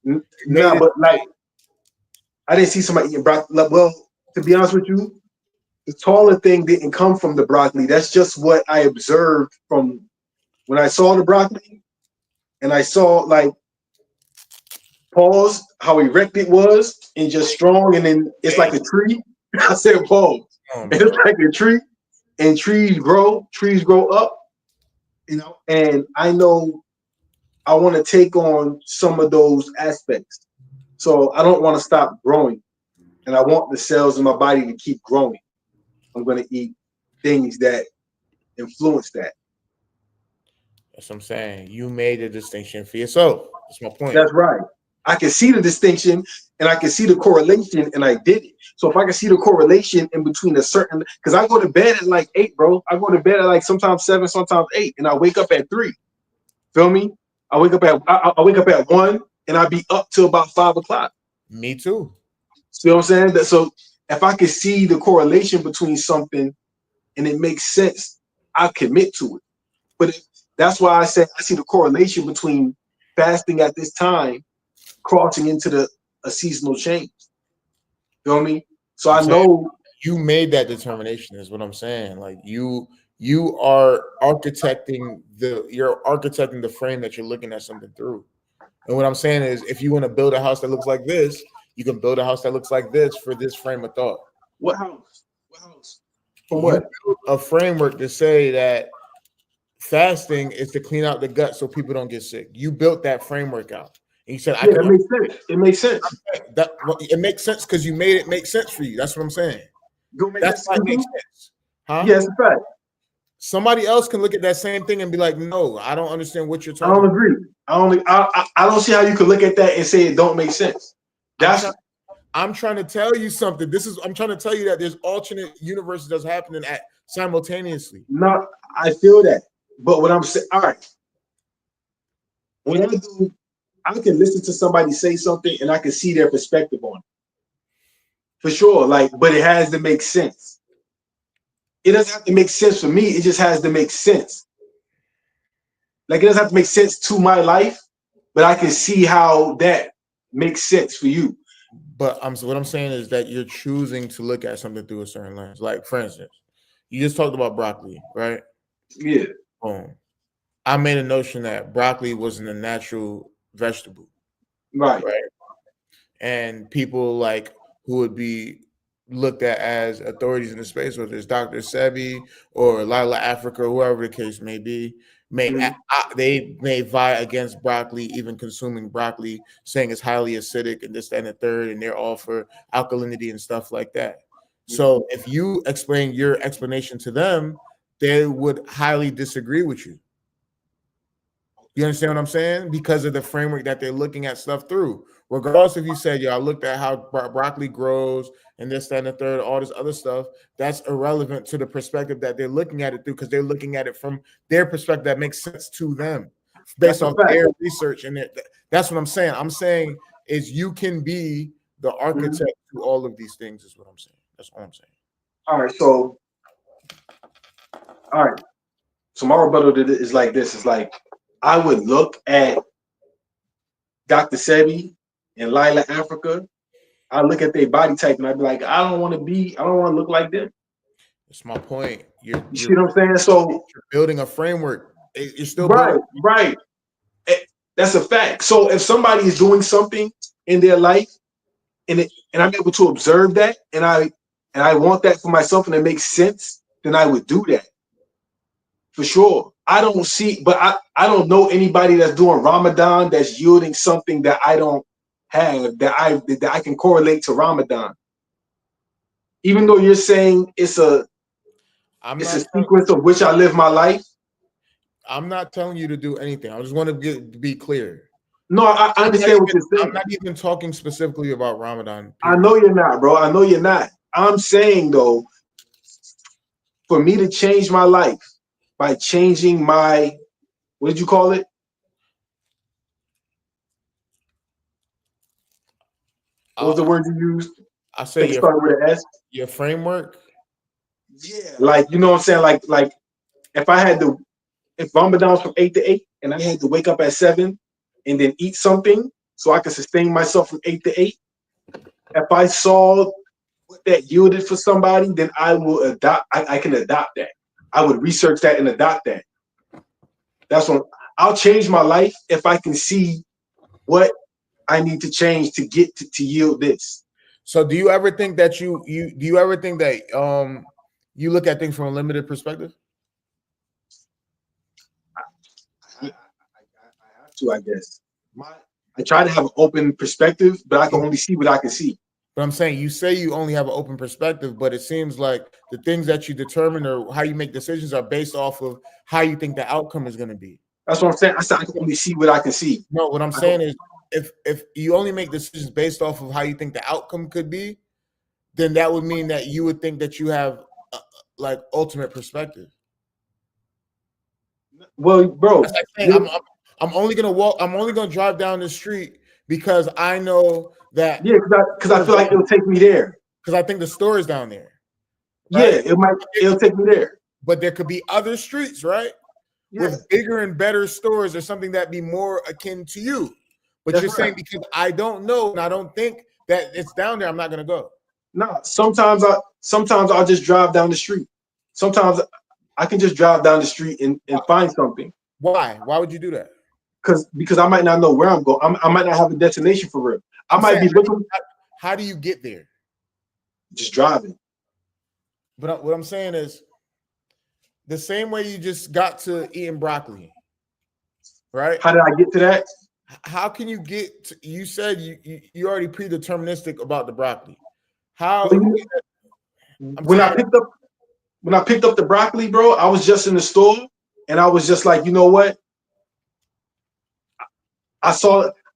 Nah, but like I didn't see somebody eating broccoli. Well, to be honest with you, the taller thing didn't come from the broccoli. That's just what I observed from when I saw the broccoli, and I saw like pause how erect it was and just strong, and then it's like a tree. I said pause. It's like a tree, and trees grow up, you know. And I know I want to take on some of those aspects, so I don't want to stop growing, and I want the cells in my body to keep growing. I'm going to eat things that influence that. That's what I'm saying. You made a distinction for yourself. That's my point. That's right. I can see the distinction and I can see the correlation, and I did it. So if I can see the correlation in between a certain, because I go to bed at like 8, bro. I go to bed at like sometimes 7, sometimes 8, and I wake up at 3. Feel me? I wake up at 1, and I be up till about 5 o'clock. Me too. See what I'm saying? So if I can see the correlation between something and it makes sense, I commit to it. But that's why I said I see the correlation between fasting at this time crossing into a seasonal change. Feel me? So I know you made that determination is what I'm saying. Like you are architecting the frame that you're looking at something through. And what I'm saying is if you want to build a house that looks like this, you can build a house that looks like this for this frame of thought. What house? What house? From what? A framework to say that fasting is to clean out the gut so people don't get sick. You built that framework out. And you said, that makes sense. It makes sense. It makes sense because you made it make sense for you. That's what I'm saying. That's why it makes sense. Huh? Yes, fact. Somebody else can look at that same thing and be like, no, I don't understand what you're talking about. I don't agree. I don't see how you could look at that and say it don't make sense. I'm trying to tell you something. I'm trying to tell you that there's alternate universes that's happening simultaneously. No, I feel that. But what I'm saying, all right. When I do, I can listen to somebody say something and I can see their perspective on it. For sure. But it has to make sense. It doesn't have to make sense for me. It just has to make sense. It doesn't have to make sense to my life, but I can see how that makes sense for you. But what I'm saying is that you're choosing to look at something through a certain lens. Like, for instance, you just talked about broccoli, right? Yeah. Boom. I made a notion that broccoli wasn't a natural vegetable. Right. And people who would be looked at as authorities in the space, whether it's Dr. Sebi or Lila Africa, whoever the case may be, they may vie against broccoli, even consuming broccoli, saying it's highly acidic and this, that, and the third, and they're all for alkalinity and stuff like that. So if you explain your explanation to them, they would highly disagree with you. You understand what I'm saying? Because of the framework that they're looking at stuff through. Regardless if you said, I looked at how broccoli grows and this, that, and the third, all this other stuff, that's irrelevant to the perspective that they're looking at it through, because they're looking at it from their perspective that makes sense to them based off their research. And that's what I'm saying. I'm saying is you can be the architect to all of these things is what I'm saying. That's all I'm saying. All right. So my rebuttal is like this. It's like, I would look at Dr. Sebi and Lila Africa I look at their body type and I'd be like, I don't want to look like them. That's my point. You see what I'm saying? So you're building a framework. You're still right. That's a fact. So if somebody is doing something in their life and I'm able to observe that and I want that for myself and it makes sense, then I would do that. For sure. I don't know anybody that's doing Ramadan that's yielding something that I don't have that I can correlate to Ramadan. Even though you're saying it's a sequence of which I live my life. I'm not telling you to do anything. I just want to be clear. No, I understand what you're saying. I'm not even talking specifically about Ramadan. Period. I know you're not, bro. I know you're not. I'm saying though, for me to change my life by changing my, what did you call it? What was the word you used? I say it started with an S. Your framework. Yeah, like you know what I'm saying. Like if Ramadan was from 8 to 8, and I had to wake up at 7 and then eat something so I could sustain myself from 8 to 8. If I saw what that yielded for somebody, then I will adopt. I can adopt that. I would research that and adopt that. That's what I'll change my life if I can see what I need to change to get to yield this. So do you ever think that you look at things from a limited perspective? I have to, I guess. I try to have an open perspective, but I can only see what I can see. But I'm saying you say you only have an open perspective, but it seems like the things that you determine or how you make decisions are based off of how you think the outcome is going to be. That's what I'm saying. I said I can only see what I can see. No, what I'm saying is if you only make decisions based off of how you think the outcome could be, then that would mean that you would think that you have like ultimate perspective. Well, bro, like saying, I'm only gonna walk. I'm only gonna drive down the street because I know that. Yeah, because I feel like it'll take me there. Because I think the store is down there. Right? Yeah, it'll take me there. But there could be other streets, right? Yeah. With bigger and better stores or something that be more akin to you. But that's you're saying because I don't know and I don't think that it's down there, I'm not gonna go. No, sometimes I'll just drive down the street. Sometimes I can just drive down the street and find something. Why? Why would you do that? Because I might not know where I'm going. I might not have a destination for real. I might be looking. How do you get there? Just driving. But what I'm saying is the same way you just got to eating broccoli, right? How did I get to that? How can you get to, you said you already predeterministic about the broccoli. How when I picked up the broccoli, bro, I was just in the store and I was just like, you know what? I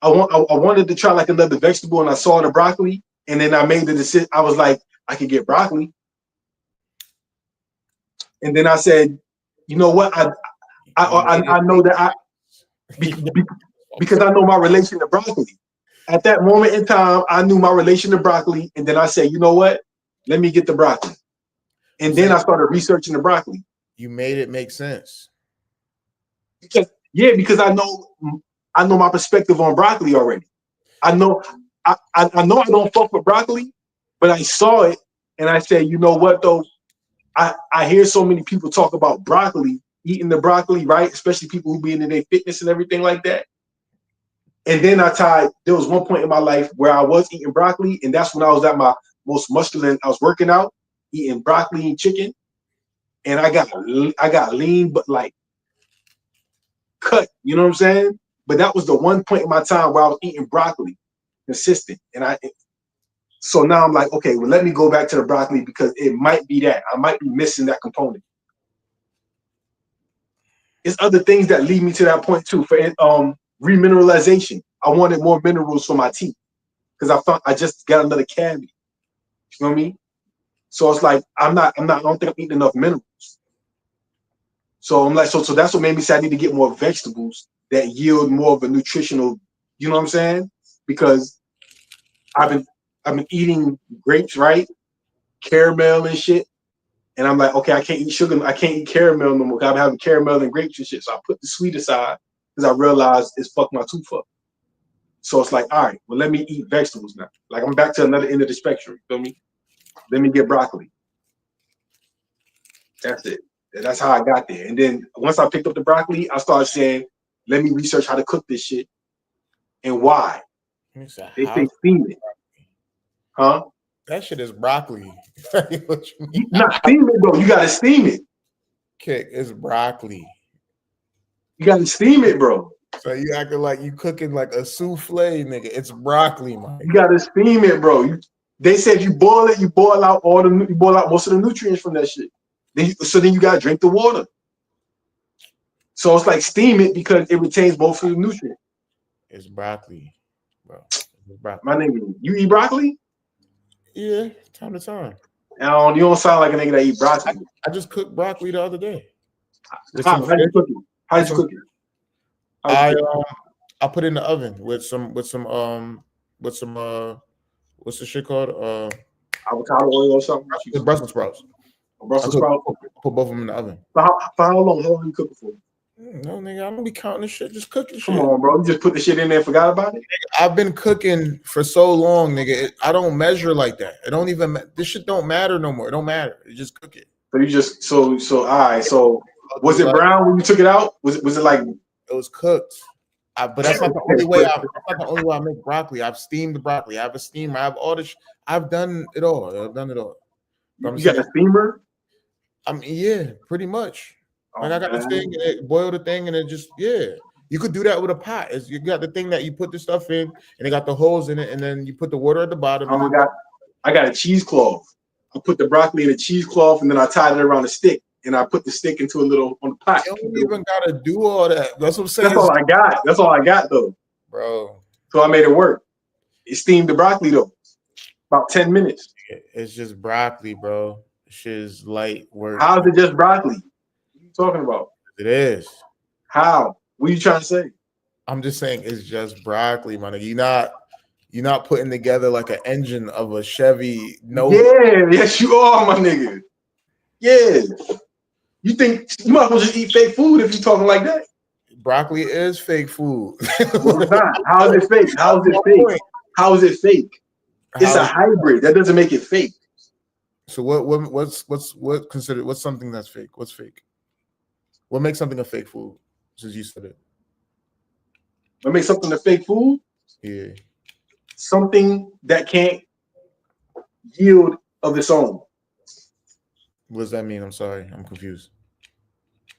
wanted to try like another vegetable and I saw the broccoli and then I made the decision. I was like, I could get broccoli. And then I said, you know what? I know that because I know my relation to broccoli. At that moment in time, I knew my relation to broccoli. And then I said, you know what? Let me get the broccoli. And then I started researching the broccoli. You made it make sense. Because I know my perspective on broccoli already. I know I don't fuck with broccoli, but I saw it and I said, you know what though? I hear so many people talk about broccoli, eating the broccoli, right? Especially people who be into their fitness and everything like that. And then there was one point in my life where I was eating broccoli, and that's when I was at my most muscular. I was working out, eating broccoli and chicken, and I got lean, but like cut. You know what I'm saying? But that was the one point in my time where I was eating broccoli, consistent, so now I'm like, okay, well, let me go back to the broccoli because it might be that I might be missing that component. It's other things that lead me to that point too. For remineralization, I wanted more minerals for my teeth because I just got another cavity. You know what I mean? So it's like I don't think I'm eating enough minerals. So I'm like, so that's what made me say I need to get more vegetables that yield more of a nutritional. You know what I'm saying? Because I've been eating grapes, right? Caramel and shit. And I'm like, okay, I can't eat sugar. I can't eat caramel no more. I'm having caramel and grapes and shit. So I put the sweet aside because I realized it's fucked my tooth up. So it's like, all right, well, let me eat vegetables now. Like I'm back to another end of the spectrum. Feel me? Let me get broccoli. That's it. That's how I got there. And then once I picked up the broccoli, I started saying, let me research how to cook this shit and why. They say steam it. Huh? That shit is broccoli. What you mean? Not steam it, bro. You gotta steam it. Kick, it's broccoli. You gotta steam it, bro. So you acting like you cooking like a souffle, nigga. It's broccoli, man. You gotta steam it, bro. They said you boil it, you boil out most of the nutrients from that shit. Then you gotta drink the water. So it's like steam it because it retains both of the nutrients. It's broccoli, bro. It's broccoli. My nigga, you eat broccoli? Yeah, time to time. You don't sound like a nigga that eat broccoli. I just cooked broccoli the other day. How you cook it? How you cook it? I put it in the oven with some what's the shit called? Avocado oil or something? With Brussels sprouts. Brussels sprouts? Put both of them in the oven. For how long? How long you cook it for? No, nigga, I'm gonna be counting this shit. Just cook the shit. Come on, bro. You just put the shit in there and forgot about it? I've been cooking for so long, nigga. I don't measure like that. It don't even. This shit don't matter no more. It don't matter. You just cook it. So you just so all right. So was it brown when you took it out? Was it like? It was cooked. But that's not the only way. That's not the only way I make broccoli. I've steamed the broccoli. I have a steamer. I have all this. I've done it all. You got a steamer? I mean, yeah, pretty much. Like I got this thing, and it boil the thing, and it just You could do that with a pot. You got the thing that you put the stuff in, and it got the holes in it, and then you put the water at the bottom. I got a cheesecloth. I put the broccoli in a cheesecloth, and then I tied it around a stick, and I put the stick into on the pot. You don't even gotta do all that. That's what I'm saying. That's all I got. That's all I got though, bro. So I made it work. It steamed the broccoli though, about 10 minutes. It's just broccoli, bro. Shit is light work. How's it just broccoli? What are you talking about? It is. How? What are you trying to say? I'm just saying it's just broccoli, man. You're not putting together like an engine of a Chevy. No. Yeah, yes, you are, my nigga. Yeah. You think you might as well just eat fake food if you're talking like that? Broccoli is fake food. Well, it's not. How is it fake? How is it fake? How is it fake? It's a hybrid. That doesn't make it fake. So what's something that's fake? What's fake? What makes something a fake food? Since you said it. What makes something a fake food? Yeah. Something that can't yield of its own. What does that mean? I'm sorry. I'm confused.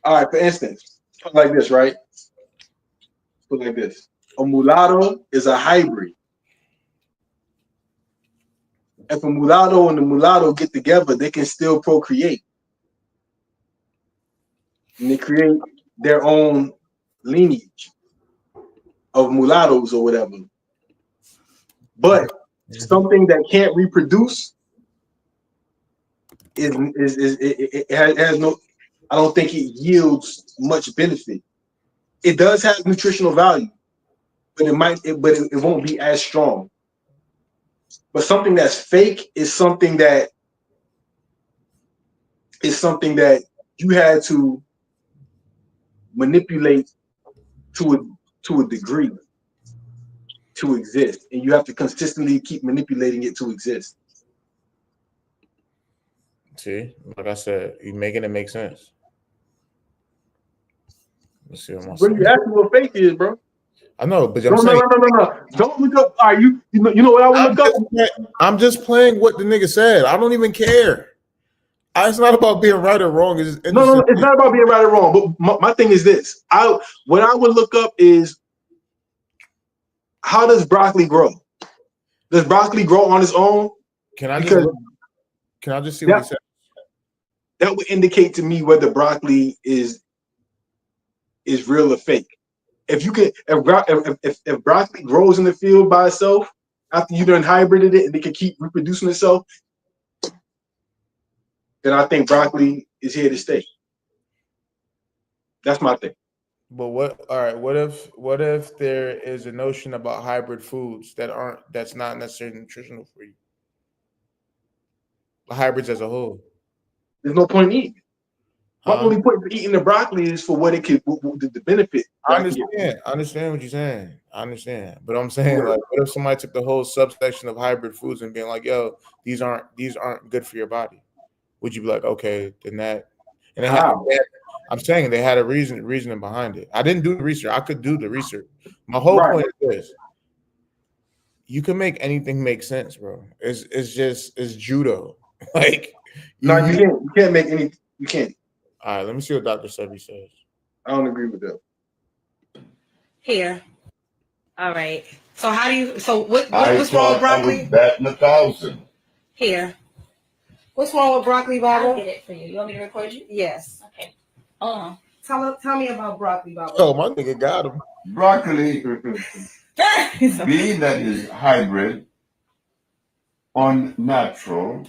All right, for instance, put like this, right? Put like this. A mulatto is a hybrid. If a mulatto and a mulatto get together, they can still procreate. And they create their own lineage of mulattoes or whatever. But something that can't reproduce it has no. I don't think it yields much benefit. It does have nutritional value, but it won't be as strong. But something that's fake is something that you had to manipulate to a degree to exist, and you have to consistently keep manipulating it to exist. See, like I said, you're making it make sense. Let's see what you asking what fake is, bro? I know, but no. Don't look up. Are you know what I would look up? I'm just playing what the nigga said. I don't even care. It's not about being right or wrong. It's no, it's not about being right or wrong. But my thing is this: what I would look up is how does broccoli grow? Does broccoli grow on its own? Can I just see what he said? That would indicate to me whether broccoli is real or fake. If broccoli grows in the field by itself after you done hybrided it and it can keep reproducing itself, then I think broccoli is here to stay. That's my thing. But what if there is a notion about hybrid foods that's not necessarily nutritional for you? The hybrids as a whole. There's no point in eating. My only point for eating the broccoli is for what it could, the benefit. I understand what you're saying. I understand, but I'm saying like, what if somebody took the whole subsection of hybrid foods and being like, "Yo, these aren't good for your body"? Would you be like, okay, then that? And I'm saying they had a reasoning behind it. I didn't do the research. I could do the research. My whole point is this: you can make anything make sense, bro. It's judo. Like, you can't make any. You can't. All right, let me see what Dr. Sebi says. I don't agree with that. Here. All right. So how do you? So what's wrong with broccoli? Batting 1,000. Here. What's wrong with broccoli, Baba? I'll get it for you. You want me to record you? Yes. Okay. Tell me about broccoli, Baba. Oh, my nigga got him. Broccoli, being that is hybrid, unnatural.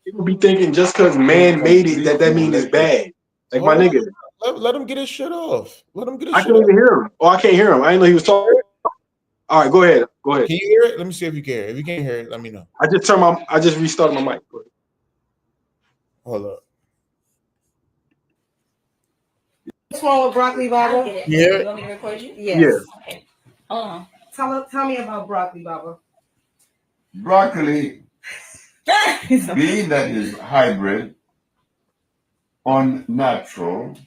People be thinking just because man made it that means it's bad. Like my nigga. Let him get his shit off. Let him get his shit off. I can't even hear him. Oh, I can't hear him. I didn't know he was talking. All right, go ahead. Can you hear it? Let me see if you can. If you can't hear it, let me know. I just restarted my mic. Hold up. What's wrong with broccoli, Baba? You want me to record you? Yes. Yeah. Okay. Tell me about broccoli, Baba. Broccoli, being that is hybrid, unnatural,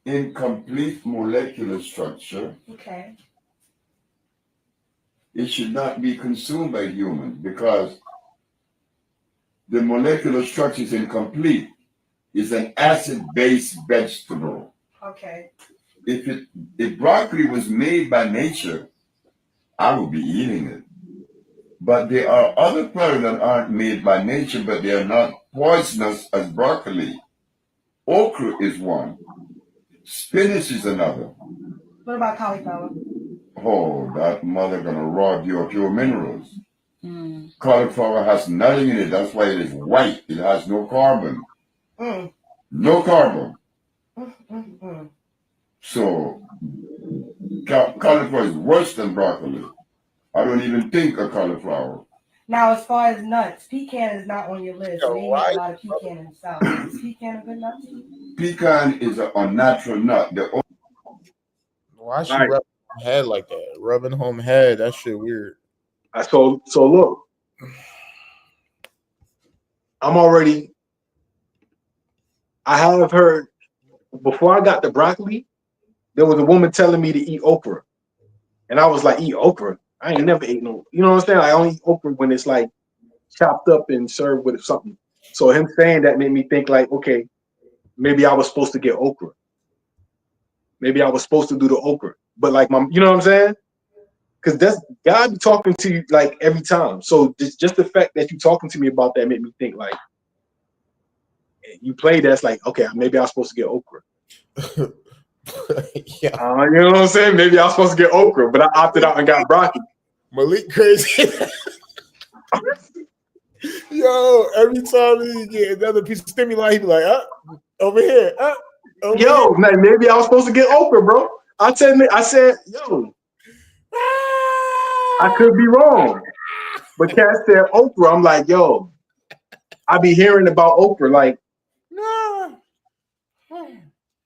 incomplete molecular structure. Okay. It should not be consumed by humans because the molecular structure is incomplete. It's an acid-based vegetable. Okay. If broccoli was made by nature, I would be eating it. But there are other products that aren't made by nature, but they are not poisonous as broccoli. Okra is one. Spinach is another. What about cauliflower? Oh, that mother gonna rob you of your minerals. Cauliflower has nothing in it. That's why it is white. It has no carbon. No carbon. So cauliflower is worse than broccoli. I don't even think of cauliflower. Now, as far as nuts, pecan is not on your list. They eat a lot of pecan in the South. Is pecan a good nut to you? Pecan is an unnatural nut. Why she rubbing home head like that? Rubbing home head, that shit weird. So look, I have heard before I got the broccoli, there was a woman telling me to eat okra. And I was like, eat okra? I ain't never ate no, you know what I'm saying? I only eat okra when it's like chopped up and served with something. So him saying that made me think like, okay, maybe I was supposed to get okra. Maybe I was supposed to do the okra. But like you know what I'm saying? Because that's God be talking to you like every time. So just the fact that you talking to me about that made me think like, you play that's like, okay, maybe I was supposed to get okra. Yeah. You know what I'm saying? Maybe I was supposed to get okra, but I opted out and got broccoli. Malik crazy. Yo, every time he get another piece of stimuli, he be like, over here, over yo, here. Maybe I was supposed to get okra, bro. I said, yo, I could be wrong. But Cat said okra. I'm like, yo, I be hearing about okra. Like,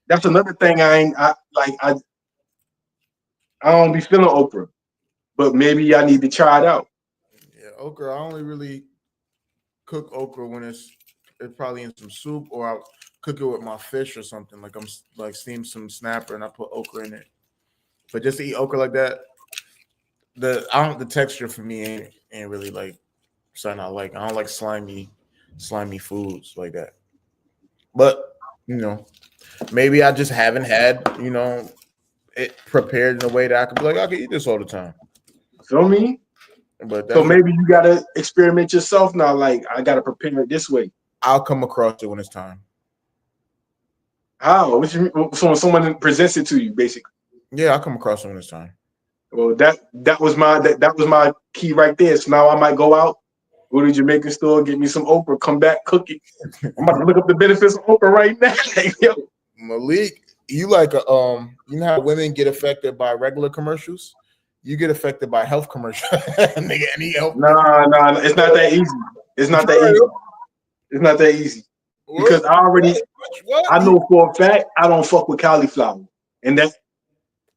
that's another thing I don't be feeling okra. But maybe I need to try it out. Yeah, okra. I only really cook okra when it's probably in some soup, or I'll cook it with my fish or something. Like I'm like steam some snapper and I put okra in it. But just to eat okra like that, the texture for me ain't really like something I like. I don't like slimy foods like that. But maybe I just haven't had it prepared in a way that I could be like, I can eat this all the time. Feel me? But so maybe you gotta experiment yourself now. Like, I gotta prepare it this way. I'll come across it when it's time. How? So when someone presents it to you, basically. Yeah, I'll come across it when it's time. Well, that was my key right there. So now I might go out, go to the Jamaican store, get me some okra, come back, cook it. I'm about to look up the benefits of okra right now. Yo. Malik, you like you know how women get affected by regular commercials? You get affected by health commercials. Nigga, any help? Nah, it's not that easy. It's not that easy. It's not that easy. Because I know for a fact I don't fuck with cauliflower, and that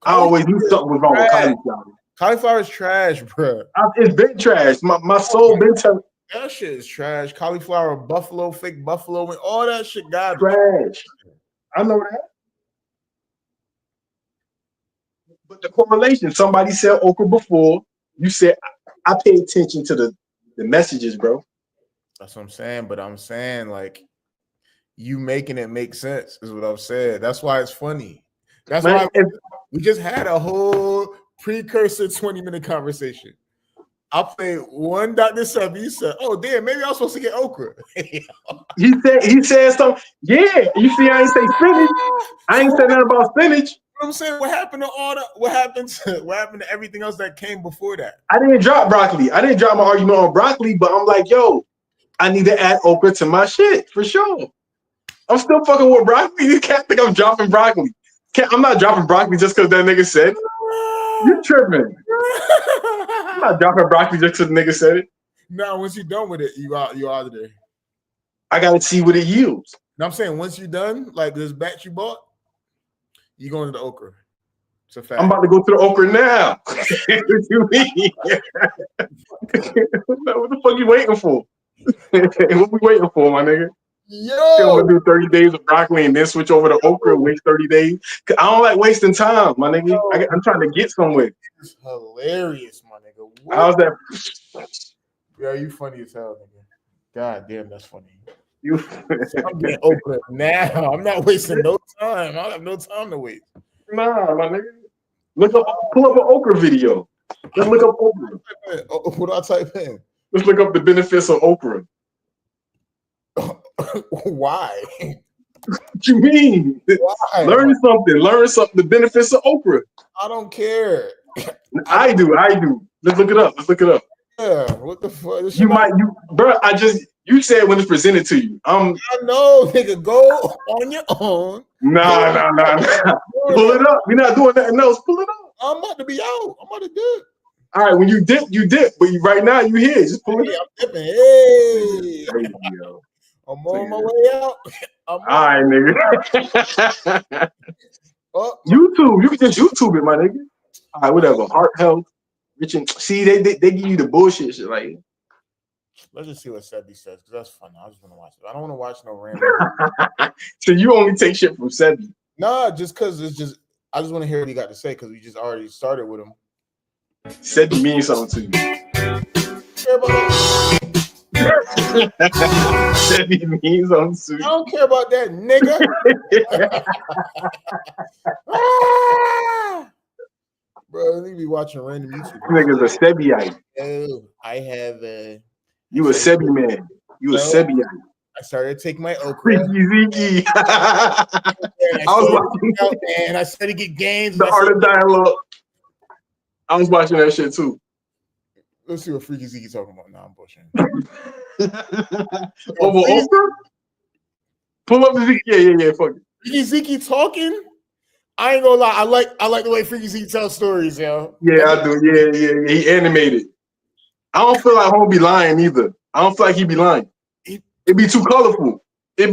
I always knew something was wrong with cauliflower. Cauliflower is trash, bro. It's been trash. My soul been telling. That shit is trash. Cauliflower, buffalo, fake buffalo, and all that shit garbage. Trash. I know that. But the correlation, somebody said okra before. You said I pay attention to the messages, bro. That's what I'm saying. But I'm saying, like, you making it make sense is what I'm saying. That's why it's funny. That's why we just had a whole precursor 20-minute conversation. I played one Dr. Sebi. He said, "Oh damn, maybe I was supposed to get okra." he said something. Yeah, you see, I ain't say spinach. I ain't said nothing about spinach. I'm saying, what happened to everything else that came before that? I didn't drop broccoli. I didn't drop my argument on broccoli, but I'm like, yo, I need to add okra to my shit for sure. I'm still fucking with broccoli. You can't think I'm dropping broccoli. I'm not dropping broccoli just because that nigga said it. You tripping. I'm not dropping broccoli just because the nigga said it. No, once you're done with it, you out of there. I gotta see what it yields. No, I'm saying once you're done, like this batch you bought, you going to the okra. It's a fact. I'm about to go to the okra now. What you mean? What the fuck you waiting for? What we waiting for, my nigga? Yo, I'm gonna do 30 days of broccoli and then switch over to okra and wait 30 days. I don't like wasting time, my nigga. I'm trying to get somewhere. It's hilarious, my nigga. What? How's that? Yeah, you funny as hell, nigga. God damn, that's funny. I'm getting okra now. I'm not wasting no time. I don't have no time to waste. Nah, my nigga. Pull up an okra video. Let's look up okra. What do I type in? Let's look up the benefits of okra. Why? What you mean? Why? Learn something. The benefits of okra. I don't care. I do. Let's look it up. Yeah. What the fuck? Bro. You said when it's presented to you. I know, nigga. Go on your own. Nah. Pull it up. We're not doing nothing else. Pull it up. I'm about to be out. I'm about to dip. All right, when you dip, you dip. But right now, you here. Just pull it up. I'm dipping. Hey. Crazy, yo. I'm on my way out. All right, nigga. YouTube. You can just YouTube it, my nigga. All right, whatever. Heart health. Rich and see, they give you the bullshit shit. Like, let's just see what Sebi says, because that's fun. I just want to watch it. I don't want to watch no random. So you only take shit from Sebi? Nah, just because I just want to hear what he got to say, because we just already started with him. Sebi means something to you. Sebi means something to you. I don't care about that, nigga. Bro, let me be watching random YouTube. Nigga's a Sebiite. Oh, I have a. You a Sebi man. You a Sebiite. I started to take my okra. Freaky Zeke. I started to get gains. The art of dialogue. I was watching that shit too. Let's see what Freaky Zeke talking about. Nah, I'm bullshitting. Over okra? Pull up the Zeke. Yeah. Fuck it. Freaky Zeke talking? I ain't gonna lie. I like the way Freaky Zeke tells stories, yo. Yeah, I do. Yeah. He animated. I don't feel like Home be lying either. I don't feel like he be lying. It'd be too colorful. The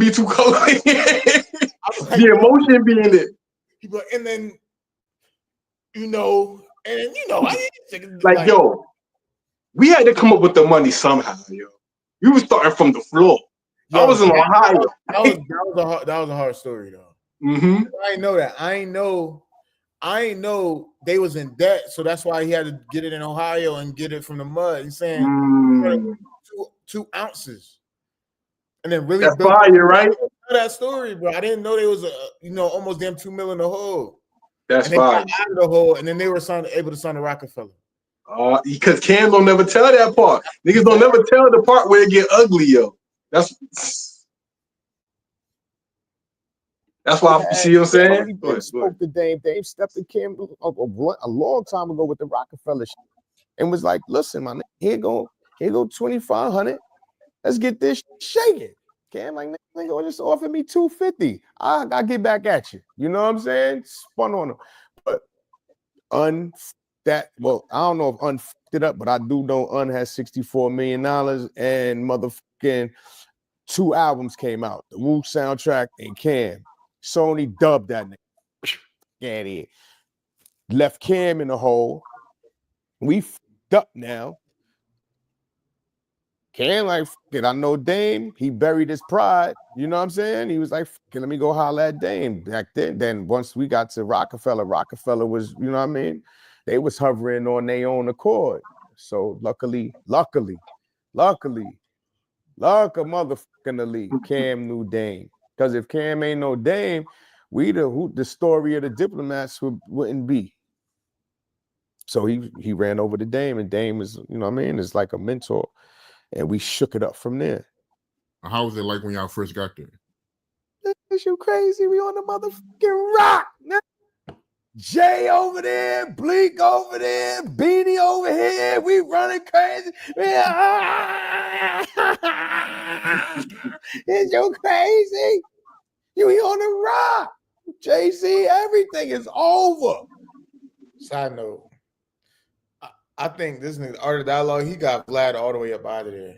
emotion be in it. And then, like, yo, we had to come up with the money somehow, yo. We were starting from the floor. I was in Ohio. That was a hard story, though. Mm-hmm. I didn't know that. I ain't know they was in debt, so that's why he had to get it in Ohio and get it from the mud. He's saying 2 ounces, and then really that's fire, right? That story, bro. I didn't know there was almost damn 2 million in the hole. That's fire. Out of the hole, and then they were able to sign the Rockefeller. Because Cam don't never tell that part. Niggas don't never tell the part where it get ugly, yo. That's why I see what I'm saying. Spoke to Dame. Dame stepped to Cam a long time ago with the Rockefeller shit and was like, "Listen, man, here go 2,500. Let's get this shaking." Cam like, "Nigga, just offer me 250. I get back at you." You know what I'm saying? Spun on him, but I don't know if fucked it up, but I do know has $64 million and motherfucking 2 albums came out, the Wu soundtrack and Cam. Sony dubbed that nigga. Left Cam in the hole. We fucked up now. Cam like, fuck it, I know Dame. He buried his pride. You know what I'm saying? He was like, fuck it, let me go holler at Dame back then. Then once we got to Rockefeller was, you know what I mean? They was hovering on their own accord. So luckily, motherfuckingly, Cam knew Dame. Because if Cam ain't no Dame, the story of the Diplomats wouldn't be. So he ran over to Dame, and Dame is, you know what I mean, is like a mentor. And we shook it up from there. How was it like when y'all first got there? Is you crazy? We on the motherfucking rock. Jay over there, Bleak over there, Beanie over here. We running crazy. Is you crazy? You on the rock. JC, everything is over. Side note. I think this nigga Art of Dialogue, he got Vlad all the way up out of there.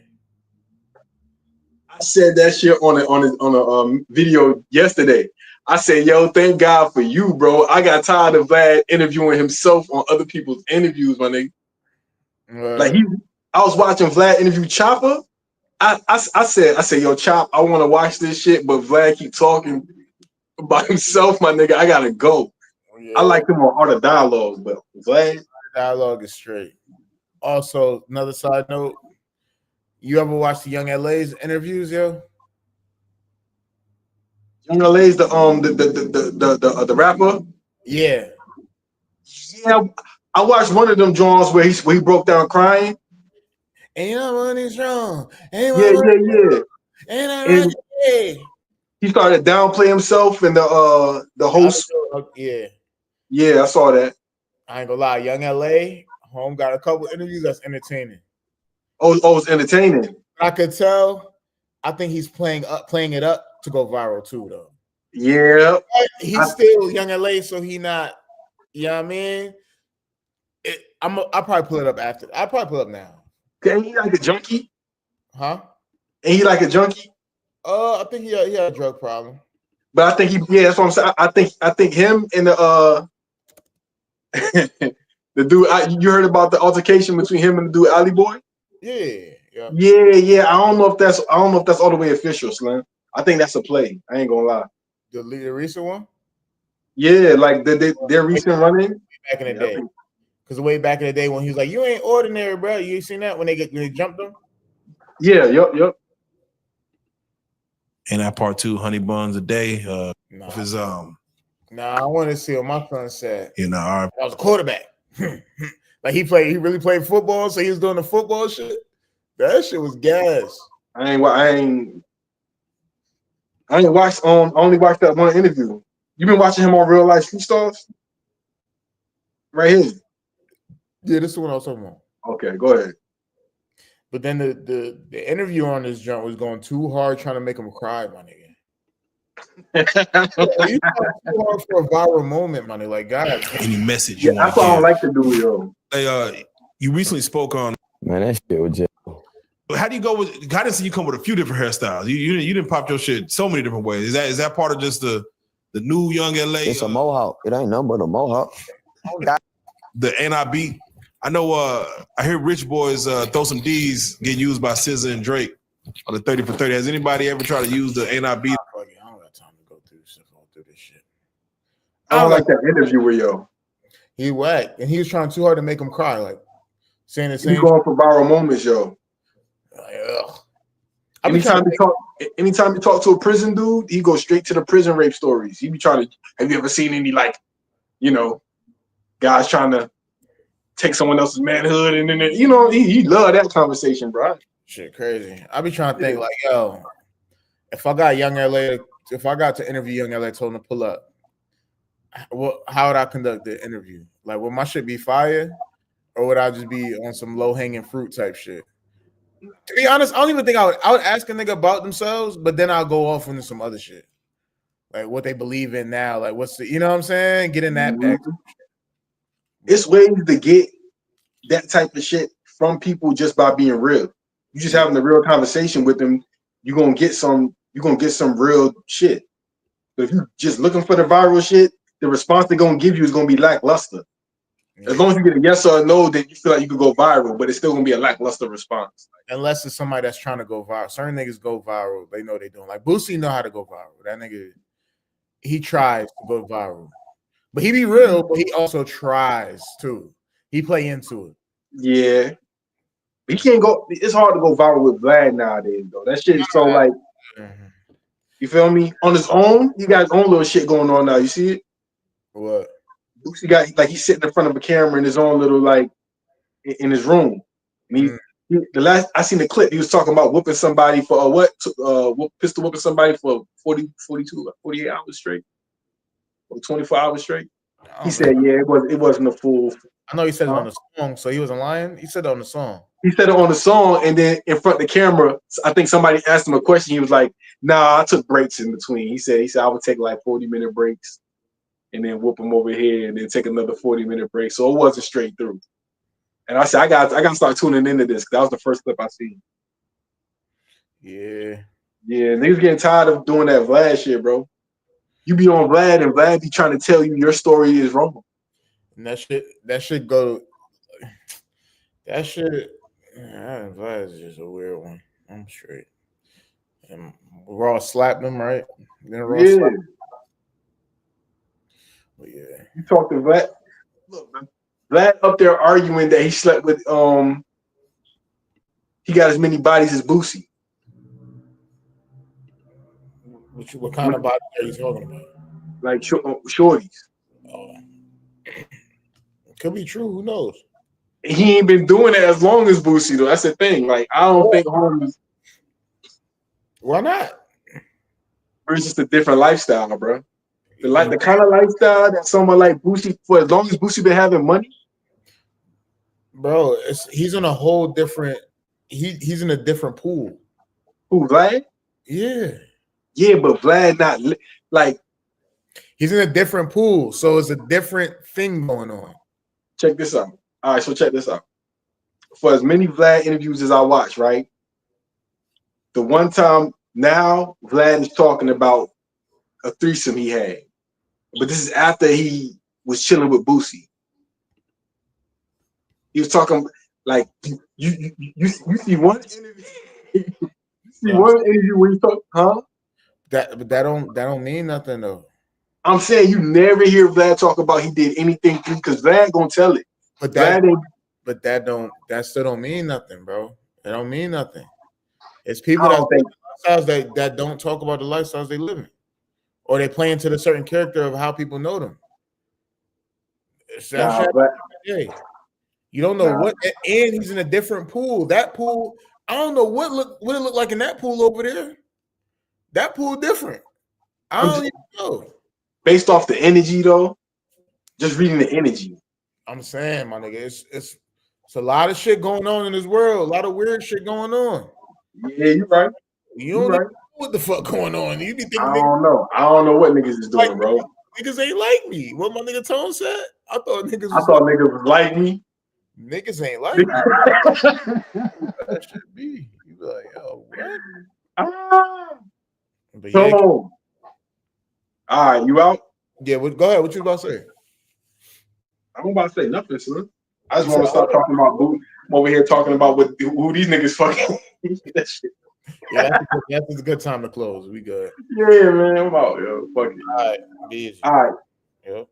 I said that shit on a video yesterday. I said, yo, thank God for you, bro. I got tired of Vlad interviewing himself on other people's interviews, my nigga. Like I was watching Vlad interview Chopper. I said, yo, Chop, I want to watch this shit, but Vlad keep talking about himself, my nigga. I gotta go. Yeah. I like him on Art of Dialogue, but Vlad. Dialogue is straight. Also, another side note, you ever watch the Young LA's interviews, yo? Young LA's the rapper? Yeah. Yeah, I watched one of them Johns where he broke down crying. Ain't no money strong. Ain't Yeah. Ain't I right? He started to downplay himself and the host. Yeah, I saw that. I ain't gonna lie, Young LA, Home got a couple interviews that's entertaining. Oh, it's entertaining. I could tell. I think he's playing it up to go viral too, though. Yeah. He's still Young LA, so he not, you know what I mean? I'll probably pull it up after. I'll probably pull it up now. Ain't he like a junkie? Huh? Ain't he like a junkie? I think he had a drug problem. But I think that's what I'm saying. I think him and the the dude, you heard about the altercation between him and the dude Ali Boy? Yeah. I don't know if that's all the way official, Slim. I think that's a play. I ain't gonna lie. The recent one? Yeah, like their recent run-in back in the day. Because way back in the day when he was like, "You ain't ordinary, bro." You ain't seen that when they jumped him? Yeah, yep. And that part 2, Honey Buns a Day. His I want to see what my son said. You know, I was a quarterback. Like he really played football, so he was doing the football shit. That shit was gas. I ain't watched only watched that one interview. You been watching him on Real Life Street Stars? Right here. Yeah, this is what I was talking about. Okay, go ahead. But then the interview on this joint was going too hard, trying to make him cry, my nigga. You too hard for a viral moment, money. Like, God, any message you want that's what I don't like to do, yo. Hey, you recently spoke on. Man, that shit was just. How do you go with? I didn't see you come with a few different hairstyles. You didn't pop your shit so many different ways. Is that part of just the new Young LA? It's a mohawk. It ain't nothing but a mohawk. The NIB. I know. I hear Rich Boys throw some D's get used by SZA and Drake on the 30 for 30. Has anybody ever tried to use the NIB? I don't got time to go through this shit. I don't like that interview with yo. He whack, and he was trying too hard to make him cry, like saying the same. He's going for viral moments, yo. Anytime you talk to a prison dude, he goes straight to the prison rape stories. He be trying to. Have you ever seen any guys trying to take someone else's manhood and then he love that conversation, bro. Shit, crazy. I be trying to think like, yo, if I got to interview Young LA, told him to pull up, how would I conduct the interview? Like, would my shit be fire, or would I just be on some low hanging fruit type shit? To be honest, I don't even think I would ask a nigga about themselves, but then I'll go off into some other shit. Like what they believe in now. Like what's the, you know what I'm saying? Get in that back. It's ways to get that type of shit from people just by being real. You just having a real conversation with them. you're gonna get some real shit. But if you're just looking for the viral shit, the response they're gonna give you is gonna be lackluster. As long as you get a yes or a no, then you feel like you could go viral, but it's still gonna be a lackluster response. Unless it's somebody that's trying to go viral. Certain niggas go viral. They know they're doing. Like Boosie know how to go viral. That nigga, he tries to go viral. But he be real, but he also tries too. He play into it. Yeah. He can't go. It's hard to go viral with Vlad nowadays, though. That shit is so like, you feel me? On his own, he got his own little shit going on now. You see it? What? Boosie got like he's sitting in front of a camera in his own little like in his room. And the last I seen the clip, he was talking about whooping somebody for pistol whooping somebody for 48 hours straight, or 24 hours straight. He said, "Yeah, it wasn't a full." I know he said it on the song, so he wasn't lying. He said it on the song. He said it on the song, and then in front of the camera, I think somebody asked him a question. He was like, "Nah, I took breaks in between." He said I would take like 40-minute breaks, and then whoop him over here, and then take another 40-minute break. So it wasn't straight through. And I said, I got to start tuning into this. That was the first clip I seen. Yeah, niggas getting tired of doing that Vlad shit, bro. You be on Vlad, and Vlad be trying to tell you your story is wrong. And that should go. That shit. Vlad is just a weird one. I'm straight. And Raw slapped him, right? Then Raw slapped him. But yeah. You talk to Vlad. Look, man. Vlad up there arguing that he slept with he got as many bodies as Boosie. What kind of body are you talking about? Like shorties. Could be true. Who knows? He ain't been doing it as long as Boosie, though. That's the thing. Like, I don't think homies. Why not? It's just a different lifestyle, bro. The kind of lifestyle that someone like Boosie, for as long as Boosie been having money, bro, he's in a whole different. He's in a different pool. Who, Vlad? Yeah, but Vlad not like. He's in a different pool, so it's a different thing going on. Check this out. All right, so check this out. For as many Vlad interviews as I watch, right? The one time now Vlad is talking about a threesome he had, but this is after he was chilling with Boosie. He was talking like you see one interview. You see one interview where you talk, huh? That don't mean nothing though. I'm saying you never hear Vlad talk about he did anything because Vlad gonna tell it. But that still don't mean nothing, bro. It don't mean nothing. It's people that don't talk about the lifestyles they live in, or they play into the certain character of how people know them. You don't know what, and he's in a different pool. That pool, I don't know what it looked like in that pool over there. That pool different. I don't even know. Based off the energy, though, just reading the energy. I'm saying, my nigga, it's a lot of shit going on in this world. A lot of weird shit going on. Yeah, you're right. You don't know what the fuck going on. You be thinking I don't know. I don't know what niggas is doing, like, bro. Niggas ain't like me. What my nigga Tone said? I thought niggas was like me. Niggas ain't like me. That should be. You be like, yo, what? But yeah. All right, you out? Yeah, go ahead. What you about to say? I'm about to say nothing, son. I just want to start talking about who. I'm over here talking about who these niggas fucking. That shit. Yeah, that's a good time to close. We good. Yeah, man. I'm out, yo. Fuck it. All right. Be easy. All right. Yep.